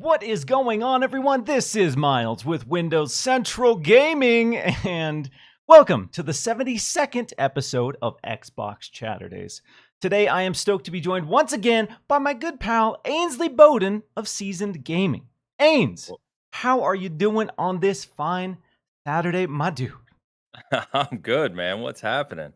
What is going on, everyone? This is Miles with Windows Central Gaming, and welcome to the 72nd episode of Xbox Chaturdays. Today, I am stoked to be joined once again by my good pal, Ainsley Bowden of Seasoned Gaming. Ains, how are you doing on this fine Saturday, my dude? I'm good, man. What's happening?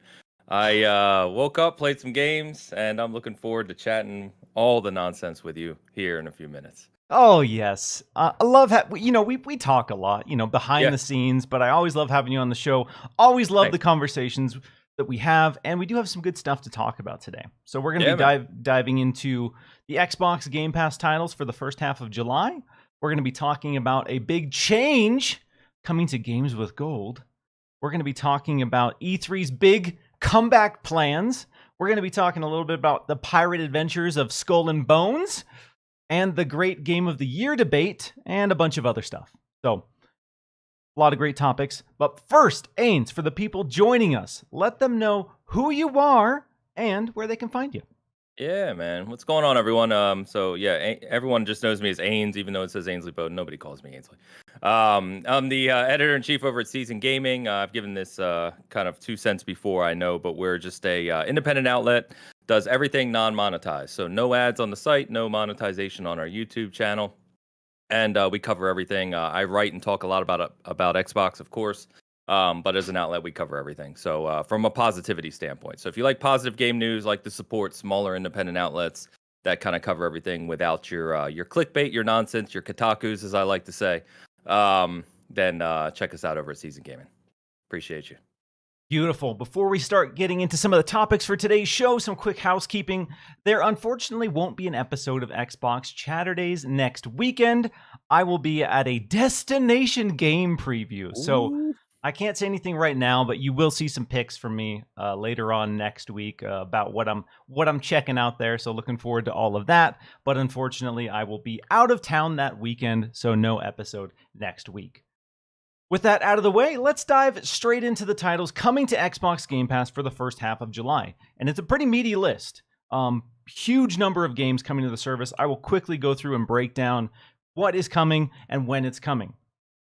I woke up, played some games, and I'm looking forward to chatting all the nonsense with you here in a few minutes. Oh, yes. I love we talk a lot, behind Yeah, the scenes, but I always love having you on the show. Always love the thanks. conversations that we have, and we do have some good stuff to talk about today. So we're going to Yeah, be man. diving into the Xbox Game Pass titles for the first half of July. We're going to be talking about a big change coming to Games with Gold. We're going to be talking about E3's big comeback plans. We're going to be talking a little bit about the pirate adventures of Skull and Bones, and the great game of the year debate, and a bunch of other stuff. So, a lot of great topics. But first, Ains, for the people joining us, let them know who you are and where they can find you. Yeah, man. What's going on, everyone? Everyone just knows me as Ains, even though it says Ainsley Bowden. Nobody calls me Ainsley. I'm the editor-in-chief over at Season Gaming. I've given this kind of 2 cents before, I know, but we're just a independent outlet. Does everything non-monetized. So no ads on the site, no monetization on our YouTube channel. And we cover everything. I write and talk a lot about Xbox, of course. But as an outlet, we cover everything. So from a positivity standpoint. So if you like positive game news, like to support smaller independent outlets that kind of cover everything without your clickbait, your nonsense, your Kotakus, as I like to say, then check us out over at Season Gaming. Appreciate you. Beautiful. Before we start getting into some of the topics for today's show, some quick housekeeping. There unfortunately won't be an episode of Xbox Chaturdays next weekend. I will be at a destination game preview. So I can't say anything right now, but you will see some pics from me later on next week about what I'm checking out there. So looking forward to all of that. But unfortunately, I will be out of town that weekend, so no episode next week. With that out of the way, let's dive straight into the titles coming to Xbox Game Pass for the first half of July. And it's a pretty meaty list. Huge number of games coming to the service. I will quickly go through and break down what is coming and when it's coming.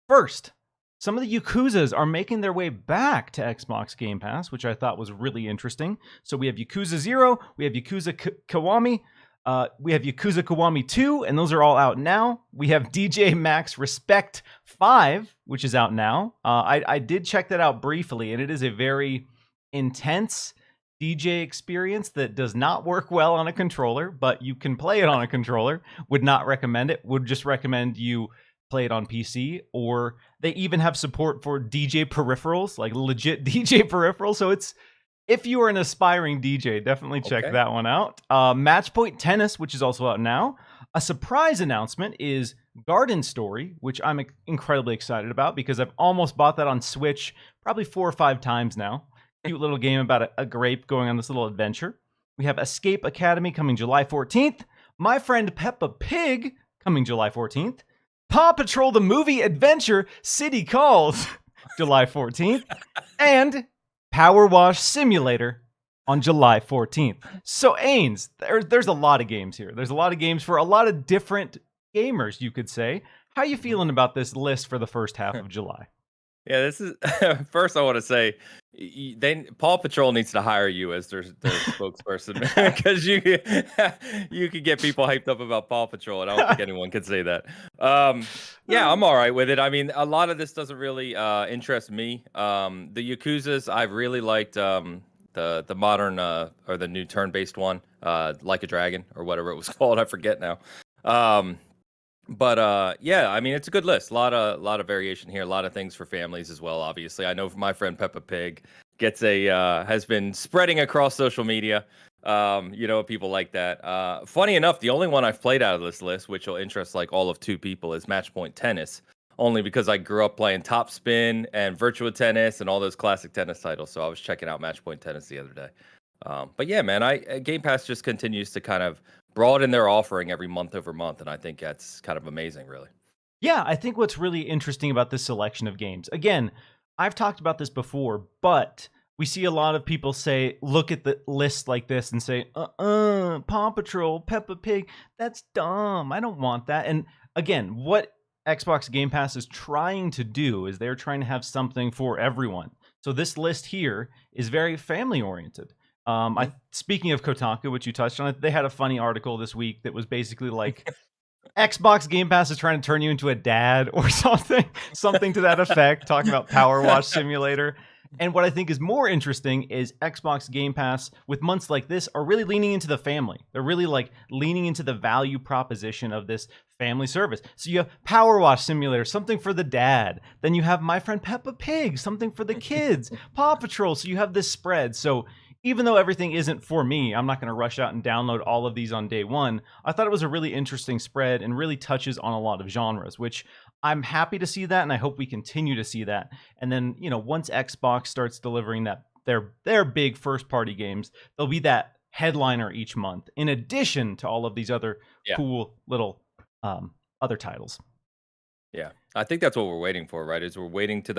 First, some of the Yakuzas are making their way back to Xbox Game Pass, which I thought was really interesting. So we have Yakuza 0, we have Yakuza Kiwami, we have Yakuza Kiwami 2, and those are all out now. We have DJ Max Respect 5, which is out now. I did check that out briefly, and it is a very intense DJ experience that does not work well on a controller, but you can play it on a controller. Would not recommend it. Would just recommend you play it on PC, or they even have support for DJ peripherals, like legit DJ peripherals. So if you are an aspiring DJ, definitely check that one out. Matchpoint Tennis, which is also out now. A surprise announcement is Garden Story, which I'm incredibly excited about because I've almost bought that on Switch probably 4 or 5 times now. Cute little game about a grape going on this little adventure. We have Escape Academy coming July 14th. My Friend Peppa Pig coming July 14th. Paw Patrol the Movie Adventure City Calls July 14th. And Power Wash Simulator on July 14th. So, Ains, there's a lot of games here. There's a lot of games for a lot of different gamers, you could say. How you feeling about this list for the first half of July? Yeah, this is first. I want to say, Paw Patrol needs to hire you as their spokesperson because you could get people hyped up about Paw Patrol, and I don't think anyone can say that. Yeah, I'm all right with it. I mean, a lot of this doesn't really interest me. The Yakuzas, I really liked the modern or the new turn-based one, Like a Dragon or whatever it was called. I forget now. But yeah, I mean, it's a good list. A lot of variation here. A lot of things for families as well. Obviously, I know My Friend Peppa Pig has been spreading across social media. People like that. Funny enough, the only one I've played out of this list, which will interest like all of 2 people, is Matchpoint Tennis. Only because I grew up playing Top Spin and Virtua Tennis and all those classic tennis titles. So I was checking out Matchpoint Tennis the other day. But yeah, man, Game Pass just continues to kind of broaden their offering every month over month, and I think that's kind of amazing, really. Yeah, I think what's really interesting about this selection of games, again, I've talked about this before, but we see a lot of people look at the list like this and say, Paw Patrol, Peppa Pig, that's dumb. I don't want that. And again, what Xbox Game Pass is trying to do is they're trying to have something for everyone. So this list here is very family oriented. Speaking of Kotaku, which you touched on, they had a funny article this week that was basically like Xbox Game Pass is trying to turn you into a dad or something to that effect, talking about Power Wash Simulator. And what I think is more interesting is Xbox Game Pass, with months like this, are really leaning into the family. They're really like leaning into the value proposition of this family service. So you have Power Wash Simulator, something for the dad. Then you have My Friend Peppa Pig, something for the kids. Paw Patrol, so you have this spread. So even though everything isn't for me, I'm not going to rush out and download all of these on day one. I thought it was a really interesting spread and really touches on a lot of genres, which I'm happy to see that, and I hope we continue to see that. And then, once Xbox starts delivering that their big first-party games, there'll be that headliner each month, in addition to all of these other cool little other titles. Yeah, I think that's what we're waiting for, right? Is we're waiting to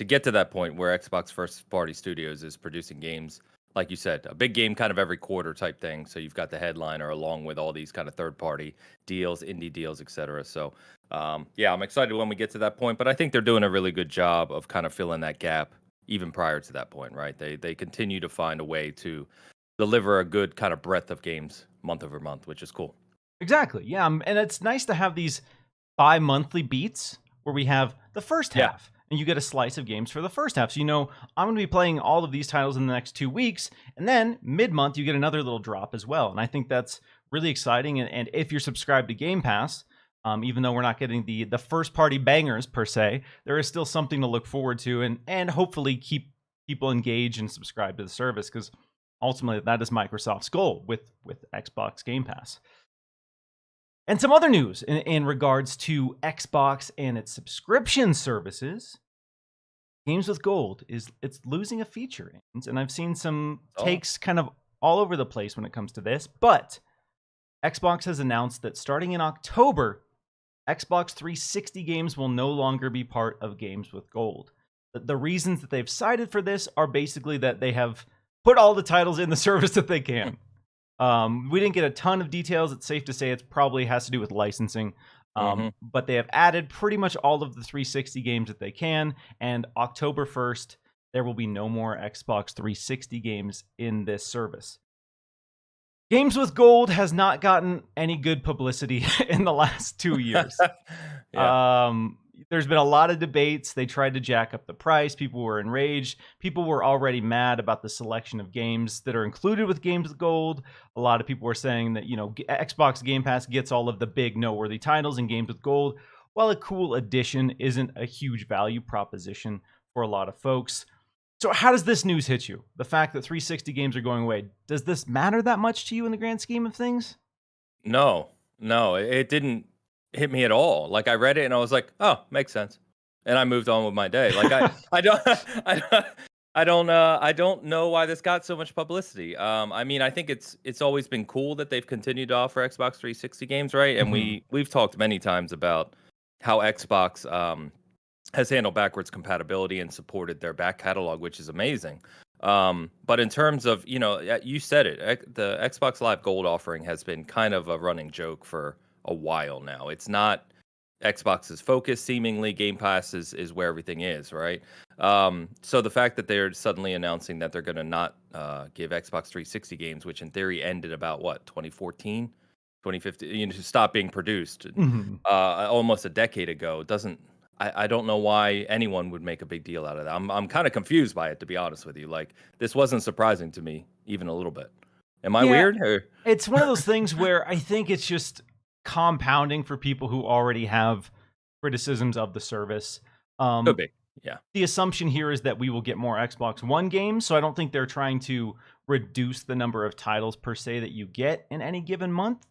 get to that point where Xbox first-party studios is producing games, like you said, a big game kind of every quarter type thing. So you've got the headliner along with all these kind of third-party deals, indie deals, etc. So yeah, I'm excited when we get to that point. But I think they're doing a really good job of kind of filling that gap even prior to that point, right? They continue to find a way to deliver a good kind of breadth of games month over month, which is cool. Exactly. Yeah, and it's nice to have these bi-monthly beats where we have the first half. And you get a slice of games for the first half. So, I'm going to be playing all of these titles in the next 2 weeks. And then mid-month, you get another little drop as well. And I think that's really exciting. And if you're subscribed to Game Pass, even though we're not getting the first-party bangers per se, there is still something to look forward to and hopefully keep people engaged and subscribed to the service. Because ultimately, that is Microsoft's goal with Xbox Game Pass. And some other news in regards to Xbox and its subscription services. Games with Gold it's losing a feature, and I've seen some takes kind of all over the place when it comes to this. But Xbox has announced that starting in October, Xbox 360 games will no longer be part of Games with Gold. The reasons that they've cited for this are basically that they have put all the titles in the service that they can. We didn't get a ton of details. It's safe to say it probably has to do with licensing. But they have added pretty much all of the 360 games that they can. And October 1st, there will be no more Xbox 360 games in this service. Games with Gold has not gotten any good publicity in the last 2 years. There's been a lot of debates. They tried to jack up the price. People were enraged. People were already mad about the selection of games that are included with Games with Gold. A lot of people were saying that, Xbox Game Pass gets all of the big noteworthy titles, and Games with Gold, while a cool addition, isn't a huge value proposition for a lot of folks. So how does this news hit you? The fact that 360 games are going away, does this matter that much to you in the grand scheme of things? No, it didn't hit me at all. Like, I read it and I was like, oh, makes sense. And I moved on with my day. Like, I don't know why this got so much publicity. I mean, I think it's always been cool that they've continued to offer Xbox 360 games, right? And we've talked many times about how Xbox has handled backwards compatibility and supported their back catalog, which is amazing. But in terms of, you said it, the Xbox Live Gold offering has been kind of a running joke for a while now. It's not Xbox's focus. Seemingly, Game Pass is where everything is, right? So the fact that they're suddenly announcing that they're going to not give Xbox 360 games, which in theory ended about 2014, 2015, stopped being produced almost a decade ago, doesn't. I don't know why anyone would make a big deal out of that. I'm kind of confused by it, to be honest with you. Like, this wasn't surprising to me even a little bit. Am I weird? Or? It's one of those things where I think it's just compounding for people who already have criticisms of the service. Could be. Yeah. The assumption here is that we will get more Xbox One games, so I don't think they're trying to reduce the number of titles per se that you get in any given month.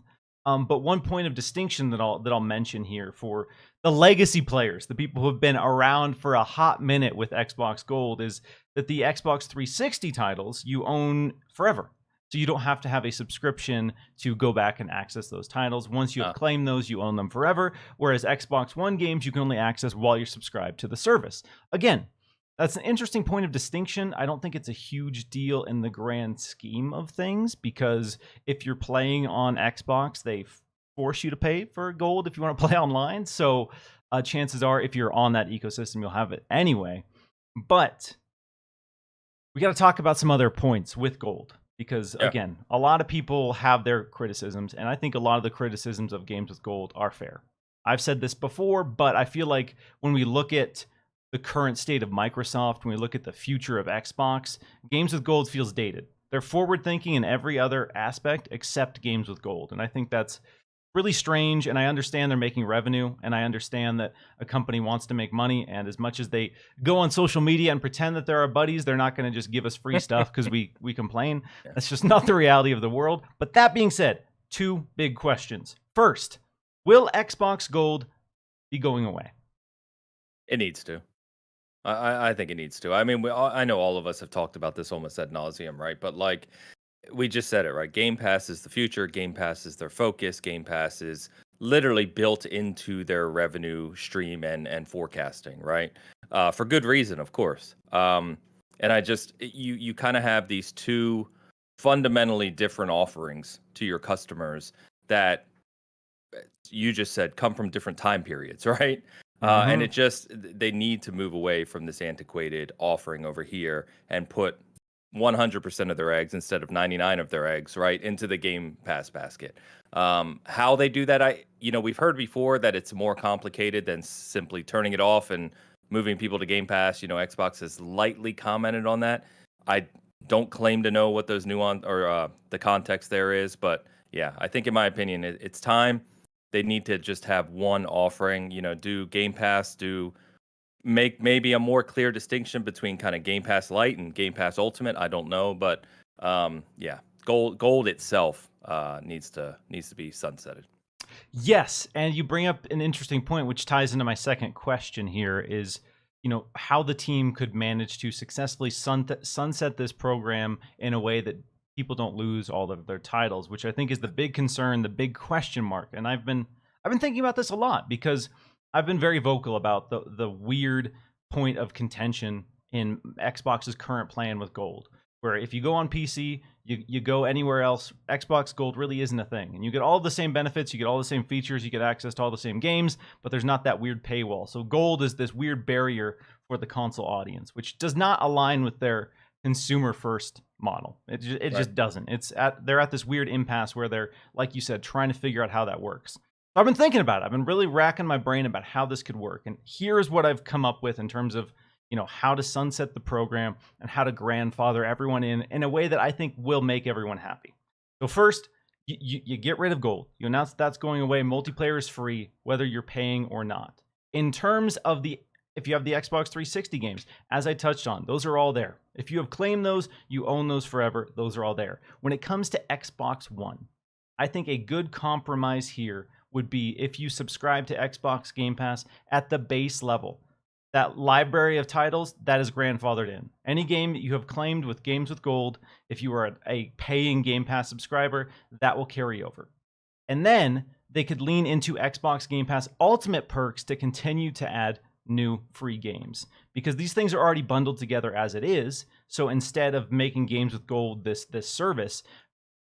But one point of distinction that I'll mention here for the legacy players, the people who have been around for a hot minute with Xbox Gold, is that the Xbox 360 titles you own forever. So you don't have to have a subscription to go back and access those titles. Once you have claimed those, you own them forever. Whereas Xbox One games, you can only access while you're subscribed to the service. Again, that's an interesting point of distinction. I don't think it's a huge deal in the grand scheme of things, because if you're playing on Xbox, they force you to pay for gold if you want to play online. So chances are, if you're on that ecosystem, you'll have it anyway. But we got to talk about some other points with gold because, Yeah. again, a lot of people have their criticisms, and I think a lot of the criticisms of games with gold are fair. I've said this before, but I feel like when we look at the current state of Microsoft, when we look at the future of Xbox, games with gold feels dated. They're forward thinking in every other aspect except games with gold. And I think that's really strange. And I understand they're making revenue, and I understand that a company wants to make money. And as much as they go on social media and pretend that they're our buddies, they're not going to just give us free stuff because we complain. Yeah. That's just not the reality of the world. But that being said, two big questions. First, will Xbox Gold be going away? It needs to. I think it needs to. I mean, I know all of us have talked about this almost ad nauseum, right? But like we just said it, right? Game Pass is the future. Game Pass is their focus. Game Pass is literally built into their revenue stream and forecasting, right? For good reason, of course. And I just you kind of have these two fundamentally different offerings to your customers that you just said come from different time periods, right? And it just they need to move away from this antiquated offering over here and put 100% of their eggs instead of 99 of their eggs right into the Game Pass basket. How they do that, we've heard before that it's more complicated than simply turning it off and moving people to Game Pass. Xbox has lightly commented on that. I don't claim to know what those nuance or the context there is, but yeah, I think in my opinion, it's time. They need to just have one offering, do Game Pass, make maybe a more clear distinction between kind of Game Pass Lite and Game Pass Ultimate. I don't know, but yeah, gold itself needs to be sunsetted. Yes, and you bring up an interesting point, which ties into my second question here is, how the team could manage to successfully sunset this program in a way that people don't lose all of their titles, which I think is the big concern, the big question mark. And I've been thinking about this a lot because I've been very vocal about the weird point of contention in Xbox's current plan with gold, where if you go on PC, you go anywhere else, Xbox Gold really isn't a thing. And you get all the same benefits, you get all the same features, you get access to all the same games, but there's not that weird paywall. So gold is this weird barrier for the console audience, which does not align with their consumer first model. It just doesn't. They're at this weird impasse where they're, like you said, trying to figure out how that works. So I've been thinking about it. I've been really racking my brain about how this could work. And here's what I've come up with in terms of, how to sunset the program and how to grandfather everyone in a way that I think will make everyone happy. So first, you get rid of gold. You announce that's going away. Multiplayer is free, whether you're paying or not. In terms of if you have the Xbox 360 games, as I touched on, those are all there. If you have claimed those, you own those forever. Those are all there. When it comes to Xbox One, I think a good compromise here would be if you subscribe to Xbox Game Pass at the base level. That library of titles, that is grandfathered in. Any game that you have claimed with Games with Gold, if you are a paying Game Pass subscriber, that will carry over. And then they could lean into Xbox Game Pass Ultimate perks to continue to add new free games, because these things are already bundled together as it is. So instead of making Games with Gold this service,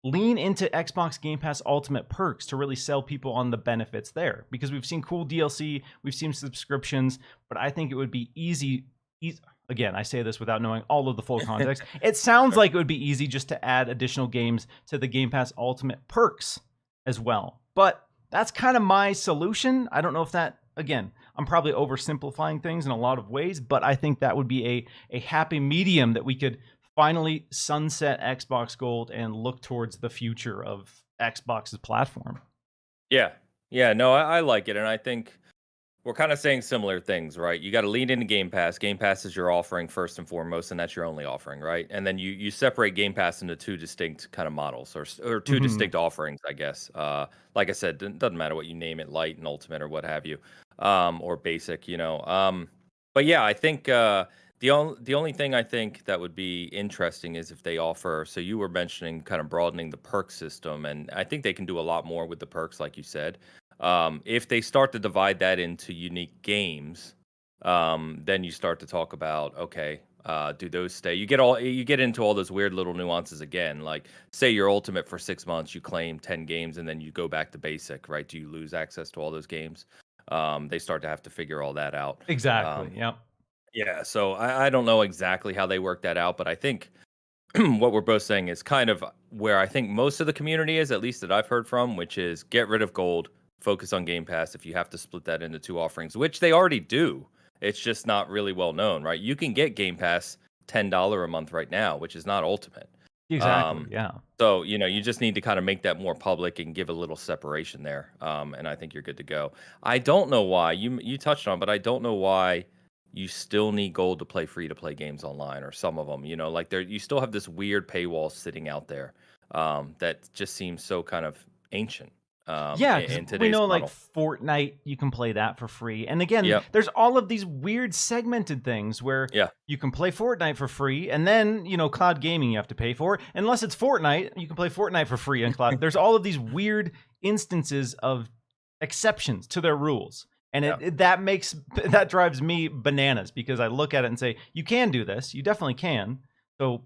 lean into Xbox Game Pass Ultimate perks to really sell people on the benefits there, because we've seen cool DLC, we've seen subscriptions, but I think it would be easy. Again, I say this without knowing all of the full context. It sounds like it would be easy just to add additional games to the Game Pass Ultimate perks as well. But that's kind of my solution. I don't know if that, again, I'm probably oversimplifying things in a lot of ways, but I think that would be a happy medium that we could finally sunset Xbox Gold and look towards the future of Xbox's platform. Yeah. No, I like it. And I think we're kind of saying similar things, right? You got to lean into Game Pass. Game Pass is your offering first and foremost, and that's your only offering, right? And then you separate Game Pass into two distinct kind of models or two distinct offerings, I guess. Like I said, it doesn't matter what you name it, Light and Ultimate or what have you, or Basic, But yeah, I think the only thing I think that would be interesting is if they offer. So you were mentioning kind of broadening the perk system, and I think they can do a lot more with the perks, like you said. If they start to divide that into unique games, then you start to talk about, okay, Do those stay? You get into all those weird little nuances again. Like, say your ultimate for 6 months, you claim 10 games, and then you go back to basic, right? Do you lose access to all those games? They start to have to figure all that out. Exactly. Um, Yep. yeah, so I don't know exactly how they work that out, but I think what we're both saying is kind of where I think most of the community is, at least that I've heard from, which is get rid of gold, focus on Game Pass if you have to split that into two offerings, which they already do. It's just not really well known, right? You can get Game Pass $10 a month right now, which is not ultimate. Exactly. Um, Yeah. so, you just need to kind of make that more public and give a little separation there. And I think you're good to go. I don't know why you touched on, but I don't know why you still need gold to play free to play games online, or some of them, like you still have this weird paywall sitting out there that just seems so kind of ancient Yeah, because in we today's know like model. Fortnite, you can play that for free. And again, Yep. there's all of these weird segmented things where Yeah. you can play Fortnite for free, and then, cloud gaming you have to pay for. Unless it's Fortnite, you can play Fortnite for free on cloud. There's all of these weird instances of exceptions to their rules. And Yeah. that drives me bananas, because I look at it and say, you can do this. You definitely can. So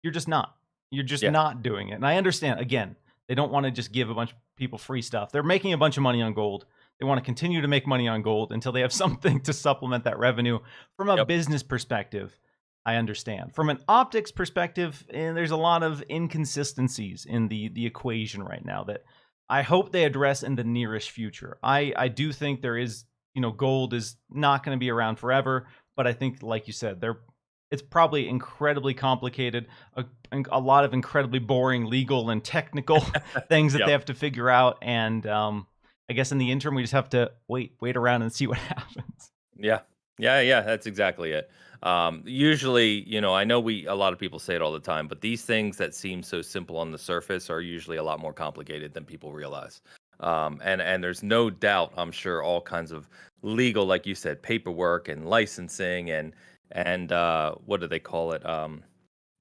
you're just not. You're just Yeah. not doing it. And I understand, again, they don't want to just give a bunch of people free stuff. They're making a bunch of money on gold. They want to continue to make money on gold until they have something to supplement that revenue. From a Yep. business perspective, I understand. From an optics perspective, there's a lot of inconsistencies in the equation right now that I hope they address in the nearest future. I do think there is, gold is not going to be around forever, but I think, like you said, it's probably incredibly complicated, a lot of incredibly boring legal and technical things that they Yep. have to figure out. And I guess in the interim, we just have to wait around and see what happens. Yeah. Yeah, that's exactly it. Usually, I know a lot of people say it all the time, but these things that seem so simple on the surface are usually a lot more complicated than people realize. And there's no doubt, I'm sure, all kinds of legal, like you said, paperwork and licensing and what do they call it?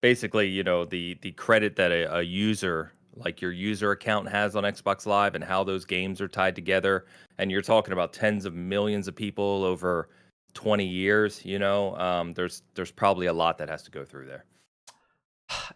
Basically, the credit that a user, like your user account, has on Xbox Live, and how those games are tied together. And you're talking about tens of millions of people over 20 years. There's probably a lot that has to go through there.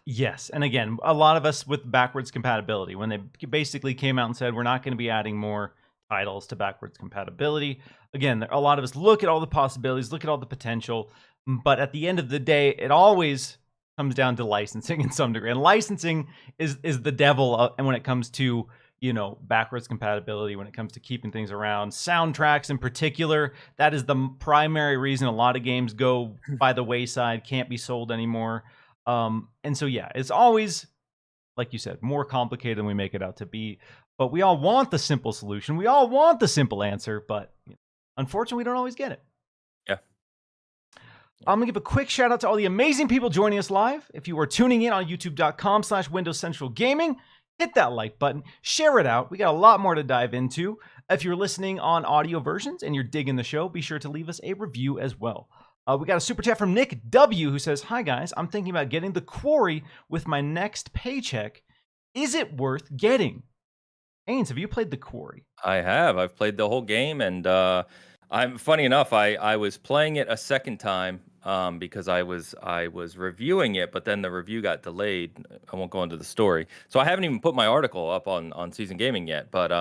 Yes, and again, a lot of us with backwards compatibility, when they basically came out and said we're not going to be adding more titles to backwards compatibility. Again, a lot of us look at all the possibilities, look at all the potential, but at the end of the day, it always comes down to licensing in some degree. And licensing is the devil, and when it comes to backwards compatibility, when it comes to keeping things around, soundtracks in particular, that is the primary reason a lot of games go by the wayside, can't be sold anymore. And so, yeah, it's always, like you said, more complicated than we make it out to be. But we all want the simple solution. We all want the simple answer. But unfortunately, we don't always get it. Yeah. I'm going to give a quick shout out to all the amazing people joining us live. If you are tuning in on youtube.com/Windows Central Gaming, hit that like button, share it out. We got a lot more to dive into. If you're listening on audio versions and you're digging the show, be sure to leave us a review as well. We got a super chat from Nick W, who says, "Hi guys, I'm thinking about getting the Quarry with my next paycheck. Is it worth getting?" Ains, have you played the Quarry? I have. I've played the whole game, and I'm funny enough. I was playing it a second time because I was reviewing it, but then the review got delayed. I won't go into the story, so I haven't even put my article up on Season Gaming yet. But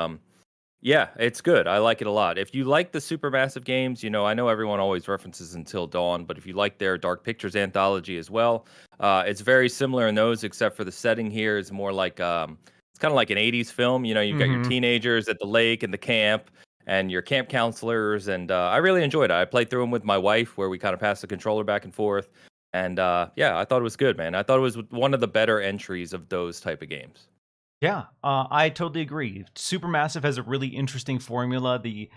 yeah, it's good. I like it a lot. If you like the Supermassive games, I know everyone always references Until Dawn, but if you like their Dark Pictures anthology as well, it's very similar in those, except for the setting here is more like it's kind of like an 80s film. You've got your teenagers at the lake and the camp and your camp counselors, and I really enjoyed it. I played through them with my wife, where we kind of passed the controller back and forth, and yeah, I thought it was good, man. I thought it was one of the better entries of those type of games. Yeah, I totally agree. Supermassive has a really interesting formula. The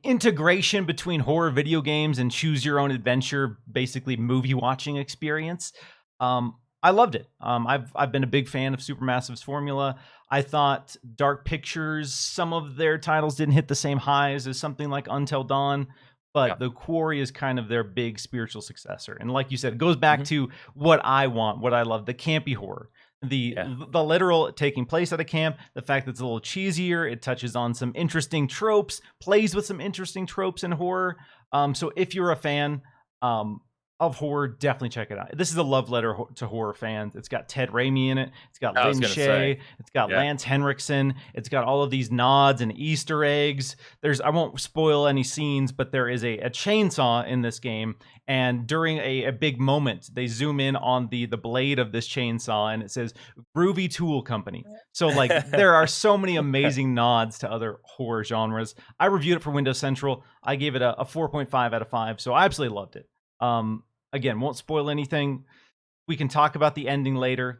integration between horror video games and choose your own adventure, basically movie watching experience. I loved it. I've been a big fan of Supermassive's formula. I thought Dark Pictures, some of their titles didn't hit the same highs as something like Until Dawn, but Yeah. the Quarry is kind of their big spiritual successor. And like you said, it goes back to what I want, what I love, the campy horror. The literal taking place at a camp, the fact that it's a little cheesier, it touches on some interesting tropes, plays with some interesting tropes in horror. So if you're a fan, of horror, definitely check it out. This is a love letter to horror fans. It's got Ted Raimi in it. It's got I was Lin gonna say, Shaye. It's got yeah. Lance Henriksen. It's got all of these nods and Easter eggs. I won't spoil any scenes, but there is a chainsaw in this game. And during a big moment, they zoom in on the blade of this chainsaw, and it says Groovy Tool Company. So like there are so many amazing nods to other horror genres. I reviewed it for Windows Central. I gave it a 4.5 out of 5. So I absolutely loved it. Again, won't spoil anything. We can talk about the ending later.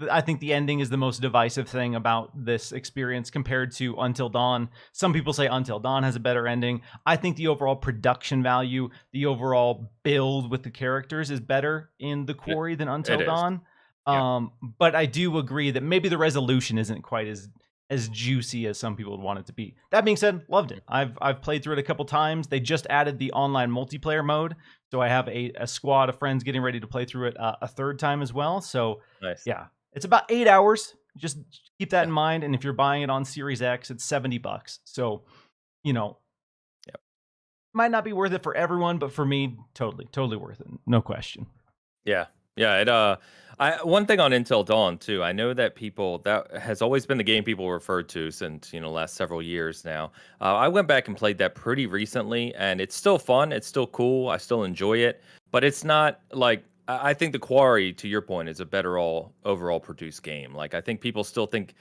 I think the ending is the most divisive thing about this experience compared to Until Dawn. Some people say Until Dawn has a better ending. I think the overall production value, the overall build with the characters is better in the Quarry than Until Dawn. Yeah. But I do agree that maybe the resolution isn't quite as juicy as some people would want it to be. That being said, loved it. I've played through it a couple times. They just added the online multiplayer mode, so I have a squad of friends getting ready to play through it a third time as well. So Nice. yeah, it's about 8 hours. Just keep that in mind. And if you're buying it on Series X, it's $70. So, might not be worth it for everyone, but for me, totally worth it. No question. Yeah. Yeah, one thing on Until Dawn too. I know that that has always been the game people referred to since last several years now. I went back and played that pretty recently, and it's still fun. It's still cool. I still enjoy it, but it's not like I think the Quarry, to your point, is a better overall produced game. Like I think people still think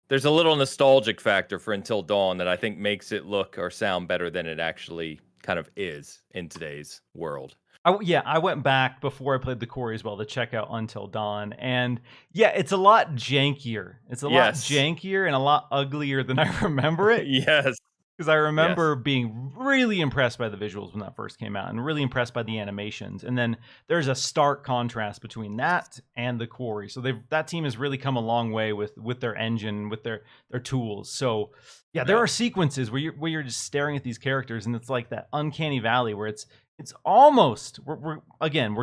there's a little nostalgic factor for Until Dawn that I think makes it look or sound better than it actually kind of is in today's world. I went back before I played the Quarry as well to check out Until Dawn, and yeah, it's a lot jankier. It's a lot jankier and a lot uglier than I remember it. Yes. Because I remember being really impressed by the visuals when that first came out, and really impressed by the animations. And then there's a stark contrast between that and the Quarry. So that team has really come a long way with their engine, with their tools. So yeah, there are sequences where you're just staring at these characters, and it's like that uncanny valley where it's almost we're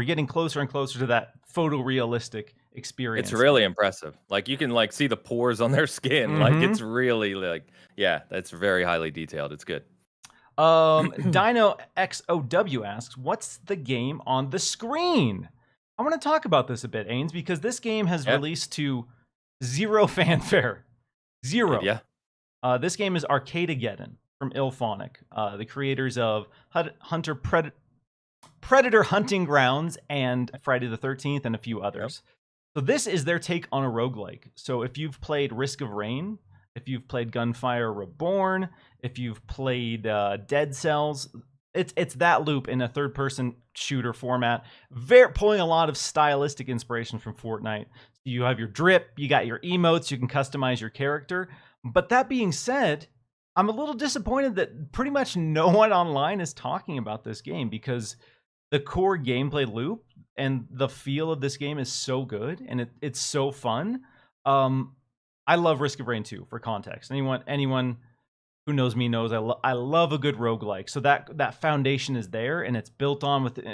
getting closer and closer to that photorealistic experience. It's really impressive. Like you can see the pores on their skin. Like it's really that's very highly detailed. It's good. Dino XOW asks, what's the game on the screen? I want to talk about this a bit, Ains, because this game has released to zero fanfare. Zero. Yeah. This game is Arcadegeddon from Ilphonic, the creators of Predator Hunting Grounds and Friday the 13th and a few others. So this is their take on a roguelike. So if you've played Risk of Rain, if you've played Gunfire Reborn, if you've played Dead Cells, it's that loop in a third-person shooter format. Pulling a lot of stylistic inspiration from Fortnite. You have your drip, you got your emotes, you can customize your character. But that being said, I'm a little disappointed that pretty much no one online is talking about this game, because the core gameplay loop and the feel of this game is so good, and it's so fun. I love Risk of Rain 2, for context. Anyone who knows me knows I love a good roguelike. So that foundation is there, and it's built on with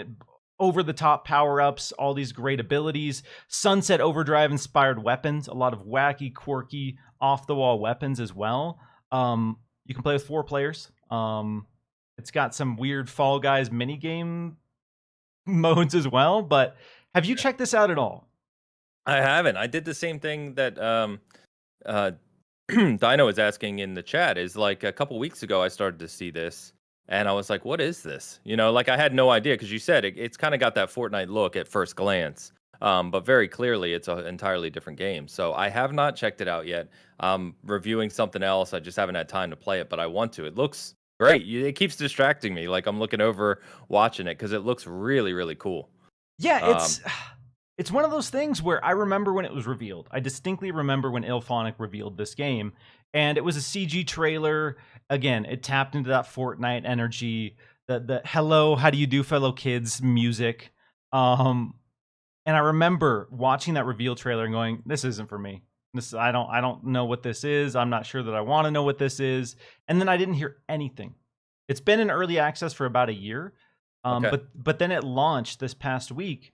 over-the-top power-ups, all these great abilities, Sunset Overdrive-inspired weapons, a lot of wacky, quirky, off-the-wall weapons as well. You can play with 4 players. It's got some weird Fall Guys minigame modes as well, but have you checked this out at all? I haven't. I did the same thing that Dino was asking in the chat. Is like a couple weeks ago I started to see this, and I was like, what is this? Like I had no idea, because you said it's kind of got that Fortnite look at first glance, but very clearly it's an entirely different game. So I have not checked it out yet. I'm reviewing something else. I just haven't had time to play it, but I want to. It looks great. It keeps distracting me. Like I'm looking over watching it because it looks really, really cool. Yeah, it's one of those things where I remember when it was revealed. I distinctly remember when Ilphonic revealed this game, and it was a CG trailer. Again, it tapped into that Fortnite energy, the hello, how do you do, fellow kids music. And I remember watching that reveal trailer and going, this isn't for me. I don't know what this is. I'm not sure that I want to know what this is. And then I didn't hear anything. It's been in early access for about a year. But then it launched this past week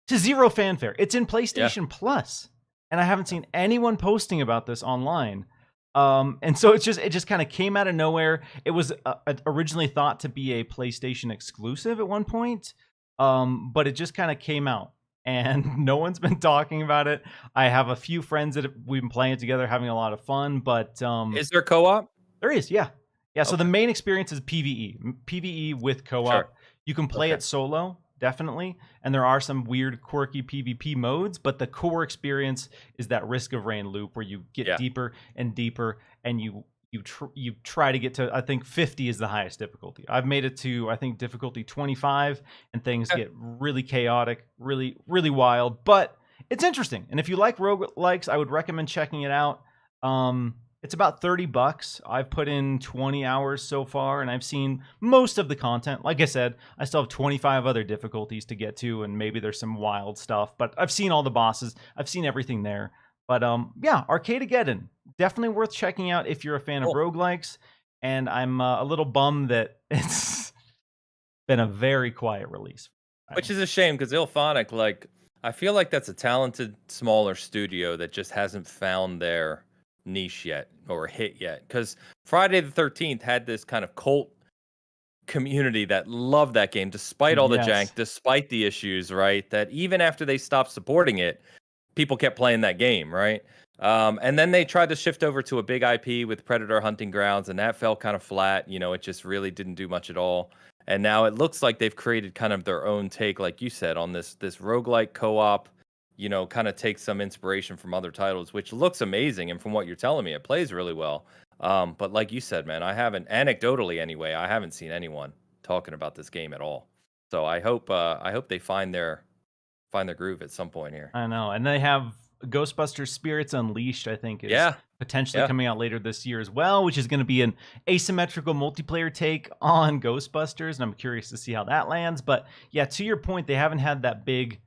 to zero fanfare. It's in PlayStation Plus, and I haven't seen anyone posting about this online. And so it just kind of came out of nowhere. It was originally thought to be a PlayStation exclusive at one point. but it just kind of came out and no one's been talking about it. I have a few friends that we've been playing it together, having a lot of fun, but Is there co-op? there is, yeah. Yeah, so the Okay. main experience is PvE. PvE with co-op. Sure. You can play Okay. it solo, definitely, and there are some weird, quirky PvP modes, but the core experience is that Risk of Rain loop where you get Yeah. deeper and deeper, and you try to get to, I think 50 is the highest difficulty. I've made it to, I think, difficulty 25, and things Okay. get really chaotic, really, really wild, but it's interesting. And if you like roguelikes, I would recommend checking it out. It's about $30. I've put in 20 hours so far, and I've seen most of the content. Like I said, I still have 25 other difficulties to get to, and maybe there's some wild stuff, but I've seen all the bosses. I've seen everything there. But yeah, Arcadegeddon, definitely worth checking out if you're a fan of Cool. roguelikes. And I'm a little bummed that it's been a very quiet release. Which is a shame because Ilphonic, like, I feel like that's a talented smaller studio that just hasn't found their niche yet or hit yet. Because Friday the 13th had this kind of cult community that loved that game, despite all the Yes. jank, despite the issues, right? That even after they stopped supporting it, people kept playing that game, right? And then they tried to shift over to a big IP with Predator Hunting Grounds, and that fell kind of flat. You know, it just really didn't do much at all. And now it looks like they've created kind of their own take, like you said, on this roguelike co-op, you know, kind of takes some inspiration from other titles, which looks amazing. And from what you're telling me, it plays really well. But like you said, man, I haven't, anecdotally anyway, I haven't seen anyone talking about this game at all. So I hope they find their groove at some point here. I know. And they have Ghostbusters Spirits Unleashed, I think, is potentially Yeah. coming out later this year as well, which is going to be an asymmetrical multiplayer take on Ghostbusters. And I'm curious to see how that lands. But yeah, to your point, they haven't had that big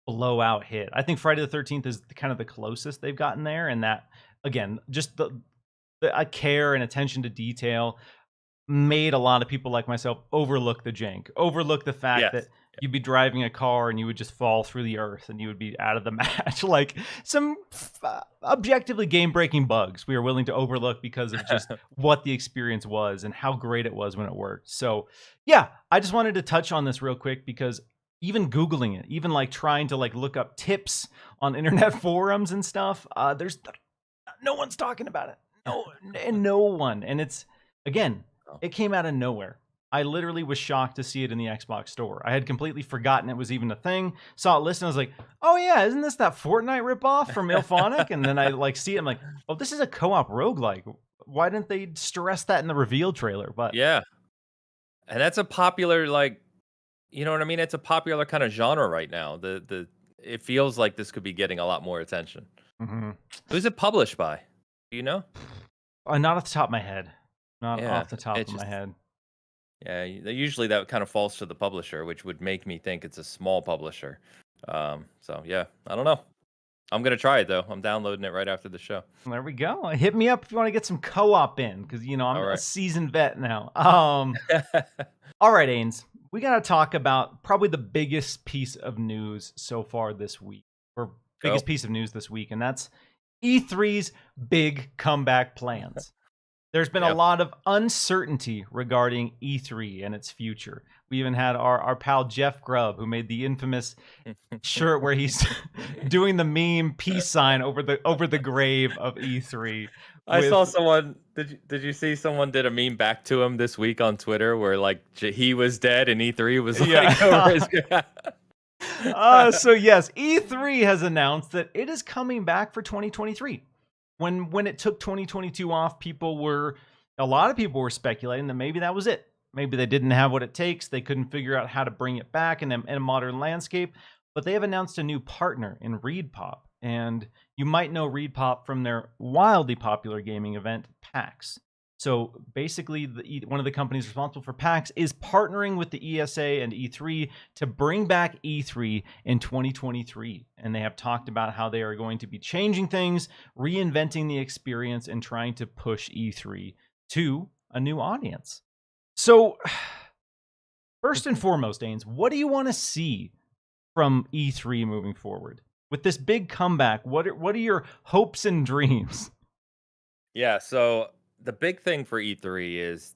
blowout hit. I think Friday the 13th is kind of the closest they've gotten there. And that, again, just the care and attention to detail made a lot of people like myself overlook the jank, overlook the fact that you'd be driving a car and you would just fall through the earth and you would be out of the match. Like some objectively game-breaking bugs we were willing to overlook because of just what the experience was and how great it was when it worked. So yeah, I just wanted to touch on this real quick because even Googling it, even like trying to like look up tips on internet forums and stuff, there's no one's talking about it. No one. And it's, again, it came out of nowhere. I literally was shocked to see it in the Xbox store. I had completely forgotten it was even a thing. Saw it listed, and I was like, oh yeah, isn't this that Fortnite ripoff from Ilphonic? And then I like see it, I'm like, oh, this is a co-op roguelike. Why didn't they stress that in the reveal trailer? But yeah. And that's a popular, like, you know what I mean? It's a popular kind of genre right now. It feels like this could be getting a lot more attention. Who's it published by? Do you know? Not off the top of my head. Not off the top of my head. Yeah, usually that kind of falls to the publisher, which would make me think it's a small publisher. So yeah, I don't know. I'm gonna try it though. I'm downloading it right after the show. There we go. Hit me up if you want to get some co-op in, because you know I'm a seasoned vet now. All right, Ains, we gotta talk about probably the biggest piece of news so far this week, or biggest piece of news this week, and that's E3's big comeback plans. There's been a lot of uncertainty regarding E3 and its future. We even had our pal Jeff Grubb, who made the infamous shirt where he's doing the meme peace sign over the grave of E3. I saw someone. Did you see someone did a meme back to him this week on Twitter where like he was dead and E3 was like over his grave. So yes, E3 has announced that it is coming back for 2023. When it took 2022 off, a lot of people were speculating that maybe that was it. Maybe they didn't have what it takes. They couldn't figure out how to bring it back in a modern landscape. But they have announced a new partner in ReedPop. And you might know ReedPop from their wildly popular gaming event, PAX. So basically, one of the companies responsible for PAX is partnering with the ESA and E3 to bring back E3 in 2023. And they have talked about how they are going to be changing things, reinventing the experience, and trying to push E3 to a new audience. So first and foremost, Ains, what do you want to see from E3 moving forward? With this big comeback, what are your hopes and dreams? Yeah, so the big thing for E3 is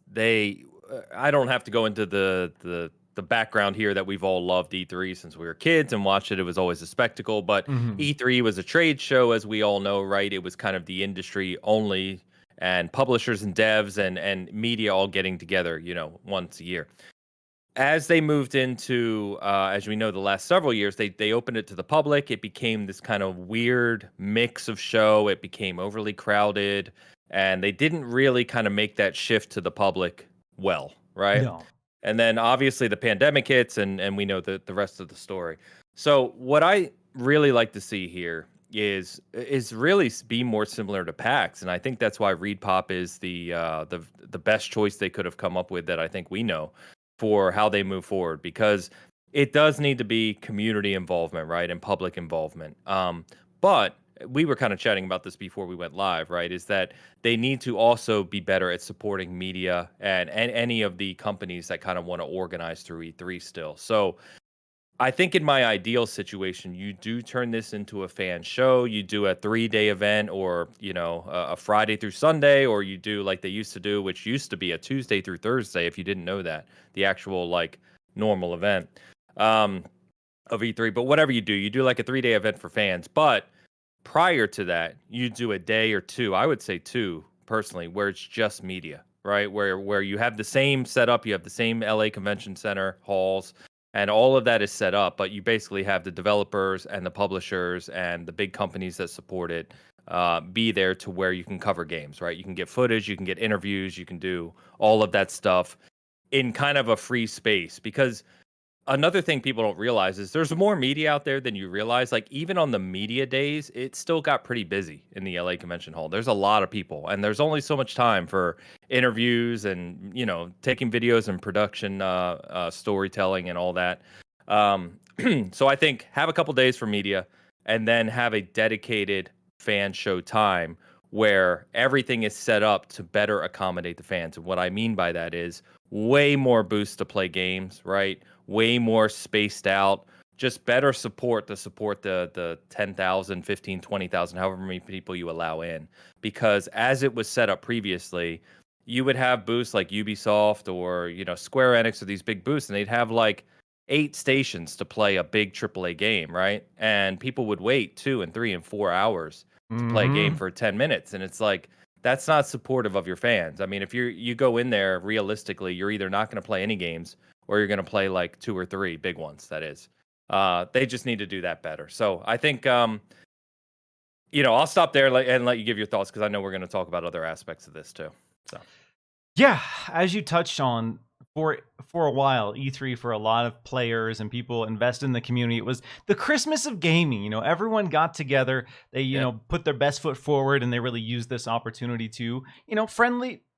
I don't have to go into the the background here that we've all loved E3 since we were kids and watched it. It was always a spectacle, but E3 was a trade show, as we all know, right? It was kind of the industry only, and publishers and devs and media all getting together, once a year. As they moved into, as we know, the last several years, they opened it to the public. It became this kind of weird mix of show. It became overly crowded, and they didn't really kind of make that shift to the public well, right? No. And then obviously the pandemic hits, and we know the rest of the story. So what I really like to see here is really be more similar to PAX, and I think that's why ReedPop is the best choice they could have come up with, that I think we know, for how they move forward, because it does need to be community involvement, right, and public involvement. But we were kind of chatting about this before we went live, right, is that they need to also be better at supporting media and any of the companies that kind of want to organize through E3 still. So I think in my ideal situation, you do turn this into a fan show. You do a 3-day event, or, a Friday through Sunday, or you do like they used to do, which used to be a Tuesday through Thursday, if you didn't know that, the actual like normal event of E3. But whatever you do like a 3-day event for fans. But prior to that, you do a day or two, I would say 2 personally, where it's just media, right? Where you have the same setup, you have the same LA Convention Center halls, and all of that is set up, but you basically have the developers and the publishers and the big companies that support it be there to where you can cover games, right? You can get footage, you can get interviews, you can do all of that stuff in kind of a free space. Because another thing people don't realize is there's more media out there than you realize. Like, even on the media days, it still got pretty busy in the LA Convention Hall. There's a lot of people, and there's only so much time for interviews and, taking videos and production, storytelling and all that. So I think have a couple days for media, and then have a dedicated fan show time where everything is set up to better accommodate the fans. And what I mean by that is way more booths to play games, right? Way more spaced out, just better support to support the 10,000, 15, 20,000, however many people you allow in. Because as it was set up previously, you would have booths like Ubisoft or, Square Enix, or these big booths, and they'd have like 8 stations to play a big AAA game, right? And people would wait 2 and 3 and 4 hours to play a game for 10 minutes. And it's like, that's not supportive of your fans. I mean, if you go in there, realistically, you're either not going to play any games, or you're going to play like 2 or 3 big ones, that is. They just need to do that better. So I think, I'll stop there and let you give your thoughts, because I know we're going to talk about other aspects of this too. So, yeah, as you touched on, for a while, E3 for a lot of players and people invested in the community, it was the Christmas of gaming. Everyone got together. They, put their best foot forward, and they really used this opportunity to,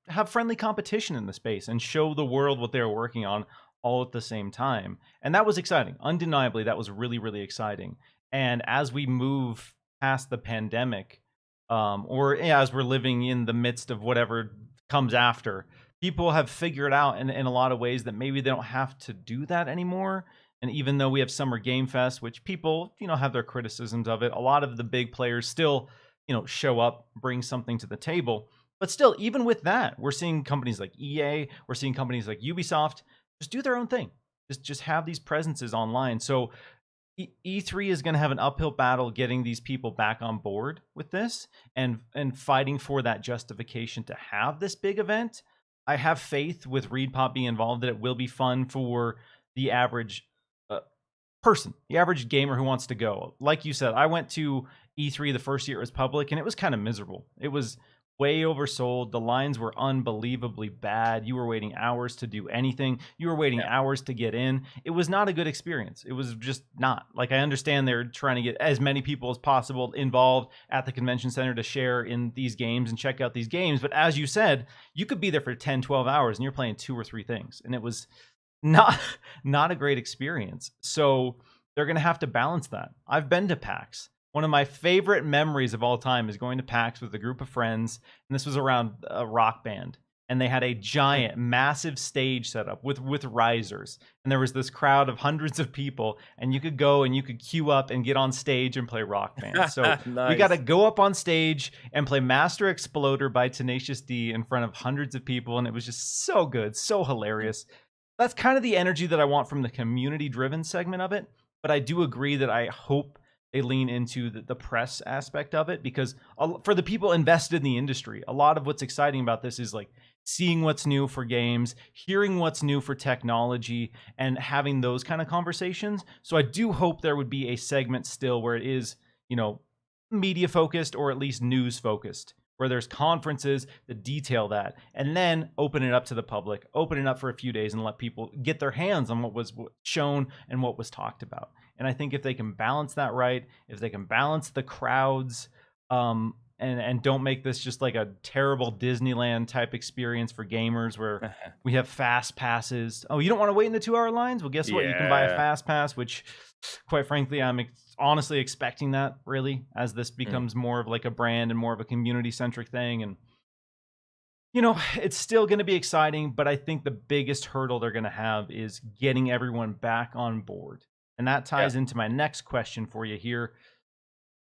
have friendly competition in the space and show the world what they were working on all at the same time. And that was exciting. Undeniably, that was really, really exciting. And as we move past the pandemic, as we're living in the midst of whatever comes after, people have figured out in a lot of ways that maybe they don't have to do that anymore. And even though we have Summer Game Fest, which people, have their criticisms of it, a lot of the big players still, show up, bring something to the table. But still, even with that, we're seeing companies like EA, we're seeing companies like Ubisoft just do their own thing. Just have these presences online. So E3 is going to have an uphill battle getting these people back on board with this and fighting for that justification to have this big event. I have faith with ReedPop being involved that it will be fun for the average person, the average gamer who wants to go. Like you said, I went to E3 the first year it was public, and it was kind of miserable. It was way oversold. The lines were unbelievably bad. You were waiting hours to do anything. You were waiting hours to get in. It was not a good experience. It was just not. Like, I understand they're trying to get as many people as possible involved at the convention center to share in these games and check out these games. But as you said, you could be there for 10, 12 hours and you're playing 2 or 3 things. And it was not a great experience. So they're going to have to balance that. I've been to PAX. One of my favorite memories of all time is going to PAX with a group of friends, and this was around a rock band, and they had a giant, massive stage set up with risers, and there was this crowd of hundreds of people, and you could go and you could queue up and get on stage and play Rock Band. So nice. We got to go up on stage and play Master Exploder by Tenacious D in front of hundreds of people, and it was just so good, so hilarious. that's kind of the energy that I want from the community-driven segment of it. But I do agree that I hope they lean into the press aspect of it, because for the people invested in the industry, a lot of what's exciting about this is like seeing what's new for games, hearing what's new for technology, and having those kind of conversations. So I do hope there would be a segment still where it is, media focused, or at least news focused, where there's conferences that detail that, and then open it up to the public, open it up for a few days and let people get their hands on what was shown and what was talked about. And I think if they can balance that right, if they can balance the crowds, and don't make this just like a terrible Disneyland type experience for gamers where we have fast passes. Oh, you don't want to wait in the 2-hour lines? Well, guess what? You can buy a fast pass, which quite frankly, I'm honestly expecting that, really, as this becomes more of like a brand and more of a community centric thing. And it's still going to be exciting, but I think the biggest hurdle they're going to have is getting everyone back on board. And that ties into my next question for you here.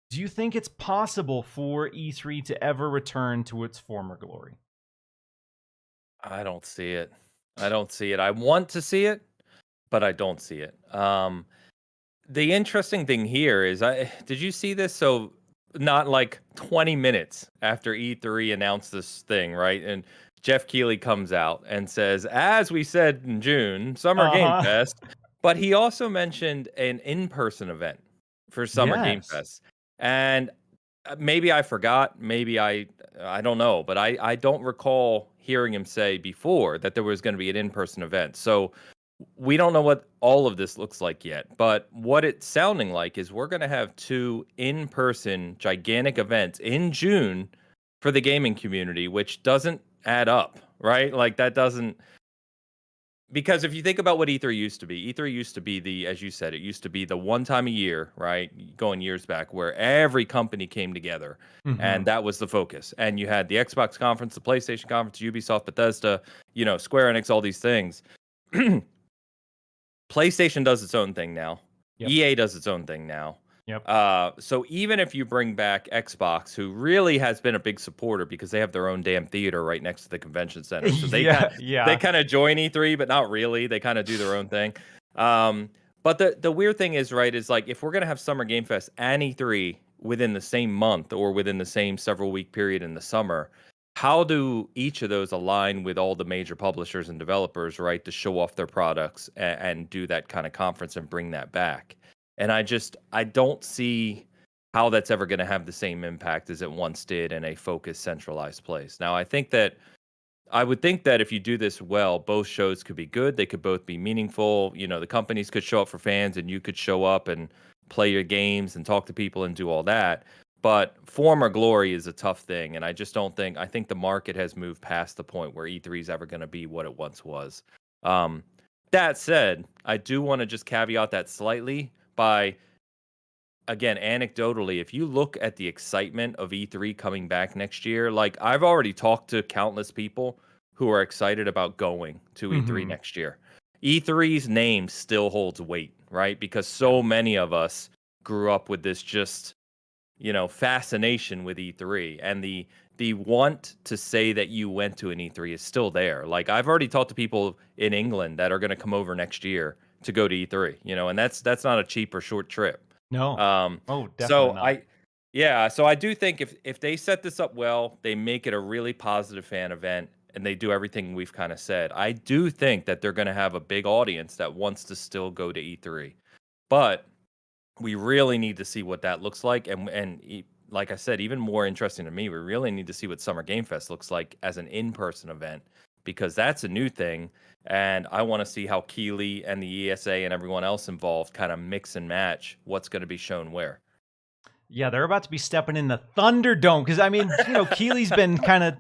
Do you think it's possible for E3 to ever return to its former glory? I don't see it. I want to see it, but I don't see it. The interesting thing here is, did you see this? So not like 20 minutes after E3 announced this thing, right? And Jeff Keighley comes out and says, as we said in June, Summer Game Fest. But he also mentioned an in-person event for Summer Game Fest. And maybe I forgot, maybe I don't know, but I don't recall hearing him say before that there was going to be an in-person event. So we don't know what all of this looks like yet, but what it's sounding like is we're going to have 2 in-person gigantic events in June for the gaming community, which doesn't add up, right? Like that doesn't, because if you think about what E3 used to be, E3 used to be as you said, it used to be the one time a year, right? Going years back, where every company came together and that was the focus. And you had the Xbox conference, the PlayStation conference, Ubisoft, Bethesda, Square Enix, all these things. PlayStation does its own thing now. Yep. EA does its own thing now. Yep. So even if you bring back Xbox, who really has been a big supporter because they have their own damn theater right next to the convention center, so they kind of join E3, but not really. They kind of do their own thing. But the weird thing is, right, is like if we're gonna have Summer Game Fest and E3 within the same month or within the same several week period in the summer, how do each of those align with all the major publishers and developers, right, to show off their products and do that kind of conference and bring that back? And I don't see how that's ever going to have the same impact as it once did in a focused, centralized place. Now, I would think that if you do this well, both shows could be good. They could both be meaningful. The companies could show up for fans and you could show up and play your games and talk to people and do all that. But former glory is a tough thing. And I just don't think, I think the market has moved past the point where E3 is ever going to be what it once was. That said, I do want to just caveat that slightly by, again, anecdotally, if you look at the excitement of E3 coming back next year, like I've already talked to countless people who are excited about going to E3 next year. E3's name still holds weight, right? Because so many of us grew up with this just, fascination with E3, and the want to say that you went to an E3 is still there. Like I've already talked to people in England that are going to come over next year to go to E3, and that's not a cheap or short trip. No. Definitely so not. So I do think if they set this up well, they make it a really positive fan event, and they do everything we've kind of said, I do think that they're going to have a big audience that wants to still go to E3. But we really need to see what that looks like, and like I said, even more interesting to me, we really need to see what Summer Game Fest looks like as an in-person event, because that's a new thing. And I want to see how Keighley and the ESA and everyone else involved kind of mix and match what's going to be shown where. Yeah, they're about to be stepping in the Thunderdome, because, I mean, Keighley's been kind of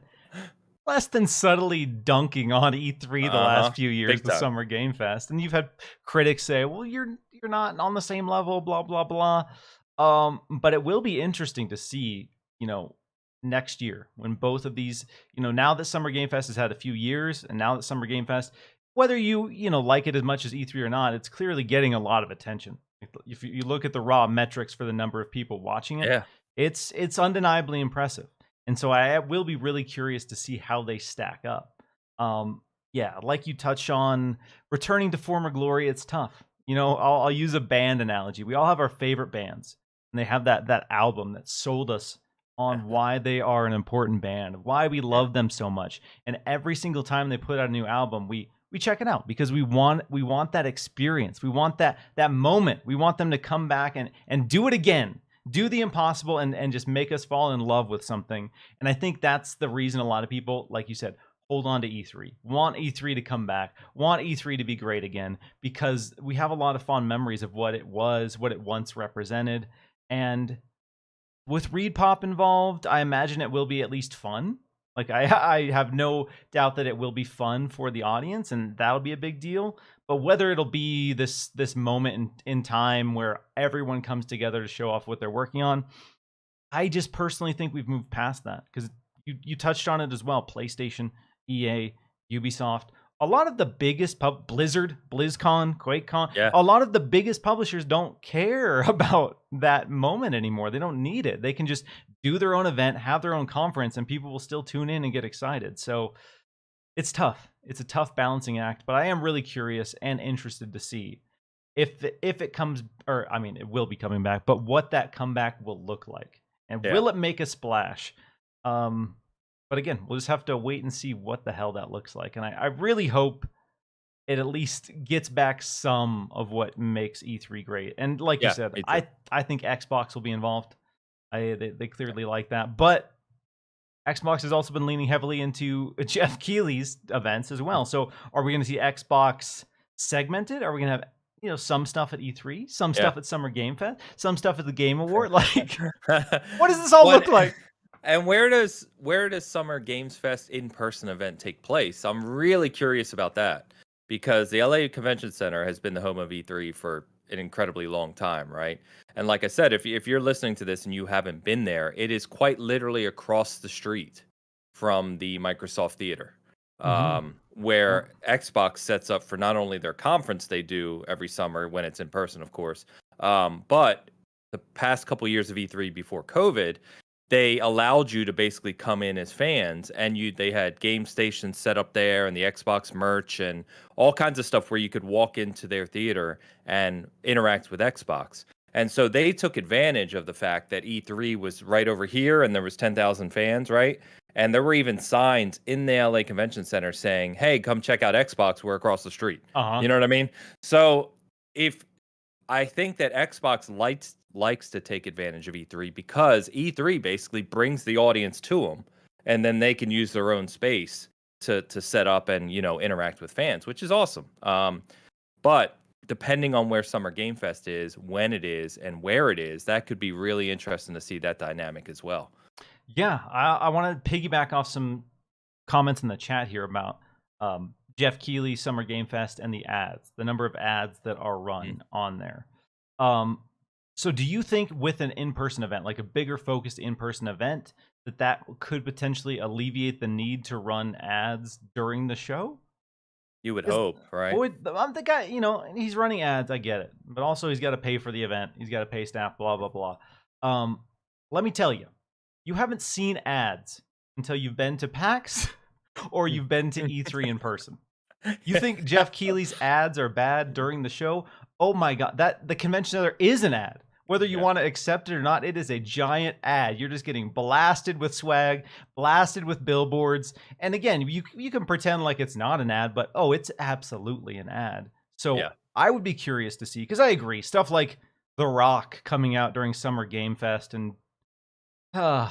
less than subtly dunking on E3 the last few years with Summer Game Fest. And you've had critics say, well, you're not on the same level, blah, blah, blah. But it will be interesting to see, next year when both of these, now that Summer Game Fest has had a few years, and now that Summer Game Fest, whether you like it as much as E3 or not, it's clearly getting a lot of attention. If you look at the raw metrics for the number of people watching it, it's undeniably impressive. And so I will be really curious to see how they stack up. Yeah, like you touch on returning to former glory, it's tough. I'll use a band analogy. We all have our favorite bands, and they have that album that sold us on why they are an important band, why we Yeah. love them so much. And every single time they put out a new album, we check it out because we want that experience. We want that moment. We want them to come back and do it again. Do the impossible and just make us fall in love with something. And I think that's the reason a lot of people, like you said, hold on to E3, want E3 to come back, want E3 to be great again, because we have a lot of fond memories of what it was, what it once represented. And with Reed Pop involved, I imagine it will be at least fun. Like I have no doubt that it will be fun for the audience, and that'll be a big deal. But whether it'll be this moment in time where everyone comes together to show off what they're working on, I just personally think we've moved past that, because you touched on it as well. PlayStation, EA, Ubisoft, a lot of the biggest Blizzard, BlizzCon, QuakeCon, Yeah. a lot of the biggest publishers don't care about that moment anymore. They don't need it. They can just do their own event, have their own conference, and people will still tune in and get excited. So it's tough. It's a tough balancing act, but I am really curious and interested to see if it comes, or I mean, it will be coming back, but what that comeback will look like, and Yeah. will it make a splash? But again, we'll just have to wait and see what the hell that looks like. And I really hope it at least gets back some of what makes E3 great. And like you Yeah, said, me too. I think Xbox will be involved. They clearly like that, but Xbox has also been leaning heavily into Jeff Keighley's events as well. So are we going to see Xbox segmented? Are we going to have some stuff at E3, some Yeah. stuff at Summer Game Fest, some stuff at the Game Award? Like, what does this all What- look like? And where does Summer Games Fest in-person event take place? I'm really curious about that, because the LA Convention Center has been the home of E3 for an incredibly long time, right? And like I said, if you're listening to this and you haven't been there, it is quite literally across the street from the Microsoft Theater, where Xbox sets up for not only their conference they do every summer when it's in person, of course, but the past couple years of E3 before COVID, they allowed you to basically come in as fans, and they had game stations set up there and the Xbox merch and all kinds of stuff where you could walk into their theater and interact with Xbox. And so they took advantage of the fact that E3 was right over here and there was 10,000 fans, right? And there were even signs in the LA Convention Center saying, "Hey, come check out Xbox, we're across the street." You know what I mean? So if I think that Xbox likes to take advantage of E3, because E3 basically brings the audience to them, and then they can use their own space to set up and interact with fans, which is awesome. But depending on where Summer Game Fest is, when it is, and where it is, that could be really interesting to see that dynamic as well. Yeah, I want to piggyback off some comments in the chat here about Jeff Keighley, Summer Game Fest, and the ads, the number of ads that are run on there. So do you think with an in-person event, like a bigger focused in-person event, that could potentially alleviate the need to run ads during the show? You would 'Cause hope, right? I'm the guy, he's running ads, I get it. But also he's got to pay for the event. He's got to pay staff, blah, blah, blah. Let me tell you, you haven't seen ads until you've been to PAX or you've been to E3 in person. You think Jeff Keighley's ads are bad during the show? Oh my God, the convention center is an ad. Whether you want to accept it or not, it is a giant ad. You're just getting blasted with swag, blasted with billboards. And again, you can pretend like it's not an ad, but it's absolutely an ad. So I would be curious to see, because I agree, stuff like The Rock coming out during Summer Game Fest and and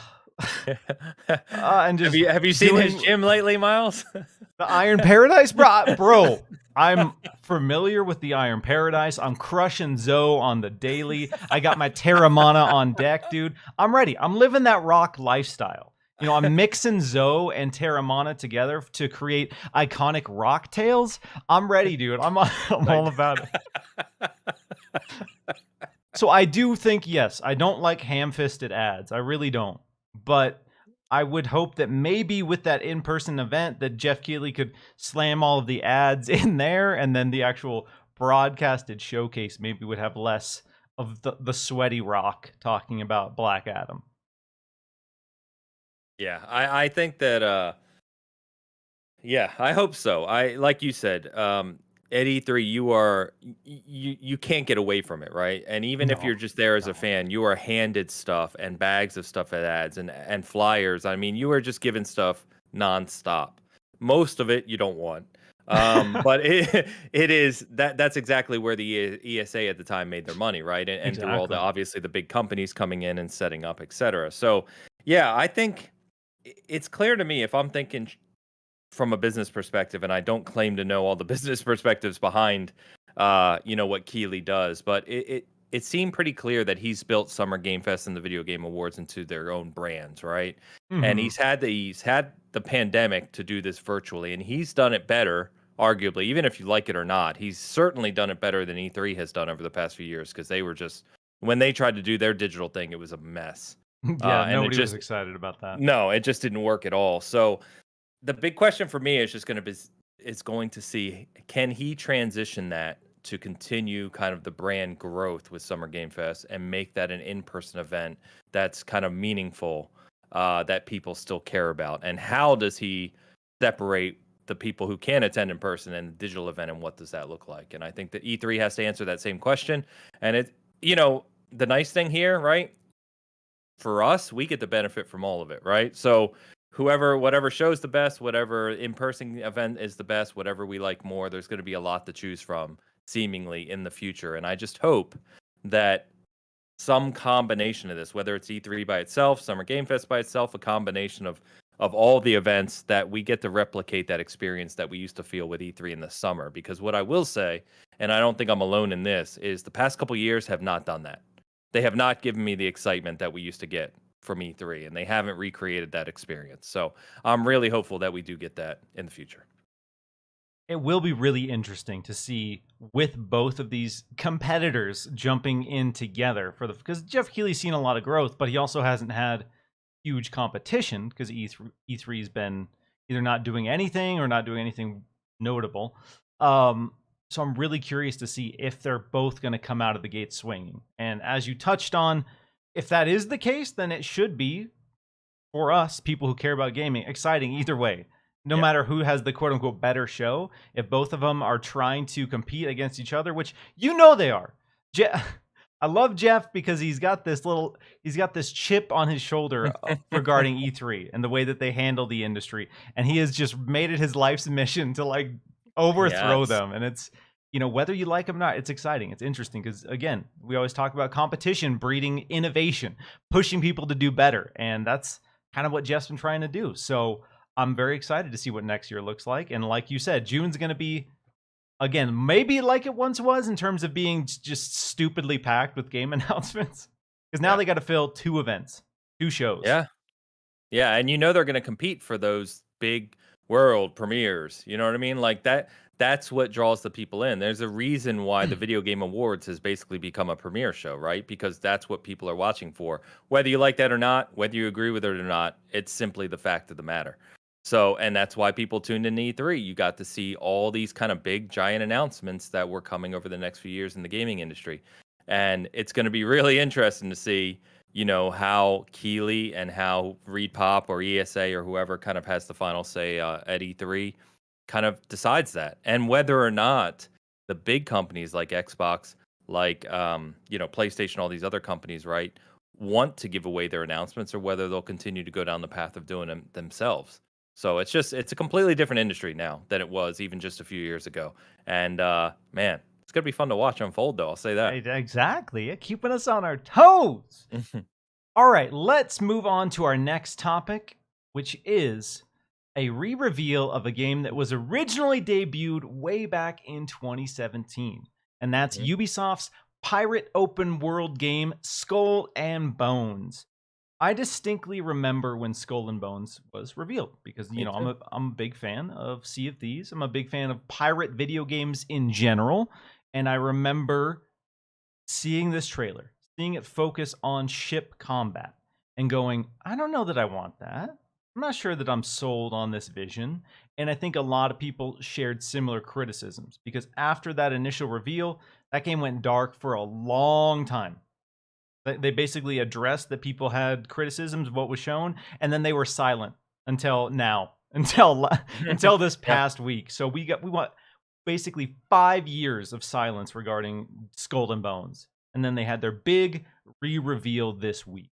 just have you seen his gym lately, Miles? The Iron Paradise, bro. I'm familiar with the Iron Paradise. I'm crushing Zoe on the daily. I got my Terramana on deck, dude. I'm ready. I'm living that rock lifestyle. I'm mixing Zoe and Terramana together to create iconic rock tales. I'm ready, dude. I'm all about it. So I do think, yes, I don't like ham-fisted ads. I really don't. But I would hope that maybe with that in-person event that Jeff Keighley could slam all of the ads in there, and then the actual broadcasted showcase maybe would have less of the sweaty rock talking about Black Adam. Yeah, I think that Yeah, I hope so. I like you said, at E3, you can't get away from it, right? And even if No, you're just there as a no. fan, you are handed stuff and bags of stuff at ads and flyers. I mean, you are just given stuff nonstop. Most of it you don't want. But it is that's exactly where the ESA at the time made their money, right? And through all the Exactly. obviously the big companies coming in and setting up, etc. So yeah, I think it's clear to me if I'm thinking from a business perspective, and I don't claim to know all the business perspectives behind, what Keeley does, but it seemed pretty clear that he's built Summer Game Fest and the Video Game Awards into their own brands, right? And Hmm. he's had the pandemic to do this virtually, and he's done it better, arguably, even if you like it or not. He's certainly done it better than E3 has done over the past few years because they were just when they tried to do their digital thing, it was a mess, Yeah, and nobody was excited about that. it just didn't work at all. So the big question for me is just going to be is going to see can he transition that to continue kind of the brand growth with Summer Game Fest and make that an in-person event that's kind of meaningful, that people still care about, and how does he separate the people who can attend in person and the digital event, and what does that look like? And I think that E3 has to answer that same question. And the nice thing here, right, for us, we get the benefit from all of it, right? So whatever shows the best, whatever in-person event is the best, whatever we like more, there's going to be a lot to choose from seemingly in the future. And I just hope that some combination of this, whether it's E3 by itself, Summer Game Fest by itself, a combination of all the events, that we get to replicate that experience that we used to feel with E3 in the summer. Because what I will say, and I don't think I'm alone in this, is the past couple years have not done that. They have not given me the excitement that we used to get from E3, and they haven't recreated that experience. So I'm really hopeful that we do get that in the future. It will be really interesting to see with both of these competitors jumping in together for the because Jeff Keighley's seen a lot of growth, but he also hasn't had huge competition because E3's been either not doing anything or not doing anything notable. So I'm really curious to see if they're both going to come out of the gate swinging. And as you touched on, if that is the case, then it should be for us, people who care about gaming, exciting either way. No Yeah. matter who has the quote unquote better show, if both of them are trying to compete against each other, which they are. I love Jeff because he's got this chip on his shoulder regarding E3 and the way that they handle the industry, and he has just made it his life's mission to like overthrow Yes. them. And it's whether you like them or not, it's exciting, it's interesting because again, we always talk about competition breeding innovation, pushing people to do better, and that's kind of what Jeff's been trying to do. So I'm very excited to see what next year looks like. And like you said, June's going to be, again, maybe like it once was in terms of being just stupidly packed with game announcements. Because now Yeah. they got to fill 2 events, 2 shows. Yeah. Yeah, and they're going to compete for those big world premieres. You know what I mean? Like that's what draws the people in. There's a reason why the Video Game Awards has basically become a premiere show, right? Because that's what people are watching for. Whether you like that or not, whether you agree with it or not, it's simply the fact of the matter. So, and that's why people tuned in to E3. You got to see all these kind of big giant announcements that were coming over the next few years in the gaming industry. And it's going to be really interesting to see how Keeley and how Reed Pop or ESA or whoever kind of has the final say at E3 kind of decides that. And whether or not the big companies like Xbox, like, PlayStation, all these other companies, right, want to give away their announcements, or whether they'll continue to go down the path of doing them themselves. So it's a completely different industry now than it was even just a few years ago. And man, it's going to be fun to watch unfold, though. I'll say that. Exactly. Keeping us on our toes. All right, let's move on to our next topic, which is a re-reveal of a game that was originally debuted way back in 2017. And that's Mhm. Ubisoft's pirate open world game Skull and Bones. I distinctly remember when Skull and Bones was revealed because Me too. I'm a big fan of Sea of Thieves. I'm a big fan of pirate video games in general, and I remember seeing this trailer, seeing it focus on ship combat, and going, I don't know that I want that. I'm not sure that I'm sold on this vision. And I think a lot of people shared similar criticisms because after that initial reveal, that game went dark for a long time. They basically addressed that people had criticisms of what was shown, and then they were silent until now. until until this Yeah. past week. So we want basically 5 years of silence regarding Skull and Bones, and then they had their big re-reveal this week.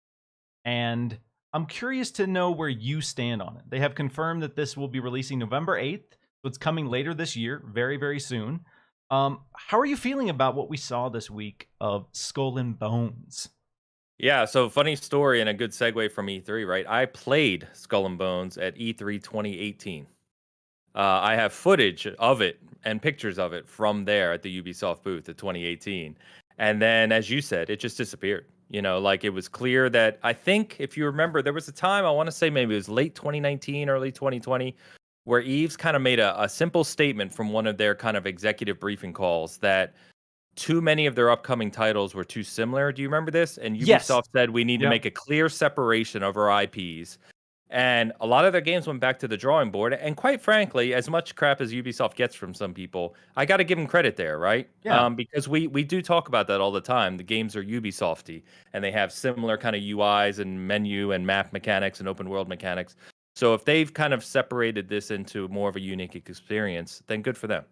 And I'm curious to know where you stand on it. They have confirmed that this will be releasing November 8th, so it's coming later this year, very, very soon. How are you feeling about what we saw this week of Skull and Bones? Yeah, so funny story and a good segue from E3, right? I played Skull and Bones at E3 2018. I have footage of it and pictures of it from there at the Ubisoft booth at 2018. And then, as you said, it just disappeared. Like it was clear that I think if you remember, there was a time, I want to say maybe it was late 2019, early 2020, where Eves kind of made a simple statement from one of their kind of executive briefing calls that too many of their upcoming titles were too similar. Do you remember this? And Yes. Ubisoft said we need to Yep. make a clear separation of our IPs. And a lot of their games went back to the drawing board. And quite frankly, as much crap as Ubisoft gets from some people, I got to give them credit there, right? Yeah. Because we do talk about that all the time. The games are Ubisofty, and they have similar kind of UIs and menu and map mechanics and open world mechanics. So if they've kind of separated this into more of a unique experience, then good for them.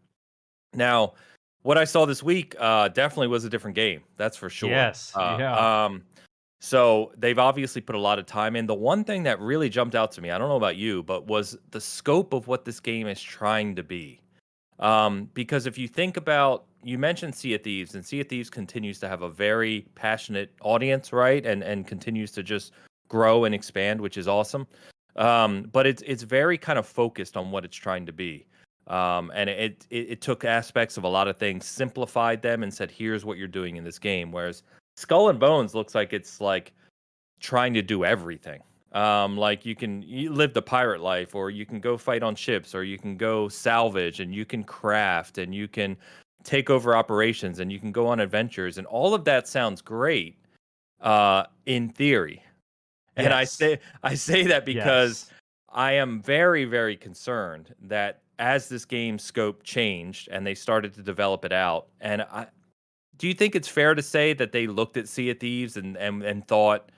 Now, what I saw this week definitely was a different game. That's for sure. Yes. Yeah. So they've obviously put a lot of time in. The one thing that really jumped out to me, I don't know about you, but was the scope of what this game is trying to be. Because if you think about, you mentioned Sea of Thieves, and Sea of Thieves continues to have a very passionate audience, right? And continues to just grow and expand, which is awesome. But it's very kind of focused on what it's trying to be. And it took aspects of a lot of things, simplified them, and said, here's what you're doing in this game. Whereas Skull and Bones looks like it's like trying to do everything. Like you live the pirate life, or you can go fight on ships, or you can go salvage, and you can craft, and you can take over operations, and you can go on adventures, and all of that sounds great in theory. And I Yes. say that because Yes. I am very, very concerned that as this game's scope changed and they started to develop it out, and do you think it's fair to say that they looked at Sea of Thieves and thought,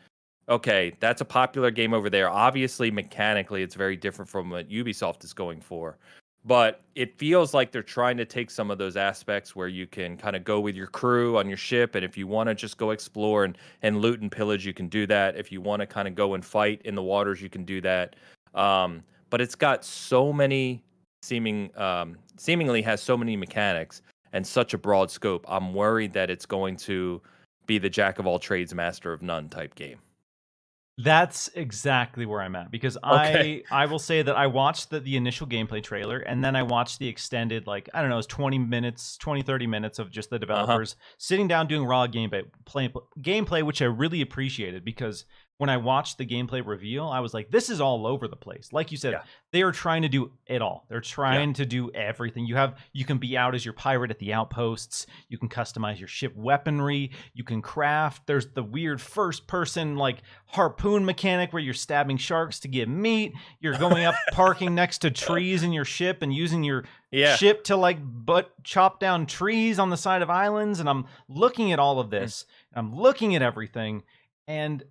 okay, that's a popular game over there. Obviously, mechanically, it's very different from what Ubisoft is going for. But it feels like they're trying to take some of those aspects where you can kind of go with your crew on your ship. And if you want to just go explore and loot and pillage, you can do that. If you want to kind of go and fight in the waters, you can do that. But it's got so many seemingly has so many mechanics and such a broad scope. I'm worried that it's going to be the jack of all trades, master of none type game. That's exactly where I'm at, because Okay. I will say that I watched the initial gameplay trailer, and then I watched the extended, like, I don't know, it's 20 minutes, 30 minutes of just the developers sitting down doing raw gameplay, which I really appreciated, because when I watched the gameplay reveal, I was like, this is all over the place. Like you said, Yeah. they are trying to do it all. They're trying to do everything. You can be out as your pirate at the outposts. You can customize your ship weaponry. You can craft. There's the weird first person like harpoon mechanic where you're stabbing sharks to get meat. You're going up, parking next to trees in your ship and using your ship to like chop down trees on the side of islands. And I'm looking at all of this. I'm looking at everything, and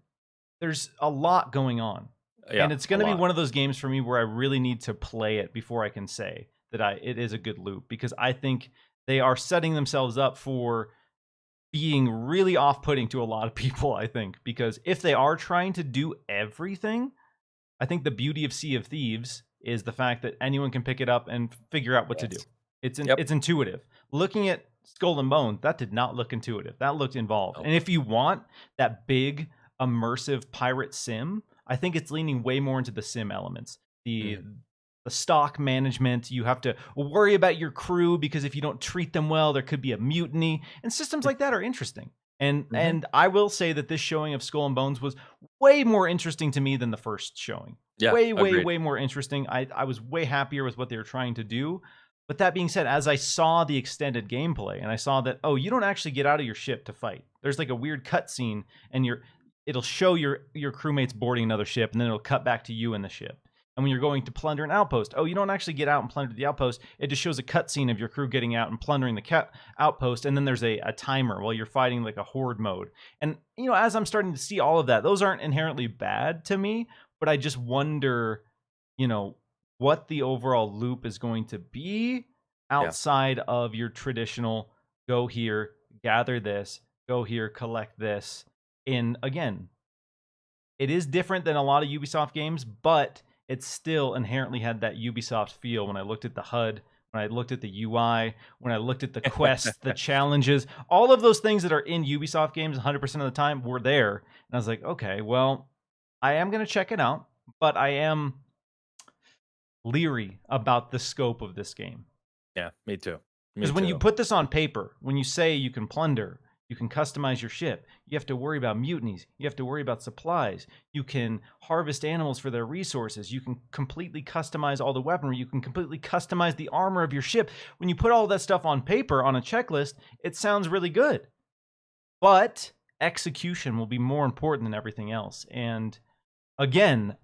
there's a lot going on. Yeah, And it's going to be one of those games for me where I really need to play it before I can say that it is a good loop, because I think they are setting themselves up for being really off-putting to a lot of people, I think, because if they are trying to do everything, I think the beauty of Sea of Thieves is the fact that anyone can pick it up and figure out what to do. It's intuitive. Looking at Skull and Bones, that did not look intuitive. That looked involved. And if you want that big immersive pirate sim, I think it's leaning way more into the sim elements. The stock management, you have to worry about your crew, because if you don't treat them well, there could be a mutiny, and systems like that are interesting. And I will say that this showing of Skull and Bones was way more interesting to me than the first showing. Yeah, way more interesting. I was way happier with what they were trying to do. But that being said, as I saw the extended gameplay and I saw that, oh, you don't actually get out of your ship to fight. There's like a weird cutscene, and it'll show your crewmates boarding another ship, and then it'll cut back to you in the ship. And when you're going to plunder an outpost, oh, you don't actually get out and plunder the outpost. It just shows a cutscene of your crew getting out and plundering the outpost, and then there's a timer while you're fighting like a horde mode. And, as I'm starting to see all of that, those aren't inherently bad to me, but I just wonder, what the overall loop is going to be outside of your traditional go here, gather this, go here, collect this. And again, it is different than a lot of Ubisoft games, but it still inherently had that Ubisoft feel when I looked at the HUD, when I looked at the UI, when I looked at the quests, the challenges, all of those things that are in Ubisoft games 100% of the time were there. And I was like, okay, well, I am going to check it out, but I am leery about the scope of this game. Yeah, me too. Because when you put this on paper, when you say you can plunder, you can customize your ship, you have to worry about mutinies, you have to worry about supplies, you can harvest animals for their resources, you can completely customize all the weaponry, you can completely customize the armor of your ship. When you put all that stuff on paper on a checklist, it sounds really good. But execution will be more important than everything else. And again,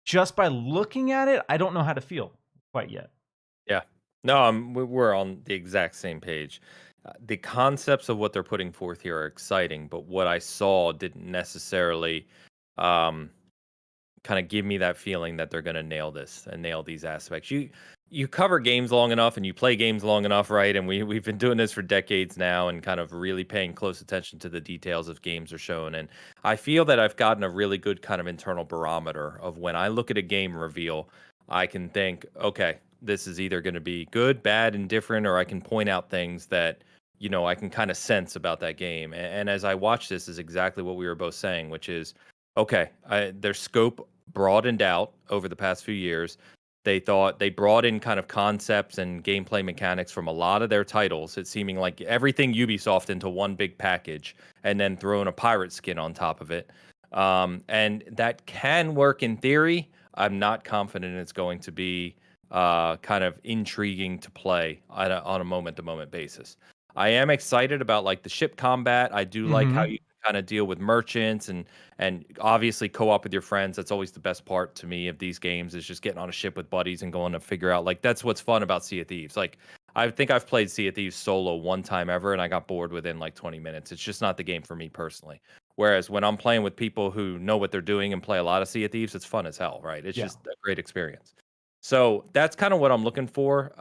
just by looking at it, I don't know how to feel quite yet. Yeah. No, we're on the exact same page. The concepts of what they're putting forth here are exciting, but what I saw didn't necessarily kind of give me that feeling that they're going to nail this and nail these aspects. You cover games long enough and you play games long enough, right? And we've been doing this for decades now and kind of really paying close attention to the details of games are shown. And I feel that I've gotten a really good kind of internal barometer of when I look at a game reveal, I can think, okay, this is either going to be good, bad, indifferent, or I can point out things that, you know, I can kind of sense about that game. And as I watch this is exactly what we were both saying, which is, okay, their scope broadened out over the past few years. They thought they brought in kind of concepts and gameplay mechanics from a lot of their titles. It's seeming like everything Ubisoft into one big package and then throwing a pirate skin on top of it. And that can work in theory. I'm not confident it's going to be kind of intriguing to play on a moment-to-moment basis. I am excited about like the ship combat. I do like how you kind of deal with merchants and obviously co-op with your friends. That's always the best part to me of these games is just getting on a ship with buddies and going to figure out like that's what's fun about Sea of Thieves. Like I think I've played Sea of Thieves solo one time ever and I got bored within like 20 minutes. It's just not the game for me personally. Whereas when I'm playing with people who know what they're doing and play a lot of Sea of Thieves, it's fun as hell, right? It's just a great experience. So that's kind of what I'm looking for.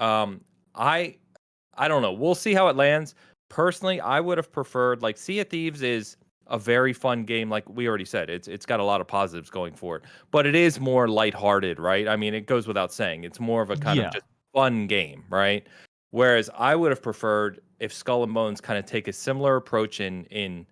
I don't know. We'll see how it lands. Personally, I would have preferred like Sea of Thieves is a very fun game. Like we already said, it's got a lot of positives going for it, but it is more lighthearted, right? I mean, it goes without saying. It's more of a kind of just fun game, right? Whereas I would have preferred if Skull and Bones kind of take a similar approach in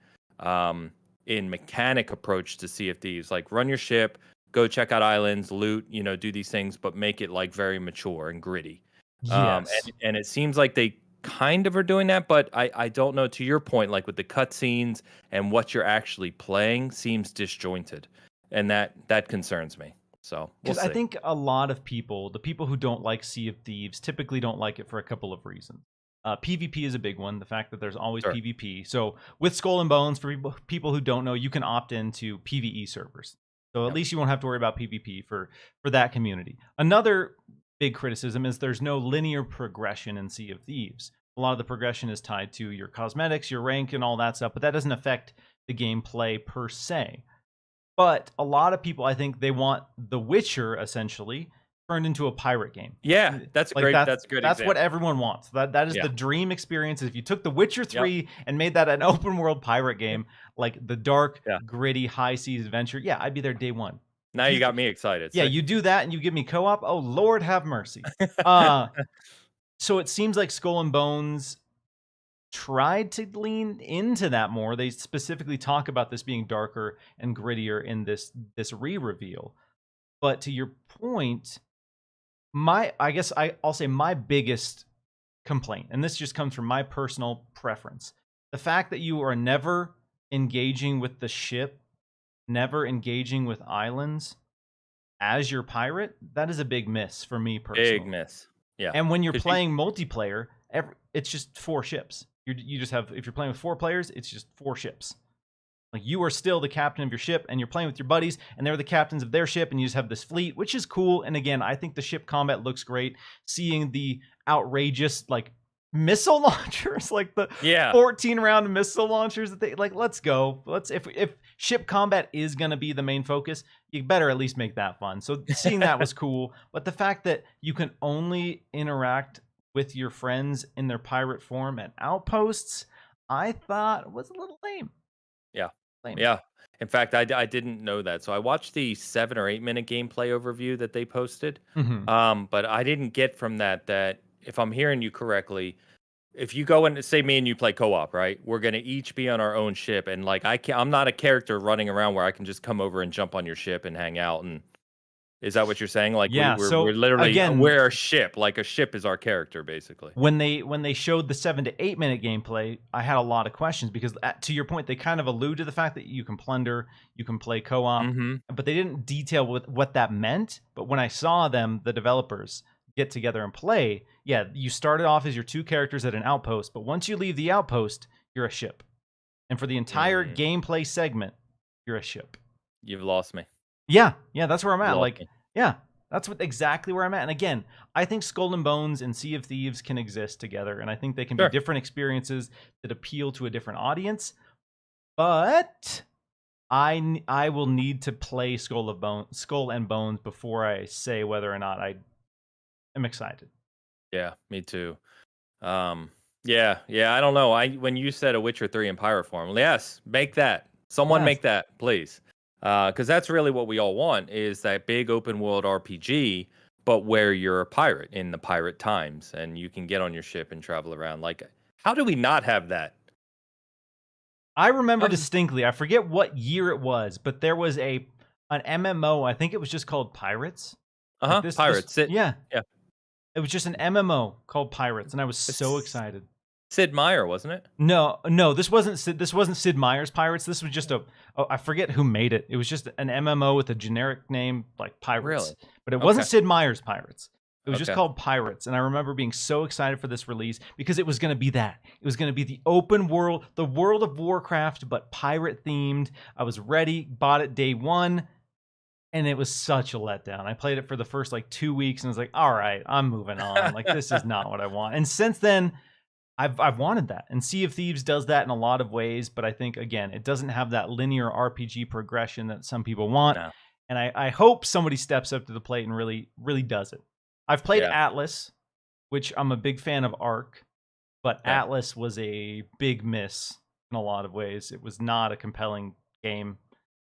mechanic approach to Sea of Thieves, like run your ship, go check out islands, loot, you know, do these things, but make it like very mature and gritty. And it seems like they kind of are doing that, but I don't know, to your point, like with the cutscenes and what you're actually playing seems disjointed. And that concerns me. So we'll see. I think a lot of people, the people who don't like Sea of Thieves, typically don't like it for a couple of reasons. PvP is a big one, the fact that there's always PvP. So with Skull and Bones, for people who don't know, you can opt into PvE servers. So at least you won't have to worry about PvP for that community. Another big criticism is there's no linear progression in Sea of Thieves. A lot of the progression is tied to your cosmetics, your rank, and all that stuff, but that doesn't affect the gameplay per se. But a lot of people, I think, they want The Witcher, essentially, turned into a pirate game. Yeah, that's like great. That's a good That's example. what everyone wants. That is the dream experience. If you took The Witcher 3 and made that an open world pirate game, like the dark, gritty, high seas adventure, I'd be there day one. Now you got me excited. Yeah, you do that and you give me co-op. Oh, Lord have mercy. So it seems like Skull and Bones tried to lean into that more. They specifically talk about this being darker and grittier in this re-reveal. But to your point, I'll say my biggest complaint, and this just comes from my personal preference, the fact that you are never engaging with the ship, never engaging with islands as your pirate, that is a big miss for me personally. Big miss. Yeah. And when you're playing multiplayer, it's just 4 ships. You just have, if you're playing with 4 players, it's just 4 ships. Like you are still the captain of your ship and you're playing with your buddies and they're the captains of their ship and you just have this fleet, which is cool. And again, I think the ship combat looks great. Seeing the outrageous, like missile launchers, like the Yeah. 14 round missile launchers that they like. Let's go. If ship combat is gonna be the main focus, you better at least make that fun. So seeing that was cool, but the fact that you can only interact with your friends in their pirate form at outposts, I thought was a little lame. Yeah. Lame. Yeah. In fact, I didn't know that. So I watched the 7 or 8 minute gameplay overview that they posted. But I didn't get from that if I'm hearing you correctly, if you go and say me and you play co-op, right? We're gonna each be on our own ship, and like I'm not a character running around where I can just come over and jump on your ship and hang out. And is that what you're saying? Like Yeah. So we're literally again, we're a ship. Like a ship is our character, basically. when they showed the 7 to 8 minute gameplay, I had a lot of questions because to your point, they kind of allude to the fact that you can plunder, you can play co-op, but they didn't detail what that meant. But when I saw them, the developers get together and play, yeah, you started off as your two characters at an outpost, but once you leave the outpost, you're a ship. And for the entire gameplay segment, you're a ship. You've lost me. Yeah, that's where I'm at. Like, me. yeah, that's exactly where I'm at. And again, I think Skull and Bones and Sea of Thieves can exist together, and I think they can be different experiences that appeal to a different audience. But I will need to play Skull and Bones before I say whether or not I am excited. Yeah, me too. Yeah, I don't know. When you said a Witcher 3 in pirate form, yes, make that. Someone make that, please. Because that's really what we all want, is that big open world RPG, but where you're a pirate in the pirate times and you can get on your ship and travel around. Like, how do we not have that? I remember distinctly, I forget what year it was, but there was an MMO, I think it was just called Pirates. Pirates. Yeah. It was just an MMO called Pirates, and I was so excited. Sid Meier, wasn't it? No, this wasn't Sid Meier's Pirates. This was just I forget who made it. It was just an MMO with a generic name like Pirates. Really? But it wasn't Sid Meier's Pirates. It was just called Pirates, and I remember being so excited for this release because it was going to be that. It was going to be the open world, the World of Warcraft, but pirate themed. I was ready, bought it day one. And it was such a letdown. I played it for the first 2 weeks and was like, all right, I'm moving on. Like, this is not what I want. And since then, I've wanted that. And Sea of Thieves does that in a lot of ways. But I think, again, it doesn't have that linear RPG progression that some people want. No. And I hope somebody steps up to the plate and really, really does it. I've played Atlas, which I'm a big fan of Ark. But Atlas was a big miss in a lot of ways. It was not a compelling game.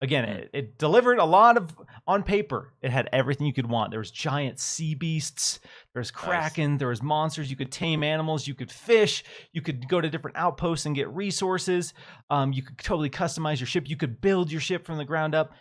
Again, it delivered a lot of, on paper, it had everything you could want. There was giant sea beasts, there was kraken, there was monsters, you could tame animals, you could fish, you could go to different outposts and get resources, you could totally customize your ship, you could build your ship from the ground up.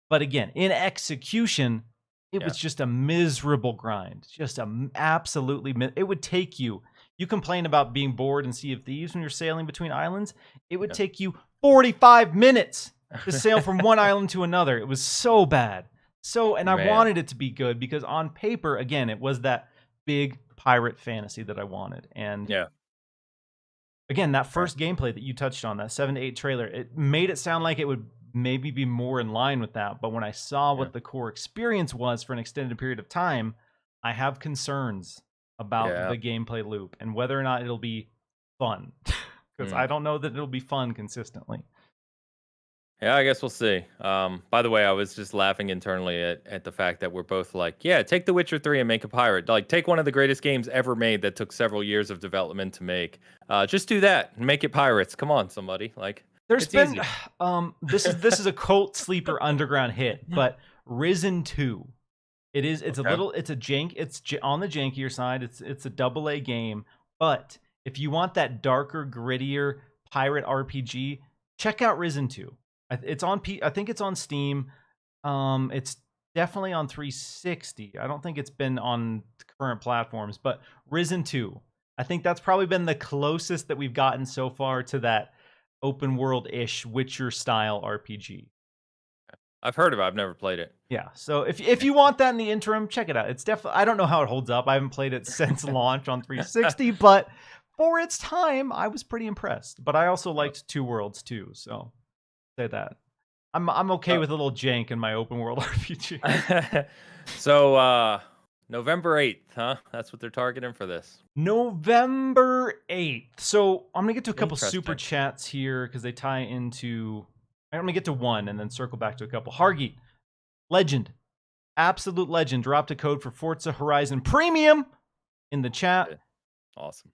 But again, in execution, it was just a miserable grind. Just absolutely, it would take you complain about being bored in Sea of Thieves when you're sailing between islands, it would take you 45 minutes to sail from one island to another. It was so bad. I wanted it to be good because on paper, again, it was that big pirate fantasy that I wanted. And again, that first gameplay that you touched on, that 7 to 8 trailer, it made it sound like it would maybe be more in line with that. But when I saw what the core experience was for an extended period of time, I have concerns about the gameplay loop and whether or not it'll be fun. Because I don't know that it'll be fun consistently. Yeah, I guess we'll see. By the way, I was just laughing internally at the fact that we're both like, take The Witcher 3 and make a pirate. Like, take one of the greatest games ever made that took several years of development to make. Just do that and make it pirates. Come on, somebody. Like, there's been this is a cult sleeper underground hit, but Risen 2. It's on the jankier side. It's a AA game, but if you want that darker, grittier pirate RPG, check out Risen 2. It's on I think it's on Steam. It's definitely on 360. I don't think it's been on current platforms, but Risen 2. I think that's probably been the closest that we've gotten so far to that open world-ish Witcher style RPG. I've heard of it. I've never played it. Yeah. So if you want that in the interim, check it out. It's definitely, I don't know how it holds up. I haven't played it since launch on 360, but for its time, I was pretty impressed. But I also liked Two Worlds too, so say that. I'm okay with a little jank in my open world RPG. So November 8th, huh? That's what they're targeting for this. November 8th. So I'm going to get to a couple super Interesting. chats here because they tie into. I'm going to get to one and then circle back to a couple. Hargeet, legend, absolute legend, dropped a code for Forza Horizon Premium in the chat. Yeah. Awesome.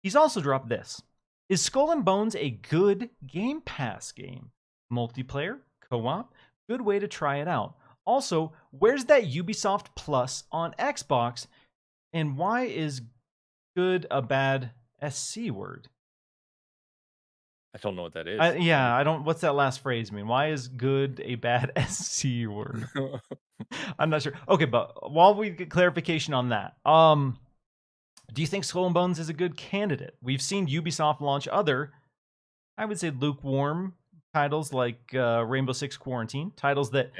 He's also dropped this. Is Skull and Bones a good Game Pass game? Multiplayer, co-op, good way to try it out. Also, where's that Ubisoft Plus on Xbox? And why is good a bad SC word? I don't know what that is. I don't. What's that last phrase mean? Why is good a bad SC word? I'm not sure. Okay, but while we get clarification on that, do you think Skull and Bones is a good candidate? We've seen Ubisoft launch other, I would say, lukewarm titles like Rainbow Six Quarantine, titles that,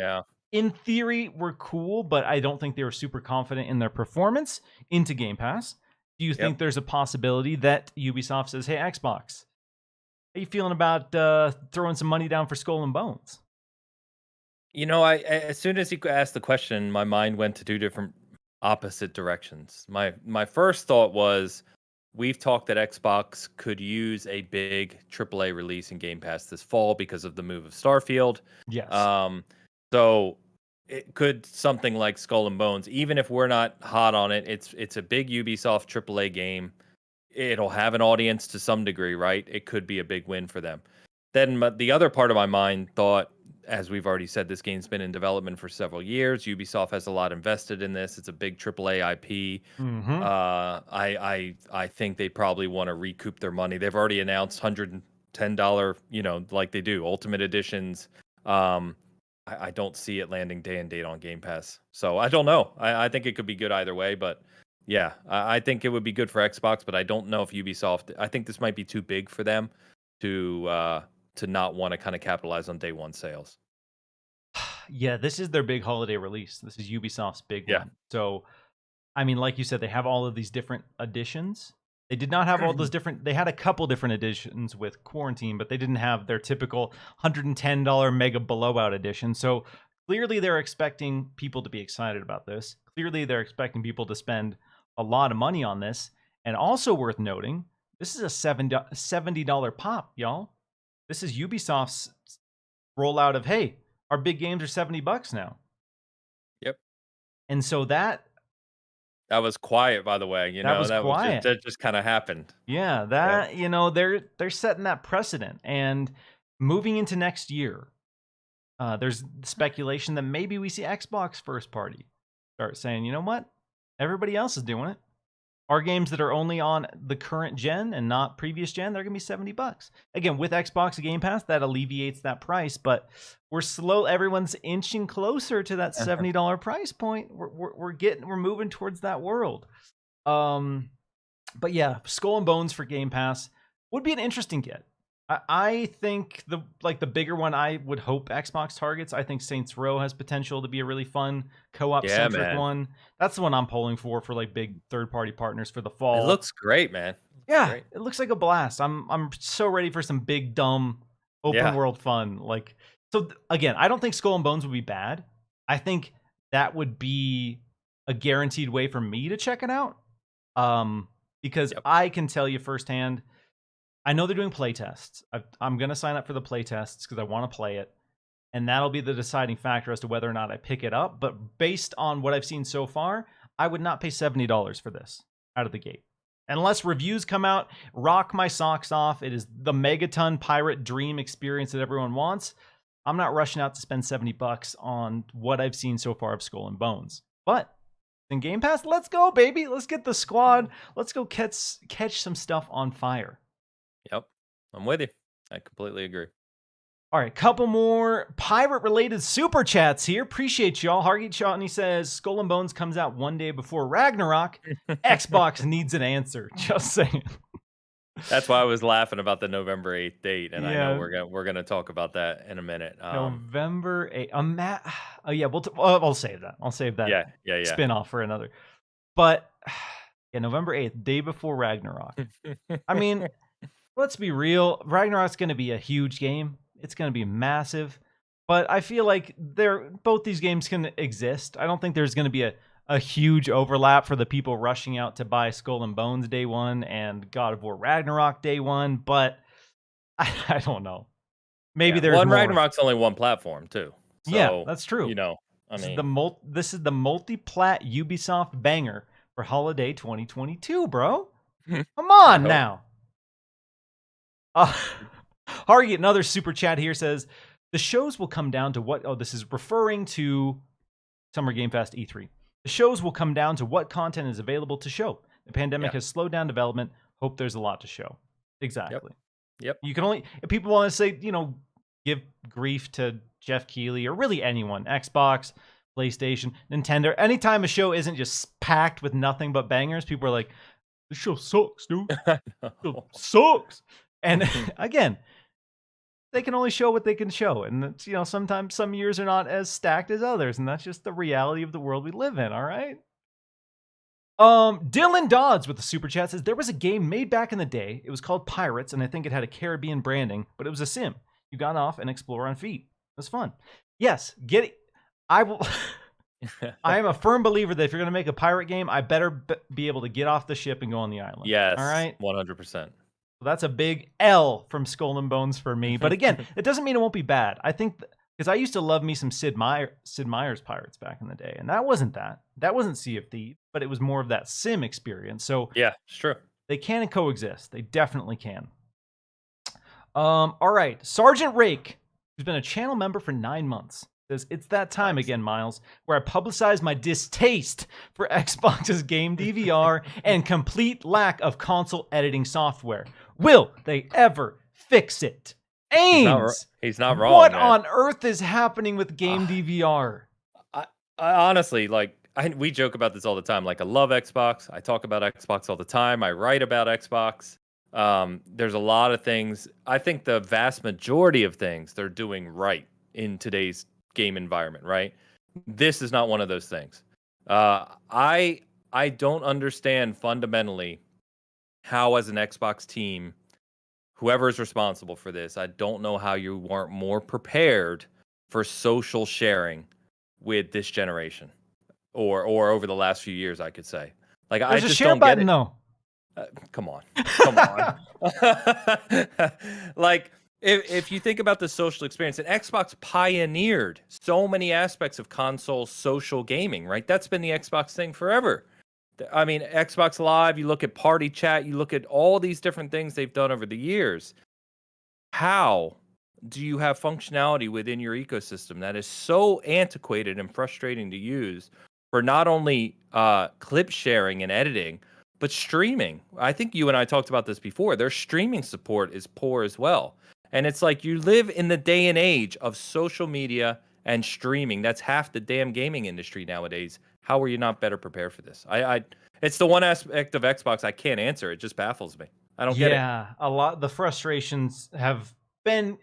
in theory, were cool, but I don't think they were super confident in their performance into Game Pass. Do you think there's a possibility that Ubisoft says, hey, Xbox, how you feeling about throwing some money down for Skull and Bones? You know, I as soon as you asked the question, my mind went to two different opposite directions. My first thought was we've talked that Xbox could use a big AAA release in Game Pass this fall because of the move of Starfield. Yes. So it could something like Skull and Bones, even if we're not hot on it, it's a big Ubisoft AAA game. It'll have an audience to some degree, right? It could be a big win for them. Then the other part of my mind thought, as we've already said, this game's been in development for several years. Ubisoft has a lot invested in this. It's a big AAA IP. Mm-hmm. I think they probably want to recoup their money. They've already announced $110, like they do, Ultimate Editions. I don't see it landing day and date on Game Pass. So I don't know. I think it could be good either way, but yeah, I think it would be good for Xbox, but I don't know if Ubisoft. I think this might be too big for them to not want to kind of capitalize on day one sales. Yeah, this is their big holiday release. This is Ubisoft's big one. So, I mean, like you said, they have all of these different editions. They did not have all those different. They had a couple different editions with Quarantine, but they didn't have their typical $110 Mega Blowout edition. So clearly, they're expecting people to be excited about this. Clearly, they're expecting people to spend a lot of money on this. And also worth noting, this is a $70 pop, y'all. This is Ubisoft's rollout of, hey, our big games are $70 now. Yep. And so that was quiet, by the way. That just kind of happened. Yeah, they're setting that precedent. And moving into next year, there's speculation that maybe we see Xbox first party start saying, you know what? Everybody else is doing it. Our games that are only on the current gen and not previous gen, they're going to be $70. Again, with Xbox Game Pass, that alleviates that price, but everyone's inching closer to that $70 price point. We're moving towards that world. But yeah, Skull and Bones for Game Pass would be an interesting get. I think the bigger one I would hope Xbox targets. I think Saints Row has potential to be a really fun co-op centric one. That's the one I'm polling for like big third-party partners for the fall. It looks great, man. It looks like a blast. I'm so ready for some big dumb open world fun. Again, I don't think Skull and Bones would be bad. I think that would be a guaranteed way for me to check it out. Because I can tell you firsthand, I know they're doing playtests. I'm going to sign up for the playtests because I want to play it. And that'll be the deciding factor as to whether or not I pick it up. But based on what I've seen so far, I would not pay $70 for this out of the gate. Unless reviews come out, rock my socks off. It is the Megaton Pirate Dream experience that everyone wants. I'm not rushing out to spend $70 on what I've seen so far of Skull and Bones. But in Game Pass, let's go, baby. Let's get the squad. Let's go catch some stuff on fire. Yep, I'm with you. I completely agree. All right, couple more pirate-related super chats here. Appreciate y'all. Hargeet Chotney says, Skull and Bones comes out one day before Ragnarok. Xbox needs an answer. Just saying. That's why I was laughing about the November 8th date, and I know we're gonna talk about that in a minute. November 8th. I'll save that. I'll save that spin-off for another. But, November 8th, day before Ragnarok. I mean... Let's be real. Ragnarok's going to be a huge game. It's going to be massive. But I feel like both these games can exist. I don't think there's going to be a huge overlap for the people rushing out to buy Skull and Bones day one and God of War Ragnarok day one, but I don't know. Maybe there's one more. Ragnarok's only one platform too. So, yeah, that's true. I mean, this is the multi-plat Ubisoft banger for holiday 2022, bro. Come on now. Hargy, another super chat here says the shows will come down to what. Oh, this is referring to Summer Game Fest E3. The shows will come down to what content is available to show. The pandemic has slowed down development. Hope there's a lot to show. Exactly. Yep. You can only, if people want to say, give grief to Jeff Keighley or really anyone, Xbox, PlayStation, Nintendo. Anytime a show isn't just packed with nothing but bangers, people are like, this show sucks, dude. This show sucks. And again, they can only show what they can show. And it's, sometimes some years are not as stacked as others. And that's just the reality of the world we live in, all right? Dylan Dodds with the super chat says there was a game made back in the day. It was called Pirates, and I think it had a Caribbean branding, but it was a sim. You got off and explore on feet. It was fun. Yes, get it. I will. I am a firm believer that if you're going to make a pirate game, I better be able to get off the ship and go on the island. Yes. All right. 100%. That's a big L from Skull and Bones for me. But again, it doesn't mean it won't be bad. I think because I used to love me some Sid Meier's Pirates back in the day, and that wasn't that. That wasn't Sea of Thieves, but it was more of that sim experience. So yeah, it's true. They can coexist. They definitely can. All right, Sergeant Rake, who's been a channel member for 9 months, says it's that time again, Miles, where I publicize my distaste for Xbox's game DVR and complete lack of console editing software. Will they ever fix it? Ains, he's not wrong. What on earth is happening with game DVR? I honestly, we joke about this all the time. Like, I love Xbox. I talk about Xbox all the time. I write about Xbox. There's a lot of things. I think the vast majority of things they're doing right in today's game environment, right? This is not one of those things. I don't understand fundamentally how, as an Xbox team, whoever is responsible for this, I don't know how you weren't more prepared for social sharing with this generation, or over the last few years, I could say. Like, There's I just a share don't button, get it. though. Come on. Like, if you think about the social experience, and Xbox pioneered so many aspects of console social gaming, right? That's been the Xbox thing forever. I mean, Xbox Live, you look at party chat, you look at all these different things they've done over the years. How do you have functionality within your ecosystem that is so antiquated and frustrating to use for not only clip sharing and editing, but streaming? I think you and I talked about this before. Their streaming support is poor as well. And it's like, you live in the day and age of social media and streaming. That's half the damn gaming industry nowadays. How are you not better prepared for this? It's the one aspect of Xbox I can't answer. It just baffles me. I don't get it. Yeah, a lot. The frustrations they've been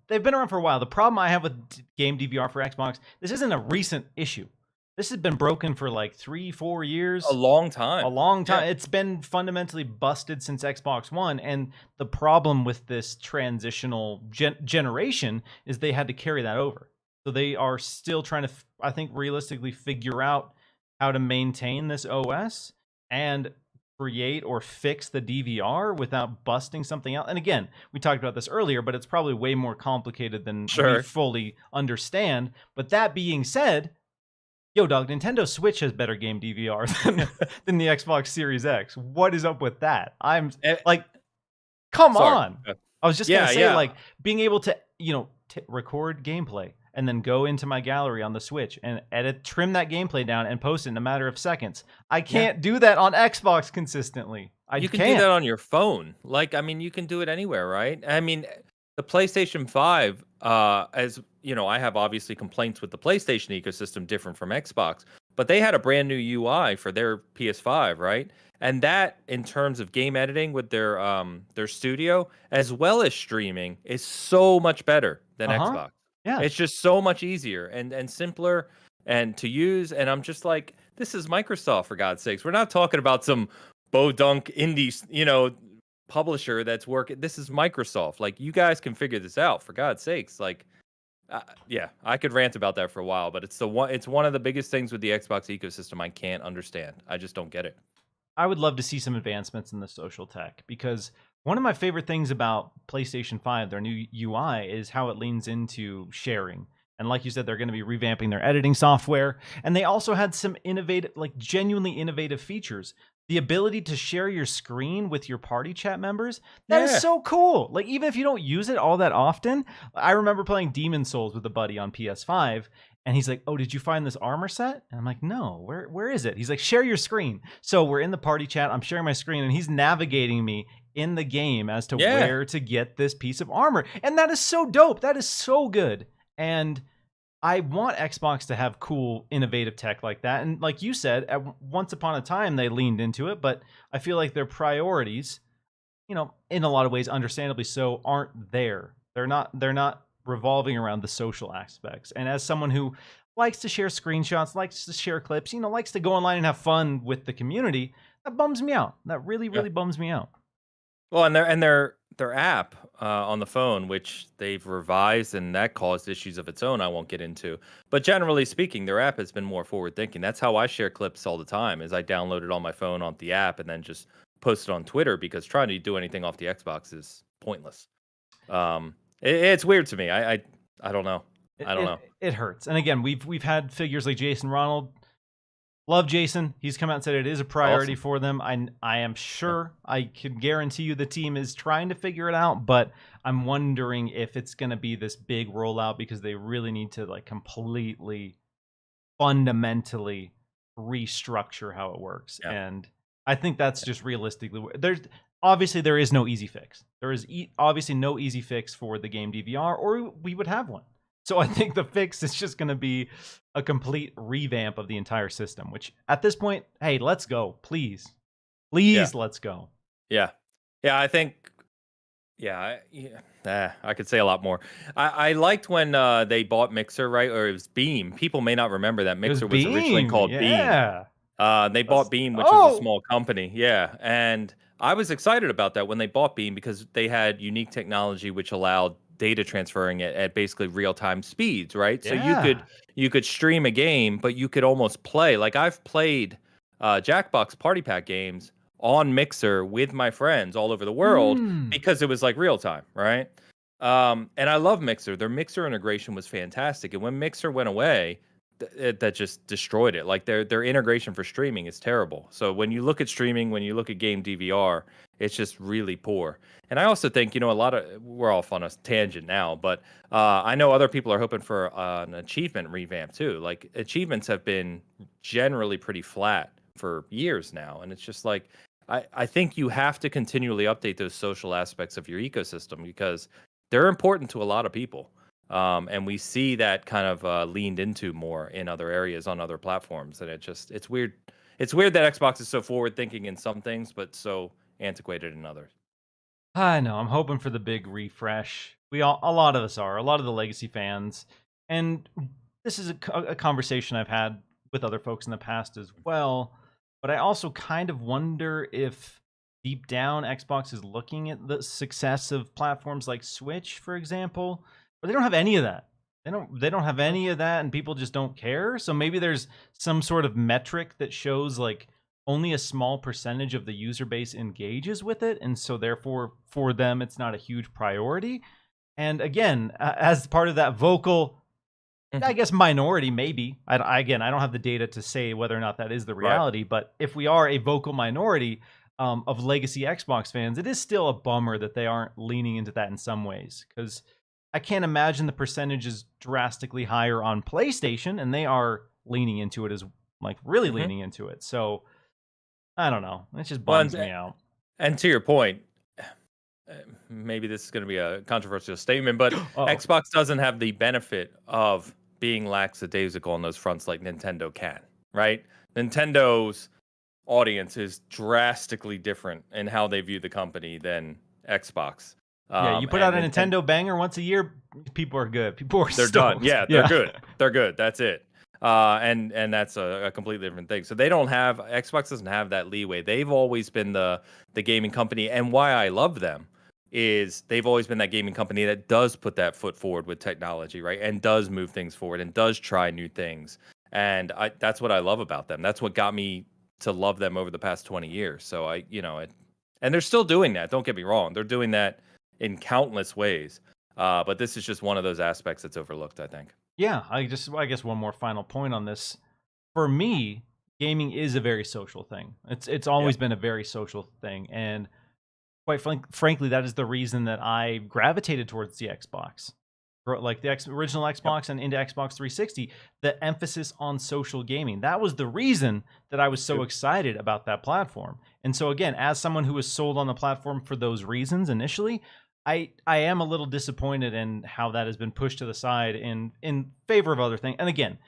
around for a while. The problem I have with game DVR for Xbox, this isn't a recent issue. This has been broken for like 3-4 years. A long time. Yeah. It's been fundamentally busted since Xbox One. And the problem with this transitional generation is they had to carry that over. So they are still trying to, I think, realistically figure out how to maintain this OS and create or fix the DVR without busting something out. And again, we talked about this earlier, but it's probably way more complicated than we fully understand. But that being said, yo, dog, Nintendo Switch has better game DVR than the Xbox Series X. What is up with that? I'm like, come on. I was just going to say, like, being able to, record gameplay and then go into my gallery on the Switch and trim that gameplay down and post it in a matter of seconds. I can't do that on Xbox consistently. You can do that on your phone. Like, I mean, you can do it anywhere, right? I mean, the PlayStation 5, as you know, I have obviously complaints with the PlayStation ecosystem different from Xbox, but they had a brand new UI for their PS5, right? And that, in terms of game editing with their studio, as well as streaming, is so much better than Xbox. Yeah. It's just so much easier and simpler and to use. And I'm just like, this is Microsoft, for God's sakes. We're not talking about some bodunk indie, publisher that's working. This is Microsoft. Like, you guys can figure this out, for God's sakes. Like, Yeah, I could rant about that for a while, but it's one of the biggest things with the Xbox ecosystem I can't understand. I just don't get it. I would love to see some advancements in the social tech because one of my favorite things about PlayStation 5, their new UI, is how it leans into sharing. And like you said, they're going to be revamping their editing software. And they also had some innovative, like genuinely innovative features. The ability to share your screen with your party chat members, that is Yeah. so cool. Like, even if you don't use it all that often, I remember playing Demon Souls with a buddy on PS5, and he's like, "Oh, did you find this armor set?" And I'm like, "No, where is it?" He's like, "Share your screen." So we're in the party chat. I'm sharing my screen, and he's navigating me in the game as to Yeah. where to get this piece of armor. And that is so dope. That is so good. And I want Xbox to have cool, innovative tech like that. And like you said, once upon a time they leaned into it, but I feel like their priorities, in a lot of ways, understandably so, aren't there. They're not revolving around the social aspects. And as someone who likes to share screenshots, likes to share clips, likes to go online and have fun with the community, that bums me out. That really, Yeah. really bums me out. Well, and their app on the phone, which they've revised, and that caused issues of its own. I won't get into, but generally speaking, their app has been more forward thinking. That's how I share clips all the time. Is I download it on my phone on the app and then just post it on Twitter because trying to do anything off the Xbox is pointless. It's weird to me. I don't know. It, I don't know. it, it hurts. And again, we've had figures like Jason Ronald. Love Jason. He's come out and said it is a priority Awesome. for them. I am sure, I can guarantee you the team is trying to figure it out, but I'm wondering if it's going to be this big rollout because they really need to like completely fundamentally restructure how it works. Yeah. And I think that's just realistically there is no easy fix. There is obviously no easy fix for the game DVR, or we would have one. So I think the fix is just going to be a complete revamp of the entire system, which at this point, hey, let's go. Please. Yeah. Let's go. Yeah. Yeah. I think. I could say a lot more. I liked when they bought Mixer, right? Or it was Beam. People may not remember that It was Mixer was originally Beam. called Beam. Yeah. They bought Beam, which was a small company. Yeah. And I was excited about that when they bought Beam because they had unique technology which allowed data transferring at basically real-time speeds, right? So Yeah. you could stream a game, but you could almost play. Like I've played Jackbox Party Pack games on Mixer with my friends all over the world Mm. because it was like real time, right? And I love Mixer. Their Mixer integration was fantastic. And when Mixer went away, that just destroyed it. Like their integration for streaming is terrible. So when you look at streaming, when you look at game DVR, it's just really poor. And I also think we're off on a tangent now, but I know other people are hoping for an achievement revamp too. Like achievements have been generally pretty flat for years now, and it's just like I think you have to continually update those social aspects of your ecosystem because they're important to a lot of people. And we see that kind of leaned into more in other areas on other platforms. And it's weird. It's weird that Xbox is so forward thinking in some things, but so antiquated in others. I know. I'm hoping for the big refresh. A lot of us are, a lot of the legacy fans. And this is a conversation I've had with other folks in the past as well. But I also kind of wonder if deep down Xbox is looking at the success of platforms like Switch, for example, but they don't have any of that. They don't have any of that, and people just don't care. So maybe there's some sort of metric that shows like only a small percentage of the user base engages with it, and so therefore for them it's not a huge priority. And again, as part of that vocal, I guess, minority, maybe. Again, I don't have the data to say whether or not that is the Right. reality, but if we are a vocal minority of legacy Xbox fans, it is still a bummer that they aren't leaning into that in some ways, because I can't imagine the percentage is drastically higher on PlayStation, and they are leaning into it, as like really Hmm. leaning into it. So I don't know. It just Well, bums me out. and to your point, maybe this is going to be a controversial statement, but Oh, Xbox doesn't have the benefit of being lackadaisical on those fronts like Nintendo can, right? Nintendo's audience is drastically different in how they view the company than Xbox. yeah. You put out And a Nintendo, Nintendo banger once a year, people are good. People are they're done. stoked. Yeah, they're Yeah. good. They're good. That's it. And that's a completely different thing. So they don't have Xbox doesn't have that leeway. They've always been the gaming company, and why I love them is they've always been that gaming company that does put that foot forward with technology, right? And does move things forward and does try new things. And that's what I love about them. That's what got me to love them over the past 20 years. So and they're still doing that. Don't get me wrong. They're doing that in countless ways. But this is just one of those aspects that's overlooked, I think. Yeah, I guess one more final point on this. For me, gaming is a very social thing. It's always been a very social thing, and quite frankly, that is the reason that I gravitated towards the Xbox, like the original Xbox and into Xbox 360. The emphasis on social gaming, that was the reason that I was so excited about that platform. And so again, as someone who was sold on the platform for those reasons initially, I am a little disappointed in how that has been pushed to the side in favor of other things. And again,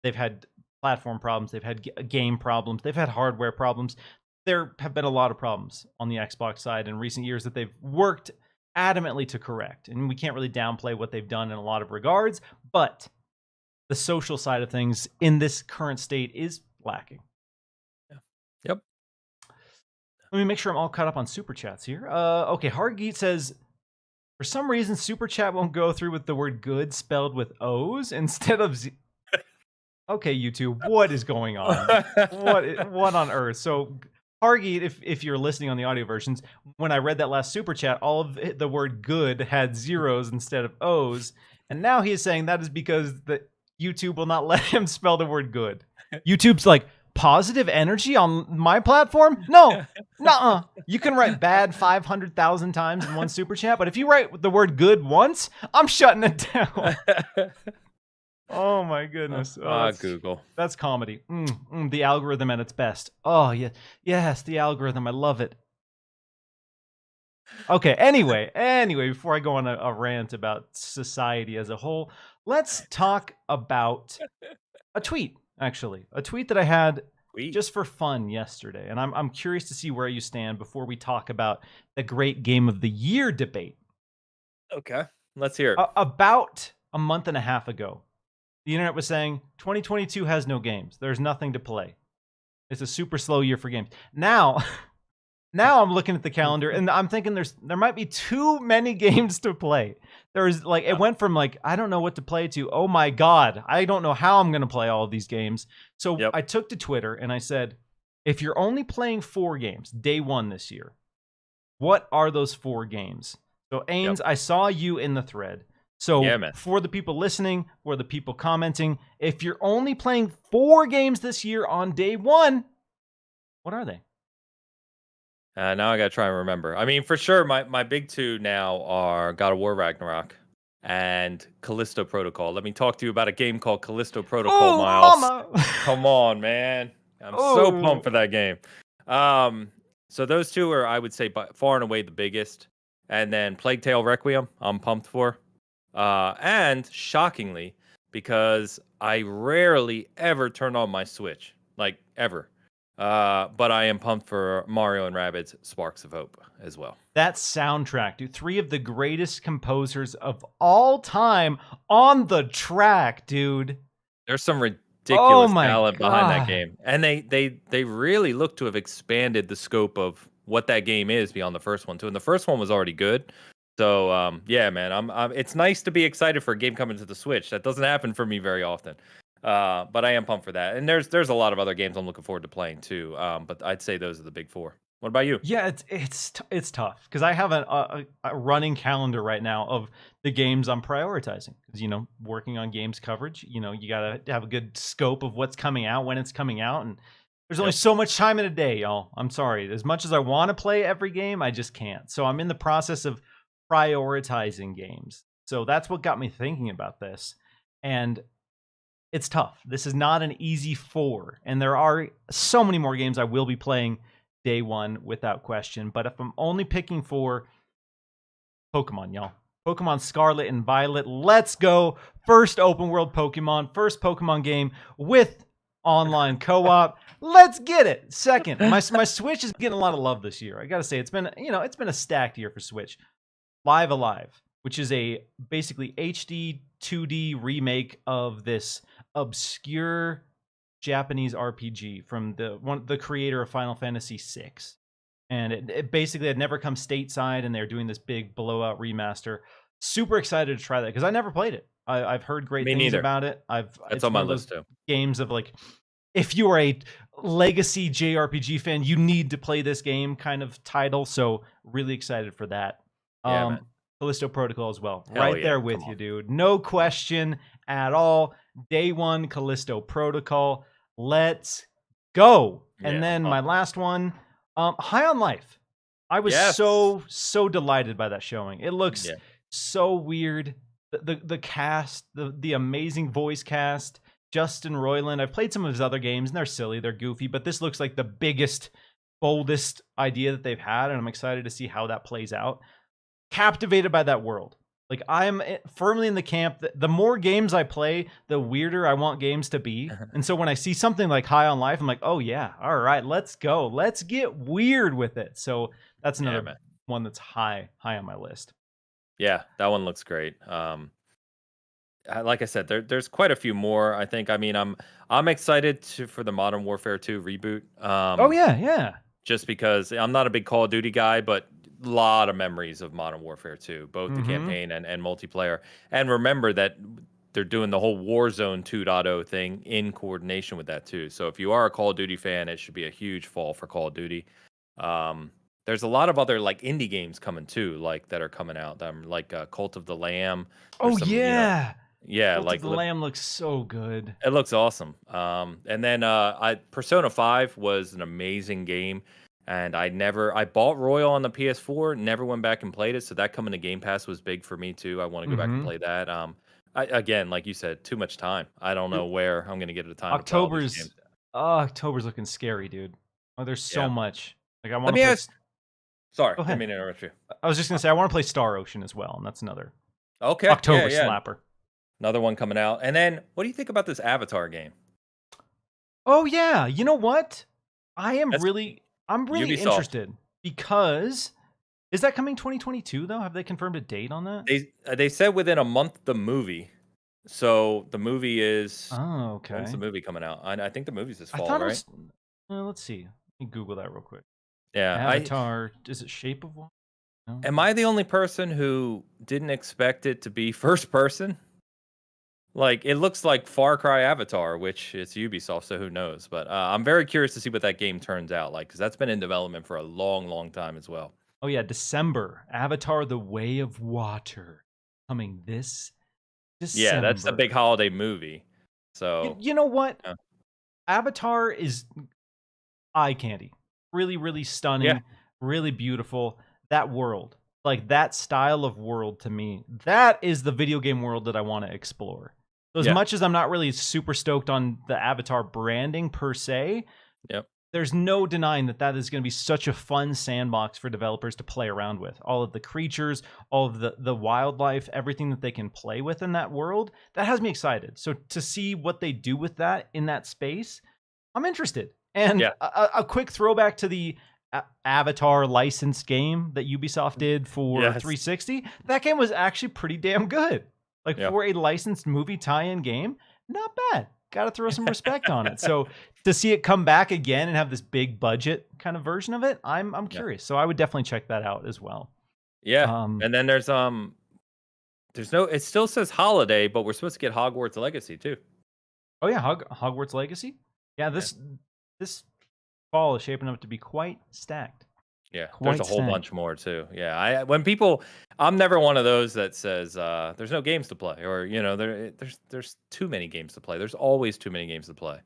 they've had platform problems, they've had game problems, they've had hardware problems. There have been a lot of problems on the Xbox side in recent years that they've worked adamantly to correct. And we can't really downplay what they've done in a lot of regards, but the social side of things in this current state is lacking. Yeah. Yep. Let me make sure I'm all caught up on super chats here. Okay, Hardgeet says, for some reason, super chat won't go through with the word good spelled with O's instead of Z. Okay, YouTube, what is going on? What on earth? So, Hargeet, if you're listening on the audio versions, when I read that last super chat, all of the word good had zeros instead of O's. And now he is saying that is because the YouTube will not let him spell the word good. YouTube's like, positive energy on my platform? No, nuh-uh. You can write bad 500,000 times in one super chat, but if you write the word good once, I'm shutting it down. Oh my goodness. Google. That's comedy. The algorithm at its best. Oh, yeah. Yes, the algorithm. I love it. Okay, anyway, before I go on a rant about society as a whole, let's talk about a tweet, actually. A tweet that I had just for fun yesterday. And I'm curious to see where you stand before we talk about the great game of the year debate. Okay, let's hear it. About a month and a half ago, the internet was saying 2022 has no games. There's nothing to play. It's a super slow year for games. Now I'm looking at the calendar and I'm thinking there might be too many games to play. There's like, it went from like, I don't know what to play to, oh my God, I don't know how I'm going to play all of these games. So I took to Twitter and I said, if you're only playing 4 games, day one this year, what are those 4 games? So Ains, I saw you in the thread. So for the people listening, or the people commenting, if you're only playing 4 games this year on day one, what are they? Now I got to try and remember. I mean, for sure, my big 2 now are God of War Ragnarok and Callisto Protocol. Let me talk to you about a game called Callisto Protocol, Miles. Mama. Come on, man. I'm so pumped for that game. So those 2 are, I would say, by far and away the biggest. And then Plague Tale Requiem, I'm pumped for. And shockingly, because I rarely ever turn on my Switch, like ever. But I am pumped for Mario and Rabbids Sparks of Hope as well. That soundtrack, dude. 3 of the greatest composers of all time on the track, dude. There's some ridiculous talent behind that game. And they really look to have expanded the scope of what that game is beyond the first one, too. And the first one was already good. So, yeah, man, it's nice to be excited for a game coming to the Switch. That doesn't happen for me very often. But I am pumped for that. And there's a lot of other games I'm looking forward to playing too. But I'd say those are the big 4. What about you? Yeah, it's tough because I have a running calendar right now of the games I'm prioritizing. Because working on games coverage, you gotta have a good scope of what's coming out, when it's coming out, and there's only so much time in a day, y'all. I'm sorry. As much as I want to play every game, I just can't. So I'm in the process of prioritizing games. So that's what got me thinking about this, and it's tough. This is not an easy 4, and there are so many more games I will be playing day one without question. But if I'm only picking 4, Pokemon, y'all. Pokemon Scarlet and Violet. Let's go. First open world Pokemon. First Pokemon game with online co-op. Let's get it. Second, my Switch is getting a lot of love this year. I gotta say, it's been a stacked year for Switch. Live Alive, which is a basically HD 2D remake of this obscure Japanese RPG from the creator of Final Fantasy VI. and it basically had never come stateside, and they're doing this big blowout remaster. Super excited to try that because I never played it. I've heard great Me things neither. about it. That's It's on one my of those list too. games of like, if you are a legacy JRPG fan, you need to play this game kind of title. So really excited for that. Yeah, man. Callisto Protocol as well. Hell Right yeah, there with come you, on. dude. No question at all. Day one, Callisto Protocol. Let's go. Yeah, And then I'm my pumped. last one, High on Life. I was Yes. so delighted by that showing. It looks Yeah. so weird. The cast, the amazing voice cast, Justin Roiland. I've played some of his other games and they're silly, they're goofy, but this looks like the biggest, boldest idea that they've had, and I'm excited to see how that plays out. Captivated by that world. Like, I'm firmly in the camp that the more games I play, the weirder I want games to be. And so when I see something like High on Life, I'm like, oh yeah, all right, let's go. Let's get weird with it. So that's another man. one that's high on my list. Yeah, that one looks great. Like I said, there's quite a few more. I think. I mean, I'm excited for the Modern Warfare 2 reboot. Oh yeah. Just because I'm not a big Call of Duty guy, but a lot of memories of Modern Warfare 2, both the campaign and multiplayer. And remember that they're doing the whole Warzone 2.0 thing in coordination with that too. So if you are a Call of Duty fan, it should be a huge fall for Call of Duty. There's a lot of other like indie games coming too, like that are coming out. Like Cult of the Lamb. Oh Some, yeah. yeah, Cult like of the Lamb looks so good. it looks awesome. And then Persona 5 was an amazing game. And I bought Royal on the PS4, never went back and played it. So that coming to Game Pass was big for me too. I want to go back and play that. Again, like you said, too much time. I don't know where I'm going to get the time to play all these games. October's looking scary, dude. Oh, there's so much. Like, I want Let to me ask. Sorry, Go I ahead. didn't mean to interrupt you. I was just gonna say I want to play Star Ocean as well, and that's another October slapper. Another one coming out. And then, what do you think about this Avatar game? Oh yeah, you know what? I'm really Ubisoft. interested because is that coming 2022 though? Have they confirmed a date on that? They said within a month the movie. So the movie is. Oh, okay. When's the movie coming out? I think the movie's this fall, I thought right? Let's see. Let me Google that real quick. Yeah, Avatar. Is it Shape of Water? No? Am I the only person who didn't expect it to be first person? Like, it looks like Far Cry Avatar, which it's Ubisoft, so who knows? But I'm very curious to see what that game turns out like, because that's been in development for a long, long time as well. Oh yeah, December. Avatar: The Way of Water coming this December. Yeah, that's the big holiday movie. So you know what? Yeah. Avatar is eye candy. Really, really stunning. Really beautiful. That world, like that style of world, to me, that is the video game world that I want to explore. So as much as I'm not really super stoked on the Avatar branding per se, there's no denying that is going to be such a fun sandbox for developers to play around with. All of the creatures, all of the wildlife, everything that they can play with in that world, that has me excited. So to see what they do with that in that space, I'm interested. And a quick throwback to the Avatar licensed game that Ubisoft did for 360. That game was actually pretty damn good. Like for a licensed movie tie-in game, not bad. Got to throw some respect on it. So to see it come back again and have this big budget kind of version of it, I'm curious. So I would definitely check that out as well. Yeah. And then there's no, it still says holiday, but we're supposed to get Hogwarts Legacy too. Oh yeah, Hogwarts Legacy. Yeah, this fall is shaping up to be quite stacked. Yeah, there's a whole bunch more too. Yeah, I'm never one of those that says there's no games to play, or there's too many games to play. There's always too many games to play.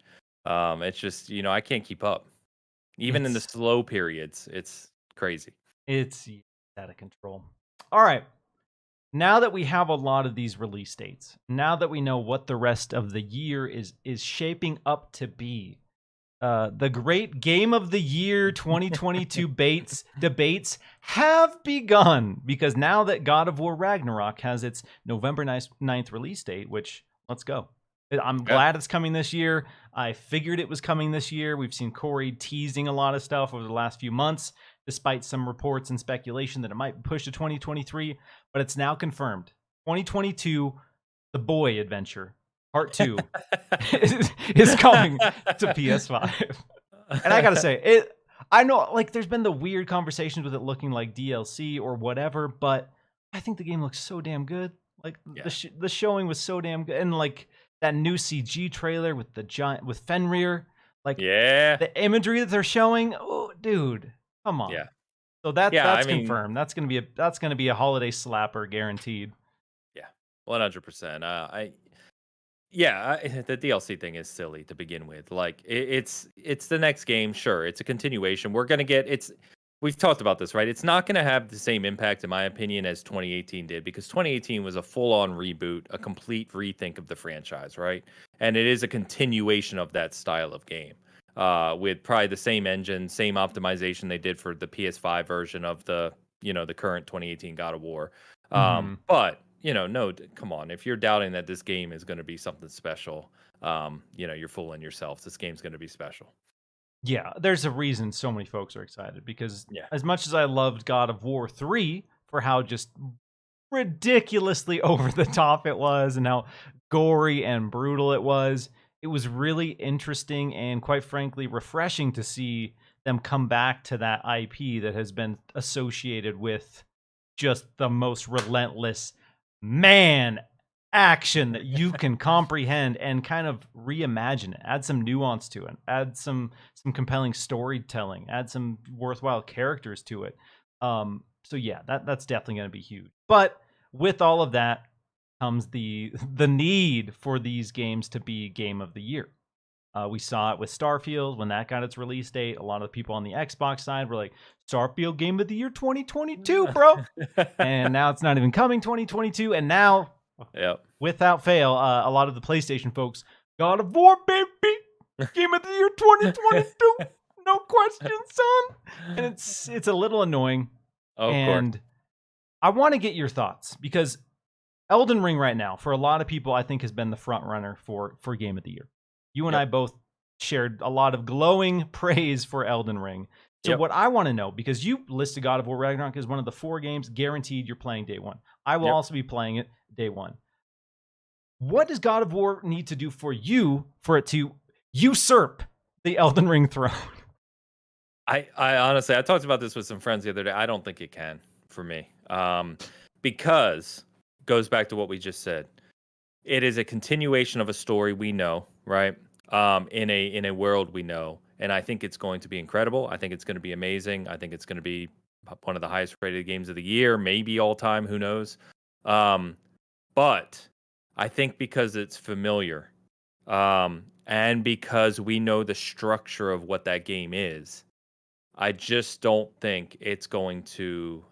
It's just I can't keep up. Even in the slow periods, it's crazy. It's out of control. All right, now that we have a lot of these release dates, now that we know what the rest of the year is shaping up to be. The great Game of the Year 2022 debates have begun, because now that God of War Ragnarok has its November 9th release date, which, let's go. I'm glad it's coming this year. I figured it was coming this year. We've seen Quarry teasing a lot of stuff over the last few months, despite some reports and speculation that it might push to 2023, but it's now confirmed. 2022, The Boy Adventure. Part 2 is coming to PS5. And I gotta say, I know, like, there's been the weird conversations with it looking like DLC or whatever, but I think the game looks so damn good. Like Yeah. the showing was so damn good, and like that new CG trailer with the giant with Fenrir, like Yeah. the imagery that they're showing. Oh, dude, come on. Yeah. So Yeah. I that's mean, confirmed. That's gonna be a holiday slapper guaranteed. yeah, 100%. Yeah, the DLC thing is silly to begin with. Like it's the next game, sure. It's a continuation. We're gonna get it's. We've talked about this, right? It's not going to have the same impact, in my opinion, as 2018 did, because 2018 was a full-on reboot, a complete rethink of the franchise, right? And it is a continuation of that style of game, with probably the same engine, same optimization they did for the PS5 version of the current 2018 God of War. Mhm. But no, come on. If you're doubting that this game is going to be something special, you're fooling yourself. This game's going to be special. Yeah, there's a reason so many folks are excited because Yeah. as much as I loved God of War 3 for how just ridiculously over the top it was and how gory and brutal it was really interesting and quite frankly refreshing to see them come back to that IP that has been associated with just the most relentless man action that you can comprehend and kind of reimagine it, add some nuance to it, add some compelling storytelling, add some worthwhile characters to it. So yeah, that's definitely going to be huge. But with all of that comes the need for these games to be game of the year. We saw it with Starfield when that got its release date. A lot of the people on the Xbox side were like, Starfield Game of the Year 2022, bro. And now it's not even coming 2022. And now, Yep. without fail, a lot of the PlayStation folks, God of War, baby, Game of the Year 2022. No question, son. And it's a little annoying. Of course. And I want to get your thoughts because Elden Ring right now, for a lot of people, I think has been the front runner for Game of the Year. You and Yep. I both shared a lot of glowing praise for Elden Ring. So Yep. what I want to know, because you listed God of War Ragnarok as one of the 4 games guaranteed you're playing day one. I will Yep. also be playing it day one. What does God of War need to do for you for it to usurp the Elden Ring throne? I honestly, I talked about this with some friends the other day. I don't think it can for me, because goes back to what we just said. It is a continuation of a story we know, right? In a world we know, and I think it's going to be incredible. I think it's going to be amazing. I think it's going to be one of the highest rated games of the year, maybe all time. Who knows? But I think because it's familiar, and because we know the structure of what that game is, I just don't think it's going to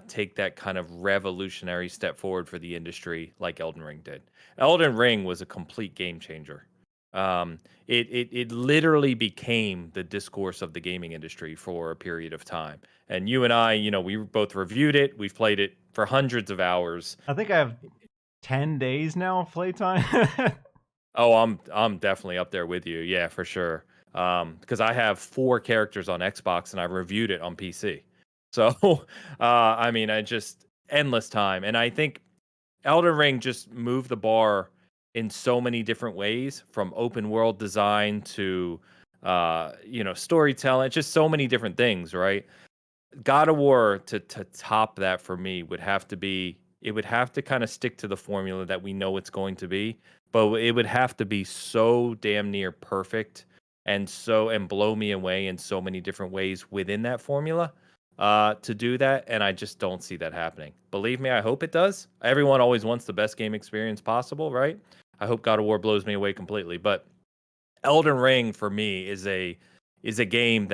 take that kind of revolutionary step forward for the industry like Elden Ring did. Elden Ring was a complete game changer. It literally became the discourse of the gaming industry for a period of time. And you and I, we both reviewed it. We've played it for hundreds of hours. I think I have 10 days now of playtime. Oh, I'm definitely up there with you. Yeah, for sure. Because I have 4 characters on Xbox and I reviewed it on PC. So, I mean, I just endless time, and I think Elden Ring just moved the bar in so many different ways, from open world design to, storytelling, just so many different things, right? God of War to top that for me would have to be it would have to kind of stick to the formula that we know it's going to be, but it would have to be so damn near perfect and blow me away in so many different ways within that formula to do that, and I just don't see that happening. Believe me, I hope it does. Everyone always wants the best game experience possible, right? I hope God of War blows me away completely, but Elden Ring for me is a game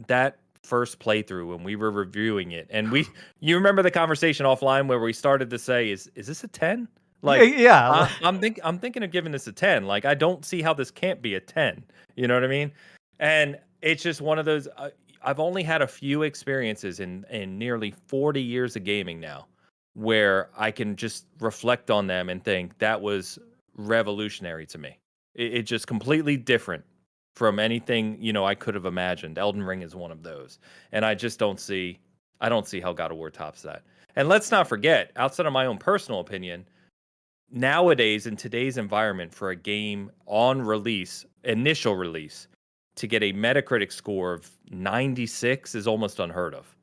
that first playthrough when we were reviewing it, and you remember the conversation offline where we started to say, is this a 10? Like, Yeah. I'm thinking of giving this a 10. Like, I don't see how this can't be a 10. You know what I mean? And it's just one of those. I've only had a few experiences in nearly 40 years of gaming now, where I can just reflect on them and think that was revolutionary to me. It just completely different from anything I could have imagined. Elden Ring is one of those, and I just don't see. I don't see how God of War tops that. And let's not forget, outside of my own personal opinion, nowadays in today's environment for a game on release, initial release, to get a Metacritic score of 96 is almost unheard of.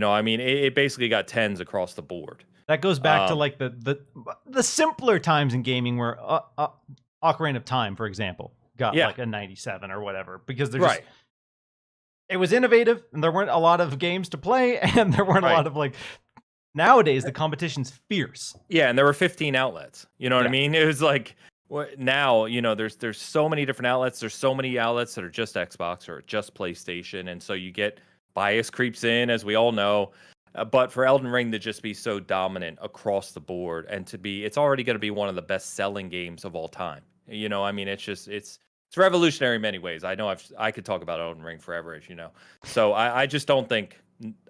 I mean, it basically got 10s across the board. That goes back to like the simpler times in gaming where Ocarina of Time, for example, got like a 97 or whatever, because there's it was innovative and there weren't a lot of games to play, and there weren't a lot of like. Nowadays, the competition's fierce. Yeah, and there were 15 outlets. You know what I mean? It was like now, there's so many different outlets. There's so many outlets that are just Xbox or just PlayStation, and so you get bias creeps in, as we all know. But for Elden Ring to just be so dominant across the board, and it's already going to be one of the best-selling games of all time. I mean, it's revolutionary in many ways. I know I could talk about Elden Ring forever, as you know. So I just don't think.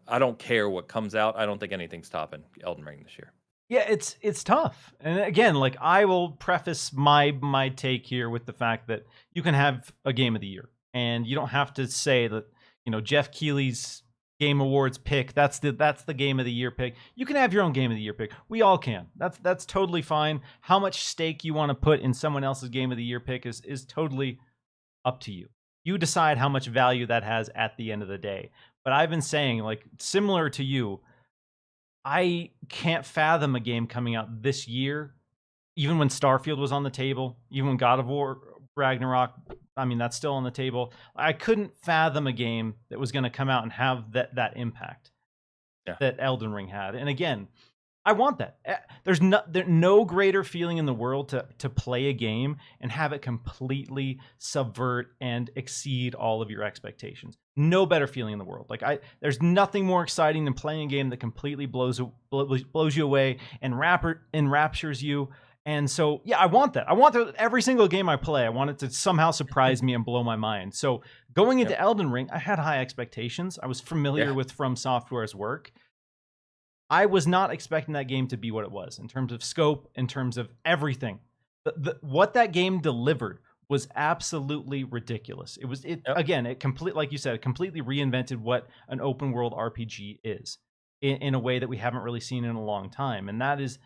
I don't care what comes out. I don't think anything's topping Elden Ring this year. Yeah, it's tough. And again, like, I will preface my take here with the fact that you can have a game of the year, and you don't have to say that, Jeff Keighley's Game Awards pick, that's the game of the year pick. You can have your own game of the year pick. We all can. That's totally fine. How much stake you want to put in someone else's game of the year pick is totally up to you. You decide how much value that has at the end of the day. But I've been saying, like, similar to you, I can't fathom a game coming out this year, even when Starfield was on the table, even when God of War Ragnarok, I mean, that's still on the table. I couldn't fathom a game that was going to come out and have that impact that Elden Ring had. And again, I want that. There's no greater feeling in the world to play a game and have it completely subvert and exceed all of your expectations. No better feeling in the world. Like, there's nothing more exciting than playing a game that completely blows you away and enraptures you. And so, yeah, I want that. I want that every single game I play. I want it to somehow surprise me and blow my mind. So going into Elden Ring, I had high expectations. I was familiar with From Software's work. I was not expecting that game to be what it was in terms of scope, in terms of everything. What that game delivered was absolutely ridiculous. Again, like you said, it completely reinvented what an open world RPG is in a way that we haven't really seen in a long time. And that is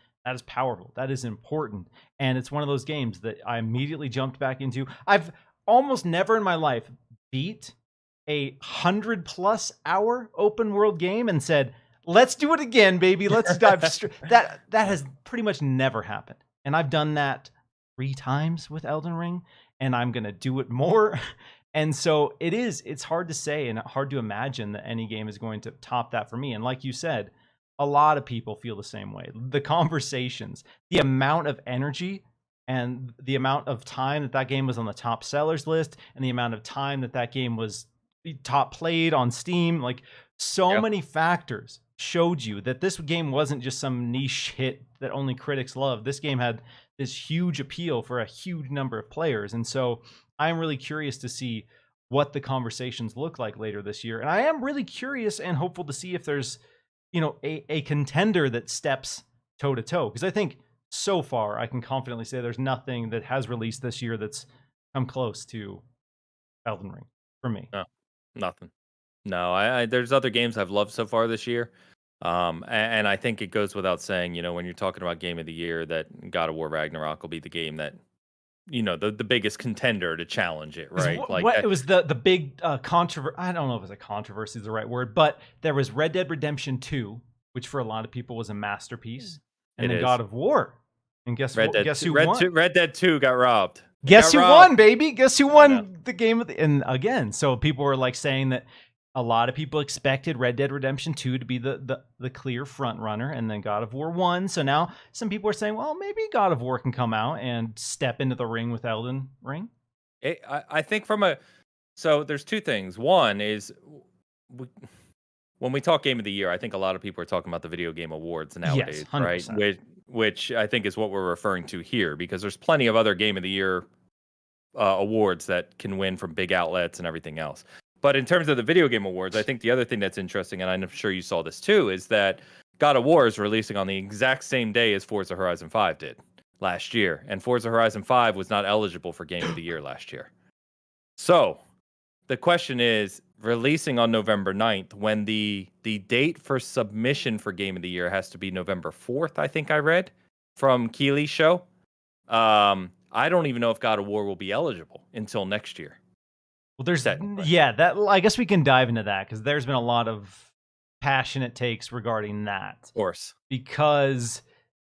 powerful. That is important. And it's one of those games that I immediately jumped back into. I've almost never in my life beat a 100+ hour open world game and said, let's do it again, baby. Let's dive that has pretty much never happened. And I've done that 3 times with Elden Ring, and I'm going to do it more. And so it's hard to say and hard to imagine that any game is going to top that for me. And like you said, a lot of people feel the same way. The conversations, the amount of energy and the amount of time that game was on the top sellers list, and the amount of time that game was top played on Steam, like so many factors showed you that this game wasn't just some niche hit that only critics love. This game had this huge appeal for a huge number of players. And so I'm really curious to see what the conversations look like later this year. And I am really curious and hopeful to see if there's, a contender that steps toe to toe. Because I think so far I can confidently say there's nothing that has released this year that's come close to Elden Ring for me. No, nothing. No, there's other games I've loved so far this year. And I think it goes without saying, when you're talking about game of the year, that God of War Ragnarok will be the game that, the biggest contender to challenge it, right? It was the big controversy. I don't know if it's a controversy is the right word, but there was Red Dead Redemption 2, which for a lot of people was a masterpiece, and then God of War. And guess who won? Red Dead 2 got robbed. Guess who won, baby? Guess who won the game and again, so people were like saying that a lot of people expected Red Dead Redemption 2 to be the clear front runner, and then God of War won. So now some people are saying, well, maybe God of War can come out and step into the ring with Elden Ring. I think so there's 2 things. One is when we talk game of the year, I think a lot of people are talking about the video game awards nowadays, right? Which I think is what we're referring to here, because there's plenty of other game of the year awards that can win from big outlets and everything else. But in terms of the video game awards, I think the other thing that's interesting, and I'm sure you saw this too, is that God of War is releasing on the exact same day as Forza Horizon 5 did last year. And Forza Horizon 5 was not eligible for Game of the Year last year. So the question is, releasing on November 9th, when the date for submission for Game of the Year has to be November 4th, I think I read from Keighley's show. I don't even know if God of War will be eligible until next year. Well, there's technically. that I guess we can dive into that because there's been a lot of passionate takes regarding that. Of course. Because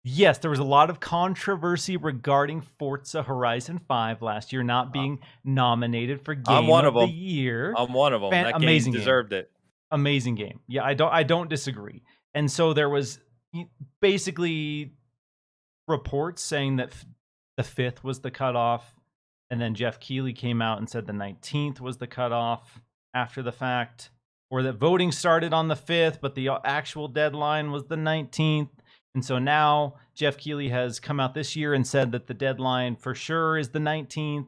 yes, there was a lot of controversy regarding Forza Horizon 5 last year not being nominated for Game one of of the them. Year. I'm one of them. That game Amazing deserved it. Amazing game. Yeah, I don't disagree. And so there was basically reports saying that the 5th was the cutoff, and then Jeff Keighley came out and said the 19th was the cutoff after the fact, or that voting started on the 5th, but the actual deadline was the 19th. And so now Jeff Keighley has come out this year and said that the deadline for sure is the 19th.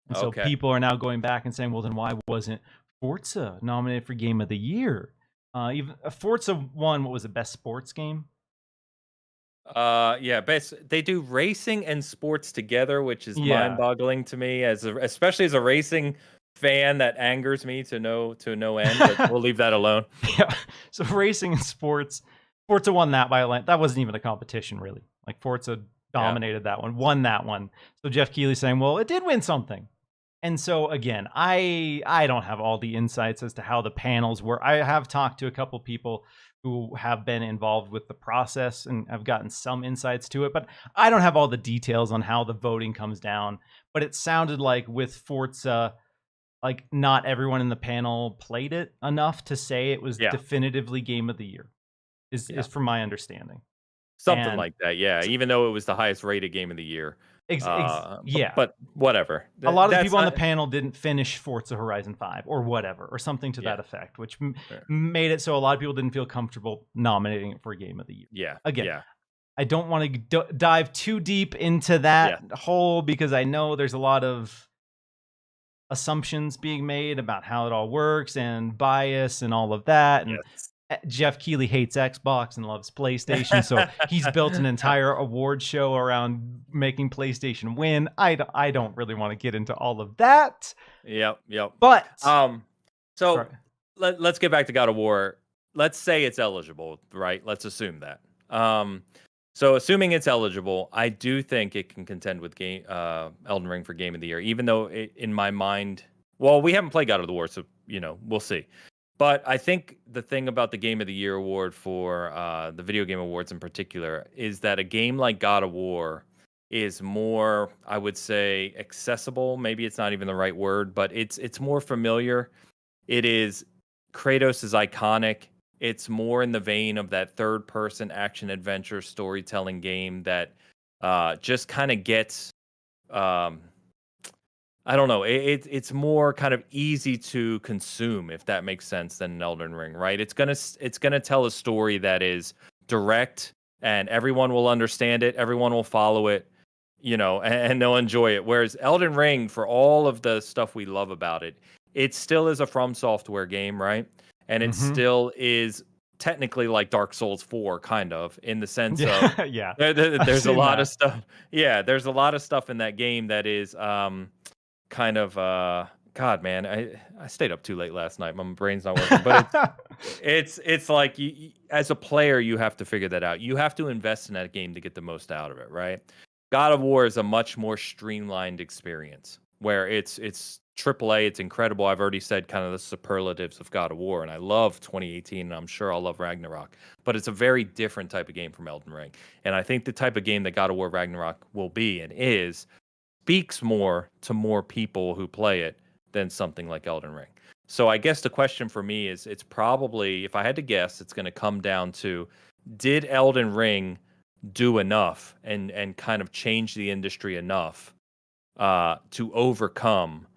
And so people are now going back and saying, well, then why wasn't Forza nominated for Game of the Year? Even Forza won, what was the best sports game? Yeah, they do racing and sports together, which is mind-boggling to me, especially as a racing fan. That angers me to no end, but we'll leave that alone. Yeah, so racing and sports, Forza won that by a line. That wasn't even a competition, really. Like Forza dominated that one, won that one. So Jeff Keighley saying, well, it did win something. And so again, I don't have all the insights as to how the panels were. I have talked to a couple people who have been involved with the process and have gotten some insights to it, but I don't have all the details on how the voting comes down. But it sounded like with Forza, like not everyone in the panel played it enough to say it was definitively Game of the Year, is from my understanding. Something like that, yeah. Even though it was the highest rated Game of the Year. But whatever. A lot of the people on the panel didn't finish Forza Horizon 5 or whatever, or something to that effect, which made it so a lot of people didn't feel comfortable nominating it for a Game of the Year. Yeah. Again, I don't want to dive too deep into that hole because I know there's a lot of assumptions being made about how it all works and bias and all of that. And Jeff Keighley hates Xbox and loves PlayStation, so he's built an entire award show around making PlayStation win. I don't really want to get into all of that. Yep. But so let's get back to God of War. Let's say it's eligible, right? Let's assume that. So assuming it's eligible, I do think it can contend with Elden Ring for Game of the Year, even though in my mind, well, we haven't played God of War, so we'll see. But I think the thing about the Game of the Year award for the Video Game Awards in particular is that a game like God of War is more, I would say, accessible. Maybe it's not even the right word, but it's more familiar. Kratos is iconic. It's more in the vein of that third-person action-adventure storytelling game that just kind of gets... I don't know. It's more kind of easy to consume, if that makes sense, than Elden Ring, right? It's gonna tell a story that is direct, and everyone will understand it. Everyone will follow it, and they'll enjoy it. Whereas Elden Ring, for all of the stuff we love about it, it still is a From Software game, right? And it still is technically like Dark Souls 4, kind of, in the sense of there's a lot of stuff. Yeah, there's a lot of stuff in that game that is kind of God, man, I stayed up too late last night. My brain's not working, but it's like as a player, you have to figure that out. You have to invest in that game to get the most out of it, right? God of War is a much more streamlined experience where it's AAA. It's incredible. I've already said kind of the superlatives of God of War, and I love 2018, and I'm sure I'll love Ragnarok. But it's a very different type of game from Elden Ring, and I think the type of game that God of War Ragnarok will be and speaks more to more people who play it than something like Elden Ring. So I guess the question for me is, it's probably, if I had to guess, it's going to come down to, did Elden Ring do enough and kind of change the industry enough to overcome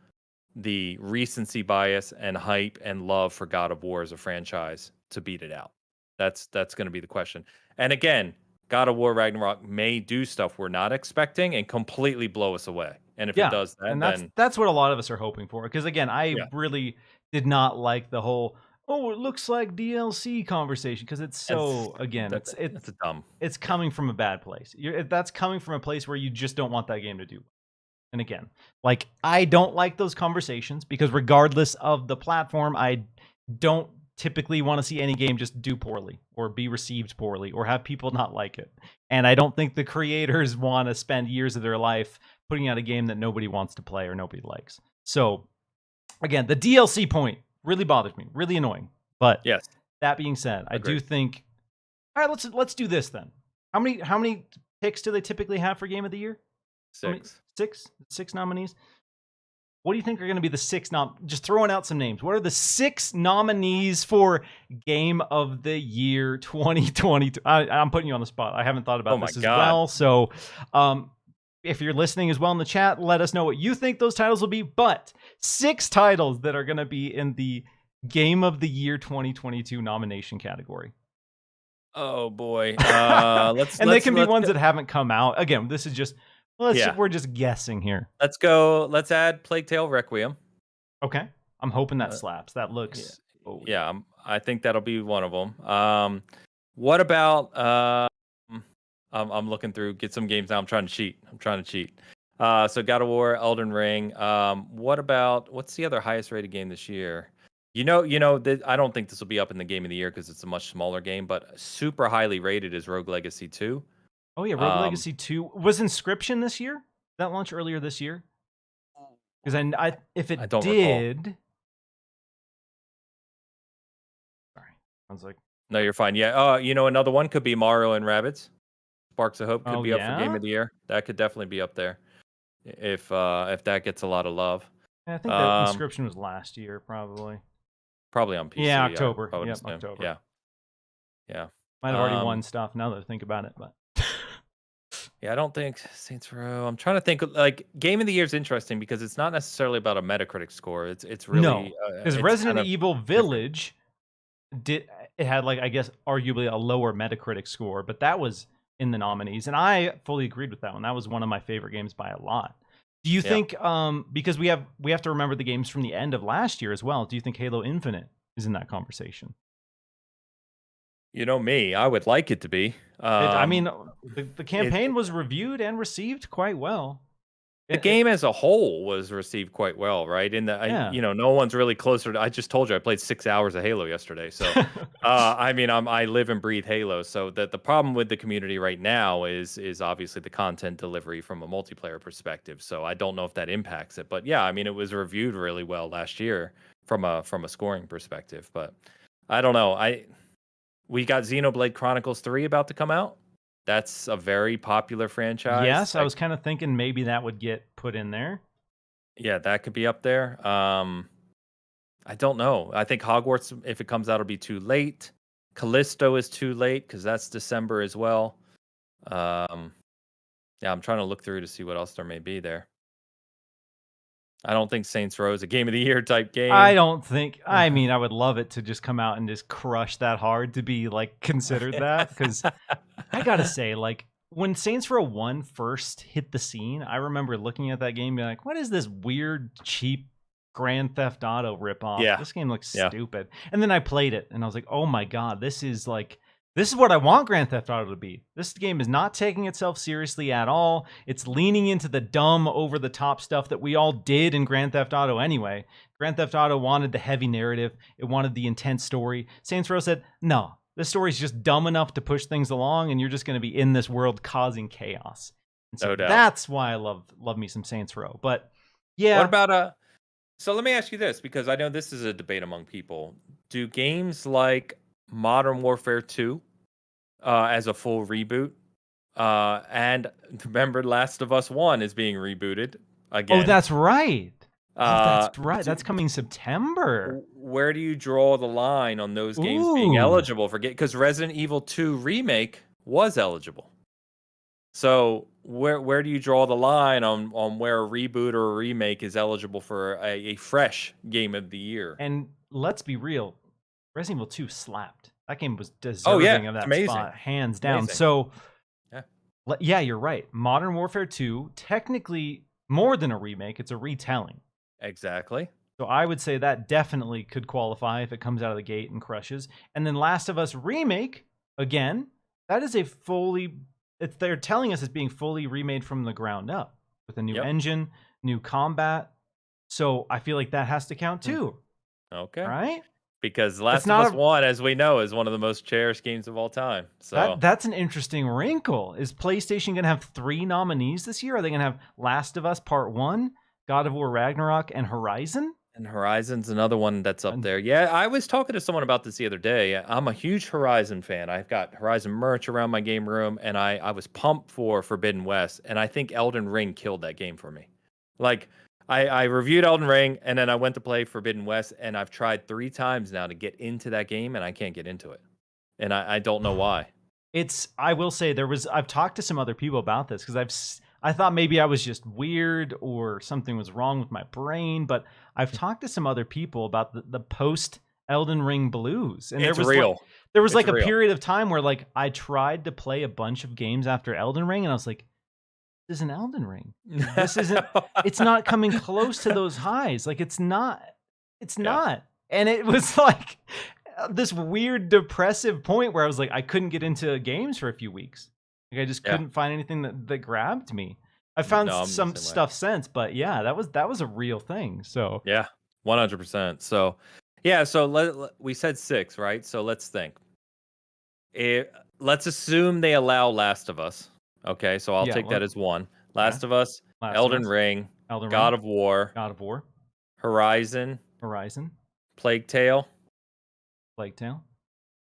the recency bias and hype and love for God of War as a franchise to beat it out? That's going to be the question. And again, God of War Ragnarok may do stuff we're not expecting and completely blow us away. And if it does that, and that's what a lot of us are hoping for. Because again, I really did not like the whole it looks like DLC conversation, because it's so it's dumb. It's coming from a bad place. That's coming from a place where you just don't want that game to do. And again, like, I don't like those conversations because regardless of the platform, I don't typically want to see any game just do poorly or be received poorly or have people not like it. And I don't think the creators want to spend years of their life putting out a game that nobody wants to play or nobody likes. So again, the DLC point really bothers me, really annoying. But Yes. that being said, I do Agreed. think. All right, let's do this then. How many picks do they typically have for Game of the Year? How many? 6. Six nominees. What do you think are going to be the six Just throwing out some names. What are the 6 nominees for Game of the Year 2022? I'm putting you on the spot. I haven't thought about this as well. So, if you're listening as well in the chat, let us know what you think those titles will be. But 6 titles that are going to be in the Game of the Year 2022 nomination category. Oh boy. They can be ones that haven't come out. Again, this is just we're just guessing here. Let's go. Let's add Plague Tale Requiem. Okay. I'm hoping that slaps. That looks I think that'll be one of them. What about I'm looking through, get some games now. I'm trying to cheat. So God of War, Elden Ring. What's the other highest rated game this year? I don't think this will be up in the Game of the Year because it's a much smaller game, but super highly rated is Rogue Legacy 2. Oh yeah, Rogue Legacy 2 was Inscription this year. That launched earlier this year. Because I don't did. Sorry, I was like, no, you're fine. Yeah. Another one could be Mario and Rabbids. Sparks of Hope could be up for Game of the Year. That could definitely be up there if that gets a lot of love. Yeah, I think that Inscription was last year, probably. Probably on PC. Yeah, October. Yeah, October. Yeah. Might have already won stuff now that I think about it, but. Yeah, I don't think Saints Row. I'm trying to think. Like, Game of the Year is interesting because it's not necessarily about a Metacritic score. It's really because Resident Evil Village had like, I guess, arguably a lower Metacritic score, but that was in the nominees, and I fully agreed with that one. That was one of my favorite games by a lot. Do you think because we have to remember the games from the end of last year as well? Do you think Halo Infinite is in that conversation? You know me, I would like it to be. The campaign was reviewed and received quite well. The game as a whole was received quite well, right? No one's really closer to. I just told you I played 6 hours of Halo yesterday, so I live and breathe Halo. So the problem with the community right now is obviously the content delivery from a multiplayer perspective. So I don't know if that impacts it, but yeah, it was reviewed really well last year from a scoring perspective. But I don't know. We got Xenoblade Chronicles 3 about to come out. That's a very popular franchise. Yes, I was kind of thinking maybe that would get put in there. Yeah, that could be up there. I don't know. I think Hogwarts, if it comes out, will be too late. Callisto is too late because that's December as well. I'm trying to look through to see what else there may be there. I don't think Saints Row is a Game of the Year type game. I don't think. I would love it to just come out and just crush that hard to be like considered that, because I gotta say, like, when Saints Row 1 first hit the scene, I remember looking at that game and being like, what is this weird, cheap Grand Theft Auto ripoff? Yeah. This game looks stupid. And then I played it and I was like, oh my God, this is what I want Grand Theft Auto to be. This game is not taking itself seriously at all. It's leaning into the dumb, over-the-top stuff that we all did in Grand Theft Auto anyway. Grand Theft Auto wanted the heavy narrative. It wanted the intense story. Saints Row said, no, this story's just dumb enough to push things along, and you're just going to be in this world causing chaos. And so that's why I love me some Saints Row. But yeah. What about so let me ask you this, because I know this is a debate among people. Do games like Modern Warfare 2 as a full reboot, and remember Last of Us 1 is being rebooted again. Oh, that's right. That's coming September. Where do you draw the line on those games being eligible for because Resident Evil 2 Remake was eligible. So where do you draw the line on where a reboot or a remake is eligible for a fresh Game of the Year? And let's be real, Resident Evil 2 slapped. That game was deserving of that spot, hands down. So, you're right. Modern Warfare 2, technically more than a remake, it's a retelling. Exactly. So I would say that definitely could qualify if it comes out of the gate and crushes. And then Last of Us Remake, again, that is they're telling us it's being fully remade from the ground up with a new engine, new combat. So I feel like that has to count too. Okay. Right? Because Last of Us 1, as we know, is one of the most cherished games of all time. So that's an interesting wrinkle. Is PlayStation going to have 3 nominees this year? Are they going to have Last of Us Part 1, God of War Ragnarok, and Horizon? And Horizon's another one that's up there. Yeah, I was talking to someone about this the other day. I'm a huge Horizon fan. I've got Horizon merch around my game room, and I was pumped for Forbidden West, and I think Elden Ring killed that game for me. Like, I reviewed Elden Ring, and then I went to play Forbidden West, and I've tried 3 times now to get into that game, and I can't get into it. And I don't know why. I will say I've talked to some other people about this because I thought maybe I was just weird or something was wrong with my brain, but I've talked to some other people about the post Elden Ring blues, and It's real. There was like a real. period of time where like I tried to play a bunch of games after Elden Ring, and I was like, "This is an Elden Ring. This isn't. It's not coming close to those highs. Like it's not. It's not." And it was like this weird depressive point where I was like, I couldn't get into games for a few weeks. Like I just couldn't find anything that grabbed me. I found some stuff since, but yeah, that was a real thing. So yeah, 100%. So yeah, so we said 6, right? So let's think. Let's assume they allow Last of Us. Okay, so I'll take that as 1. Last of Us, Elden Ring, God of War, Horizon, Plague Tale.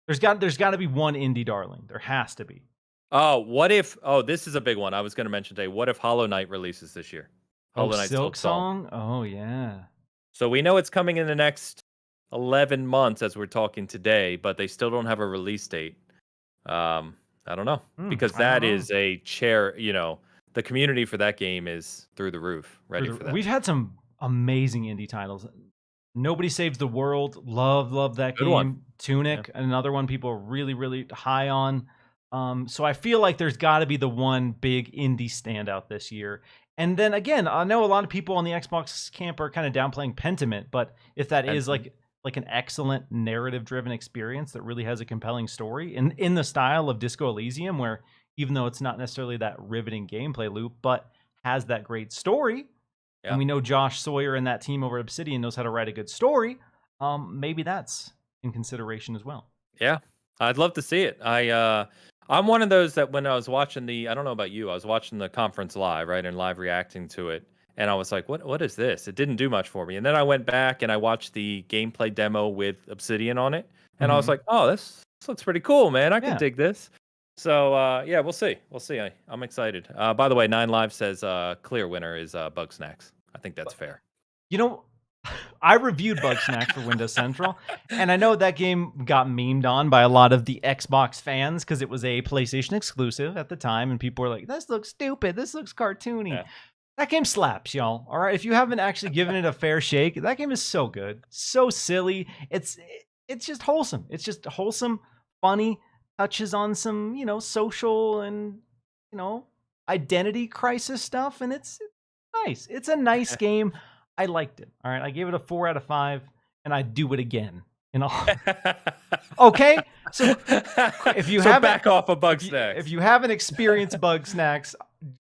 There's got to be one indie darling. There has to be. Oh, what if? Oh, this is a big one. I was going to mention today. What if Hollow Knight releases this year? Hollow Knight Silk Song. Oh yeah. So we know it's coming in the next 11 months as we're talking today, but they still don't have a release date. I don't know because that is a chair. You know, the community for that game is through the roof. Ready for that. We've had some amazing indie titles. Nobody Saves the World. Love that Good game. One. Tunic, another one people are really high on. So I feel like there's got to be the one big indie standout this year. And then again, I know a lot of people on the Xbox camp are kind of downplaying Pentiment, but if that is like an excellent narrative-driven experience that really has a compelling story in the style of Disco Elysium, where even though it's not necessarily that riveting gameplay loop, but has that great story, and we know Josh Sawyer and that team over at Obsidian knows how to write a good story, maybe that's in consideration as well. Yeah, I'd love to see it. I'm one of those that when I was watching I don't know about you, I was watching the conference live, right, and live reacting to it, and I was like, what is this? It didn't do much for me. And then I went back and I watched the gameplay demo with Obsidian on it, and I was like, oh, this looks pretty cool, man. I can dig this. So, yeah, we'll see. I'm excited. By the way, 9Live says clear winner is Bug Snacks. I think that's fair. You know, I reviewed Bug Snacks for Windows Central, and I know that game got memed on by a lot of the Xbox fans because it was a PlayStation exclusive at the time, and people were like, this looks stupid, this looks cartoony. Yeah. That game slaps, y'all. All right, if you haven't actually given it a fair shake, that game is so good, so silly. It's just wholesome. It's just wholesome, funny, touches on some, social and, identity crisis stuff, and it's nice. It's a nice game. I liked it. All right, I gave it a 4 out of 5, and I'd do it again. Okay, so if you haven't back off of Bug Snacks, if you haven't experienced Bug Snacks,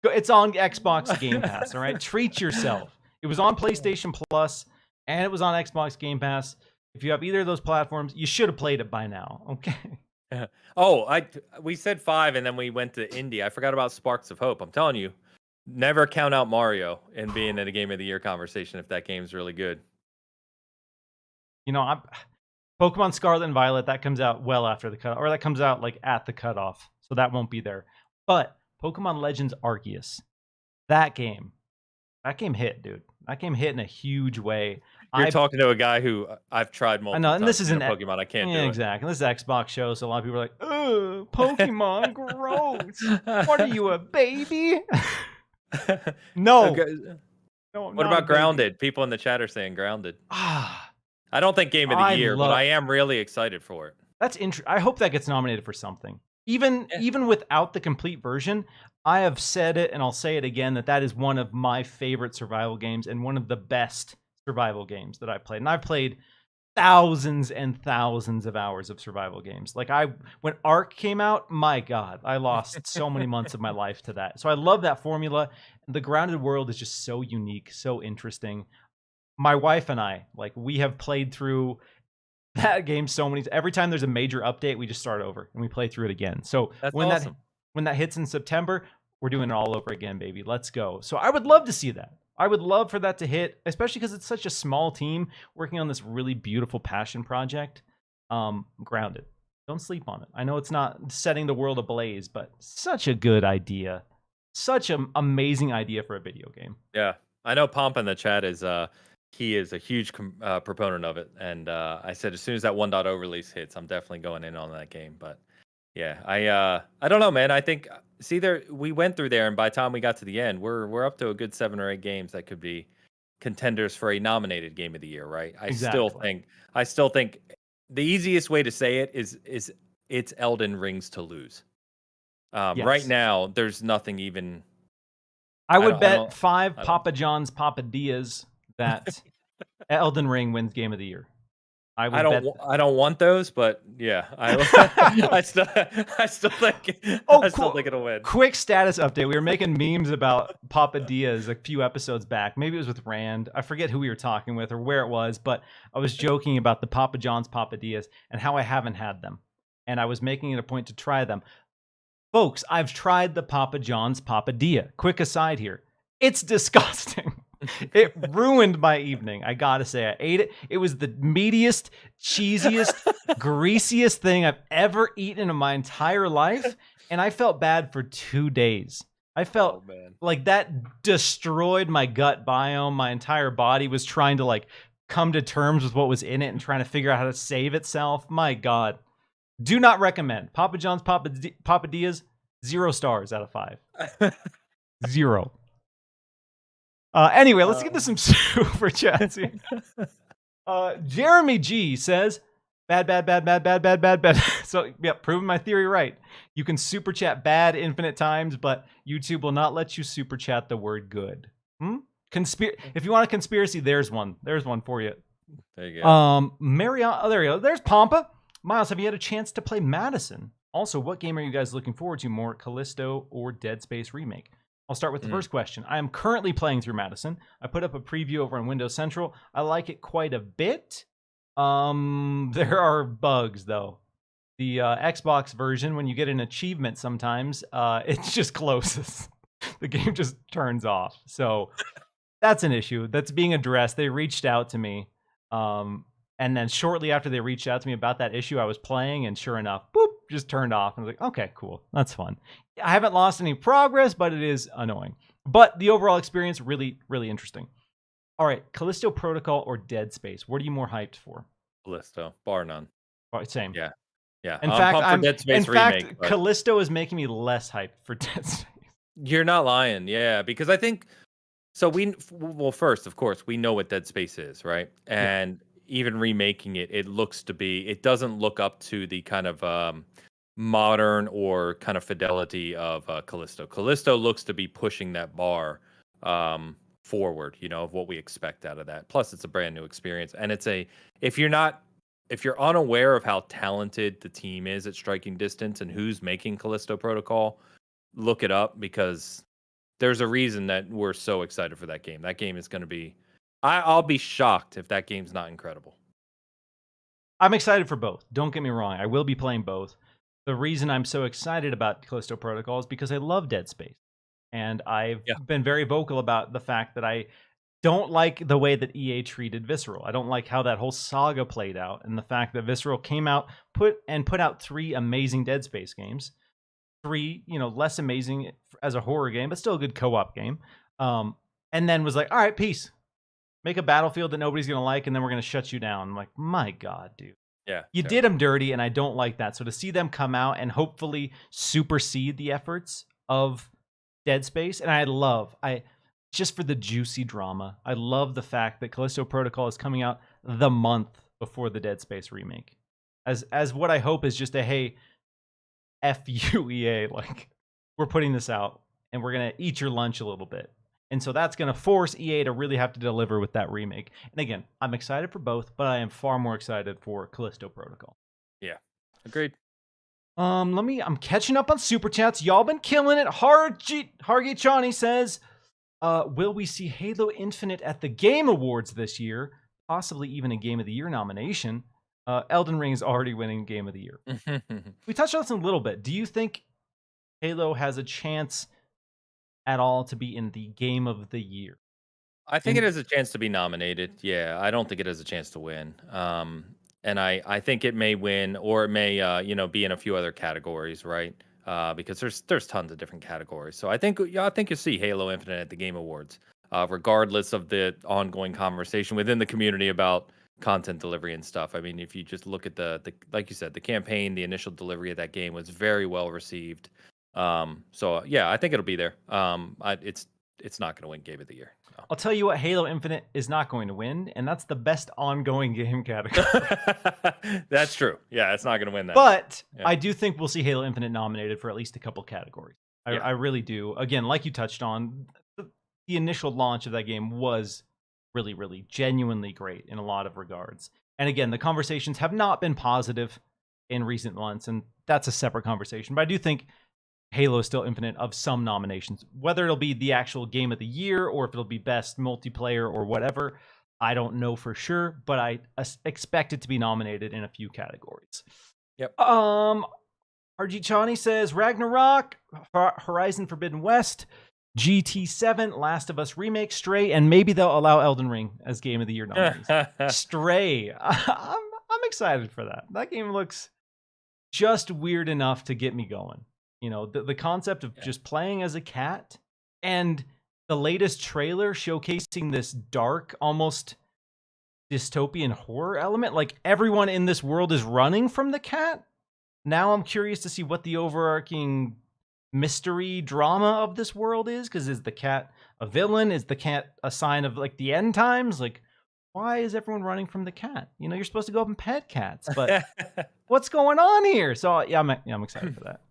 it's on Xbox Game Pass. All right, treat yourself. It was on PlayStation Plus, and it was on Xbox Game Pass. If you have either of those platforms, you should have played it by now. Okay. Oh, we said 5, and then we went to indie. I forgot about Sparks of Hope. I'm telling you. Never count out Mario in being in a Game of the Year conversation if that game's really good. Pokemon Scarlet and Violet, that comes out well after the cut, or that comes out like at the cutoff, so that won't be there. But Pokemon Legends Arceus, that game hit, dude. That game hit in a huge way. You're talking to a guy who I've tried multiple times. I know, and this is Pokemon. I can't do it. Exactly. This is an Xbox show, so a lot of people are like, "Ugh, Pokemon, gross. What are you, a baby?" No. Okay. No. What about Grounded? People in the chat are saying Grounded. I don't think Game of the Year, but I am really excited for it. That's I hope that gets nominated for something. Even without the complete version, I have said it and I'll say it again that is one of my favorite survival games and one of the best survival games that I've played. And I've played thousands and thousands of hours of survival games. Like when Ark came out, my God, I lost so many months of my life to that. So I love that formula. The Grounded world is just so unique, so interesting. My wife and I, we have played through that game so many. Every time there's a major update, we just start over and we play through it again. So when awesome. that hits in September, we're doing it all over again, baby. Let's go. So I would love to see that. I would love for that to hit, especially because it's such a small team working on this really beautiful passion project. Grounded. Don't sleep on it. I know it's not setting the world ablaze, but such a good idea. Such an amazing idea for a video game. Yeah, I know Pomp in the chat is he is a huge proponent of it, and I said as soon as that 1.0 release hits, I'm definitely going in on that game. But yeah, I don't know, man. I think see there we went through there, and by the time we got to the end, we're up to a good 7 or 8 games that could be contenders for a nominated game of the year, right? Exactly. I still think the easiest way to say it is it's Elden Rings to lose. Right Yes. now, there's nothing even. I would bet don't- 5 I don't- Papa John's Papadillas that Elden Ring wins Game of the Year. I would bet. I don't want those, but yeah, I still think Oh, I still cool. think it'll win. Quick status update. We were making memes about Papa Diaz a few episodes back. Maybe it was with Rand. I forget who we were talking with or where it was, but I was joking about the Papa John's Papa Diaz and how I haven't had them. And I was making it a point to try them. Folks, I've tried the Papa John's Papadilla. Quick aside here. It's disgusting. It ruined my evening. I gotta say, I ate it. It was the meatiest, cheesiest, greasiest thing I've ever eaten in my entire life. And I felt bad for 2 days. I felt like that destroyed my gut biome. My entire body was trying to like come to terms with what was in it and trying to figure out how to save itself. My God. Do not recommend. Papa John's Papadillas, 0 stars out of 5. 0. Anyway, let's get to some super chats here. Jeremy G says, bad. So, yeah, proving my theory right. You can super chat bad infinite times, but YouTube will not let you super chat the word good. If you want a conspiracy, there's one. There's one for you. There you go. There you go. There's Pampa. Miles, have you had a chance to play Madison? Also, what game are you guys looking forward to more, Callisto or Dead Space Remake? I'll start with the first question. I am currently playing through Madison. I put up a preview over on Windows Central. I like it quite a bit. There are bugs, though. The Xbox version, when you get an achievement sometimes, it just closes. The game just turns off. So that's an issue. That's being addressed. They reached out to me. And then shortly after they reached out to me about that issue, I was playing, and sure enough, boop, just turned off. And I was like, okay, cool. That's fun. I haven't lost any progress, but it is annoying. But the overall experience, really, really interesting. All right, Callisto Protocol or Dead Space? What are you more hyped for? Callisto, bar none. All right, same. Yeah. In fact, Callisto is making me less hyped for Dead Space. You're not lying. Yeah, because I think so. First, of course, we know what Dead Space is, right? And even remaking it, it doesn't look up to the kind of modern or kind of fidelity of Callisto. Callisto looks to be pushing that bar forward, of what we expect out of that. Plus, it's a brand new experience, and if you're unaware of how talented the team is at striking distance and who's making Callisto Protocol, look it up, because there's a reason that we're so excited for that game. That game is going to be. I'll be shocked if that game's not incredible. I'm excited for both. Don't get me wrong. I will be playing both. The reason I'm so excited about Callisto Protocol is because I love Dead Space. And I've been very vocal about the fact that I don't like the way that EA treated Visceral. I don't like how that whole saga played out, and the fact that Visceral came out, put out 3 amazing Dead Space games. 3, less amazing as a horror game, but still a good co-op game. And then was like, all right, peace. Make a Battlefield that nobody's going to like, and then we're going to shut you down. I'm like, my God, dude. Yeah. You did them dirty, and I don't like that. So to see them come out and hopefully supersede the efforts of Dead Space, and just for the juicy drama, I love the fact that Callisto Protocol is coming out the month before the Dead Space remake. As what I hope is just a, hey, F you, EA, like, we're putting this out, and we're going to eat your lunch a little bit. And so that's going to force EA to really have to deliver with that remake. And again, I'm excited for both, but I am far more excited for Callisto Protocol. Yeah, agreed. I'm catching up on Super Chats. Y'all been killing it. Hargate Chani says, will we see Halo Infinite at the Game Awards this year? Possibly even a Game of the Year nomination. Elden Ring is already winning Game of the Year. We touched on this a little bit. Do you think Halo has a chance at all to be in the Game of the Year? I think it And has a chance to be nominated. Yeah, I don't think it has a chance to win. And I think it may win, or it may be in a few other categories, right? Because there's tons of different categories. So I think you'll see Halo Infinite at the Game Awards, regardless of the ongoing conversation within the community about content delivery and stuff. I mean, if you just look at the like you said, the campaign, the initial delivery of that game was very well received. So yeah, I think it'll be there. It's not going to win Game of the Year. No. I'll tell you what Halo Infinite is not going to win, and that's the best ongoing game category. That's true. Yeah, it's not going to win that. But yeah. I do think we'll see Halo Infinite nominated for at least a couple categories. I really do. Again, like you touched on, the initial launch of that game was really, really genuinely great in a lot of regards. And again, the conversations have not been positive in recent months, and that's a separate conversation. But I do think Halo is still Infinite of some nominations. Whether it'll be the actual game of the year or if it'll be best multiplayer or whatever, I don't know for sure, but I expect it to be nominated in a few categories. Yep. RG Chani says Ragnarok, Horizon Forbidden West, GT7, Last of Us Remake, Stray, and maybe they'll allow Elden Ring as Game of the Year nominees. Stray, I'm excited for that. That game looks just weird enough to get me going. You know, the concept of just playing as a cat, and the latest trailer showcasing this dark, almost dystopian horror element. Like, everyone in this world is running from the cat. Now I'm curious to see what the overarching mystery drama of this world is, because is the cat a villain? Is the cat a sign of, like, the end times? Like, why is everyone running from the cat? You know, you're supposed to go up and pet cats, but what's going on here? So, yeah, I'm excited for that.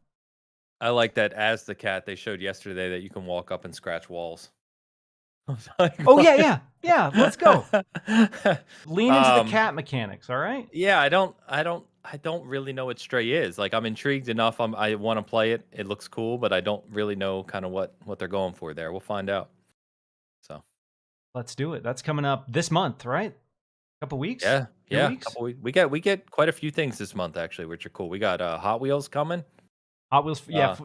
I like that as the cat they showed yesterday that you can walk up and scratch walls. Like, oh yeah, let's go. Lean into the cat mechanics, all right? Yeah, I don't really know what Stray is. Like, I'm intrigued enough. I want to play it. It looks cool, but I don't really know kind of what they're going for there. We'll find out. So let's do it. That's coming up this month, right? A couple weeks? Yeah, 2 weeks? Couple weeks. We get quite a few things this month actually, which are cool. We got Hot Wheels coming. Hot Wheels, yeah.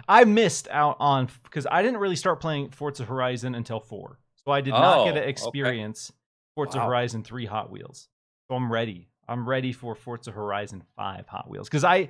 I missed out on, because I didn't really start playing Forza Horizon until 4, so I did not get to experience Forza Horizon 3 Hot Wheels. So I'm ready. I'm ready for Forza Horizon 5 Hot Wheels, because I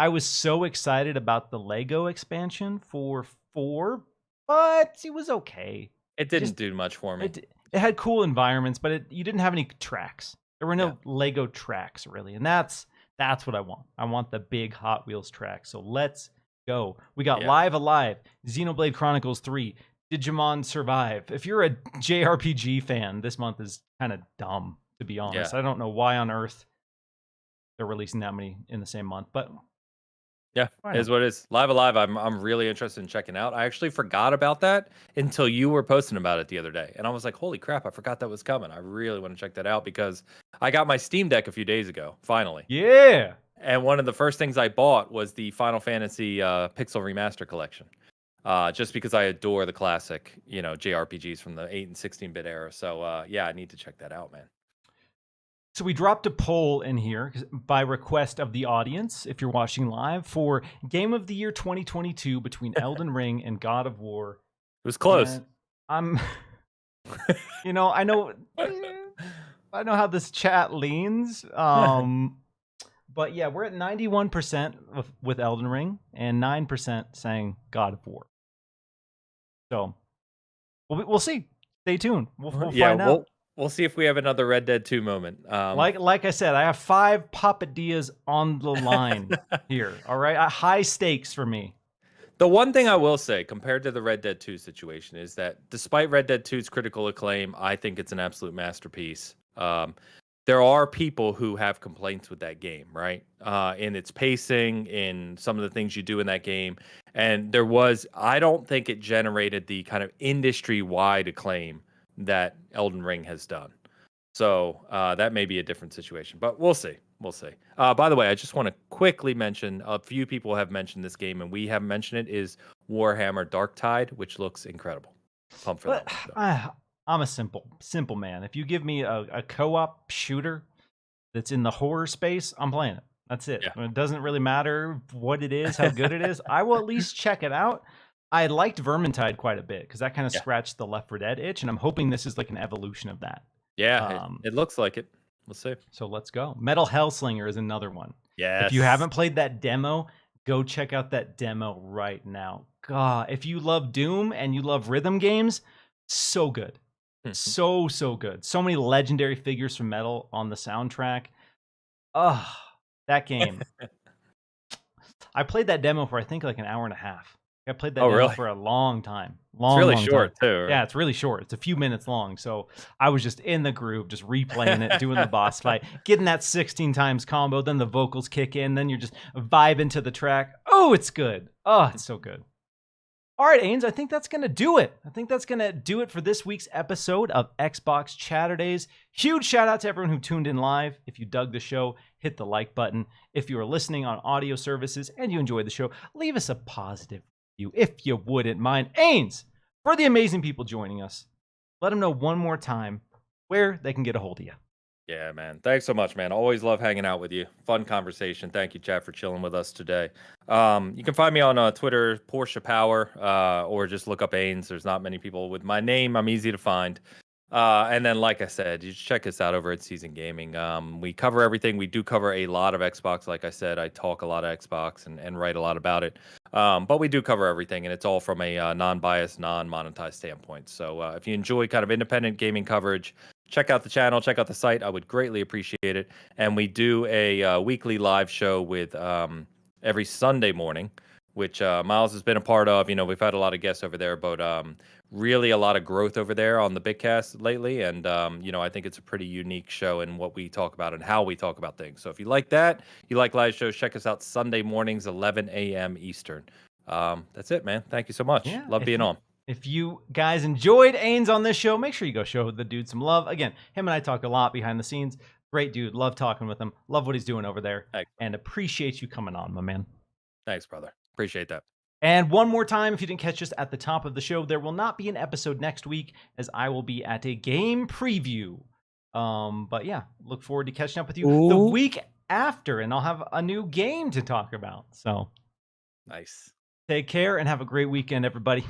was so excited about the Lego expansion for 4, but it was okay. It didn't do much for me. It had cool environments, but you didn't have any tracks. There were no Lego tracks really, and that's what I want. I want the big Hot Wheels track. So let's go. We got Live Alive, Xenoblade Chronicles 3, Digimon Survive. If you're a JRPG fan, this month is kind of dumb, to be honest. I don't know why on earth they're releasing that many in the same month, but yeah, it is what it is. Live Alive, I'm really interested in checking out. I actually forgot about that until you were posting about it the other day. And I was like, holy crap, I forgot that was coming. I really want to check that out because I got my Steam Deck a few days ago, finally. Yeah. And one of the first things I bought was the Final Fantasy Pixel Remaster Collection. Just because I adore the classic, JRPGs from the 8 and 16-bit era. So, yeah, I need to check that out, man. So we dropped a poll in here by request of the audience, if you're watching live, for Game of the Year 2022 between Elden Ring and God of War. It was close. And I know how this chat leans. But yeah, we're at 91% with Elden Ring and 9% saying God of War. So we'll see. Stay tuned. We'll find out. We'll see if we have another Red Dead 2 moment. Like I said, I have 5 Papadillas on the line here. All right, high stakes for me. The one thing I will say, compared to the Red Dead 2 situation, is that despite Red Dead 2's critical acclaim, I think it's an absolute masterpiece. There are people who have complaints with that game, right? In its pacing, in some of the things you do in that game. And I don't think it generated the kind of industry-wide acclaim that Elden Ring has done. So that may be a different situation, but we'll see. By the way, I just want to quickly mention, a few people have mentioned this game and we haven't mentioned it, is Warhammer Darktide, which looks incredible. Pumped for that one, so. I'm a simple man. If you give me a co-op shooter that's in the horror space, I'm playing it. That's it. Yeah. It doesn't really matter what it is, how good it is. I will at least check it out. I liked Vermintide quite a bit because that kind of Yeah. scratched the Left 4 Dead itch, and I'm hoping this is like an evolution of that. Yeah, it looks like it. We'll see. So let's go. Metal Hellslinger is another one. If you Yes. haven't played that demo, go check out that demo right now. God, if you love Doom and you love rhythm games, so good. So good. So many legendary figures from Metal on the soundtrack. Oh, that game. I played that demo for I think like an hour and a half. I played that demo really? for a long time. It's really Long short time. too. Right? Yeah, it's really short. It's a few minutes long. So I was just in the groove, just replaying it, doing the boss fight, getting that 16 times combo. Then the vocals kick in. Then you're just vibing to the track. Oh, it's good. Oh, it's so good. All right, Ains, I think that's going to do it. I think that's going to do it for this week's episode of Xbox Chaturdays. Huge shout out to everyone who tuned in live. If you dug the show, hit the like button. If you are listening on audio services and you enjoyed the show, leave us a positive review if you wouldn't mind. Ains, for the amazing people joining us, let them know one more time where they can get a hold of you. Yeah, man. Thanks so much, man. Always love hanging out with you. Fun conversation. Thank you, chat, for chilling with us today. You can find me on Twitter, Porsche Power, or just look up Ains. There's not many people with my name. I'm easy to find. And then, like I said, you should check us out over at Season Gaming. We cover everything. We do cover a lot of Xbox. Like I said, I talk a lot of Xbox and write a lot about it. But we do cover everything, and it's all from a non-biased, non-monetized standpoint. So if you enjoy kind of independent gaming coverage, check out the channel, check out the site. I would greatly appreciate it. And we do a weekly live show with every Sunday morning, which Miles has been a part of. You know, we've had a lot of guests over there, but really a lot of growth over there on the Bigcast lately. And, you know, I think it's a pretty unique show in what we talk about and how we talk about things. So if you like that, you like live shows, check us out Sunday mornings, 11 a.m. Eastern. That's it, man. Thank you so much. Yeah, Love being on. If you guys enjoyed Ains on this show, make sure you go show the dude some love. Again, him and I talk a lot behind the scenes. Great dude. Love talking with him. Love what he's doing over there. Thanks. And appreciate you coming on, my man. Thanks, brother. Appreciate that. And one more time, if you didn't catch us at the top of the show, there will not be an episode next week as I will be at a game preview. But yeah, look forward to catching up with you the week after, and I'll have a new game to talk about. So nice. Take care and have a great weekend, everybody.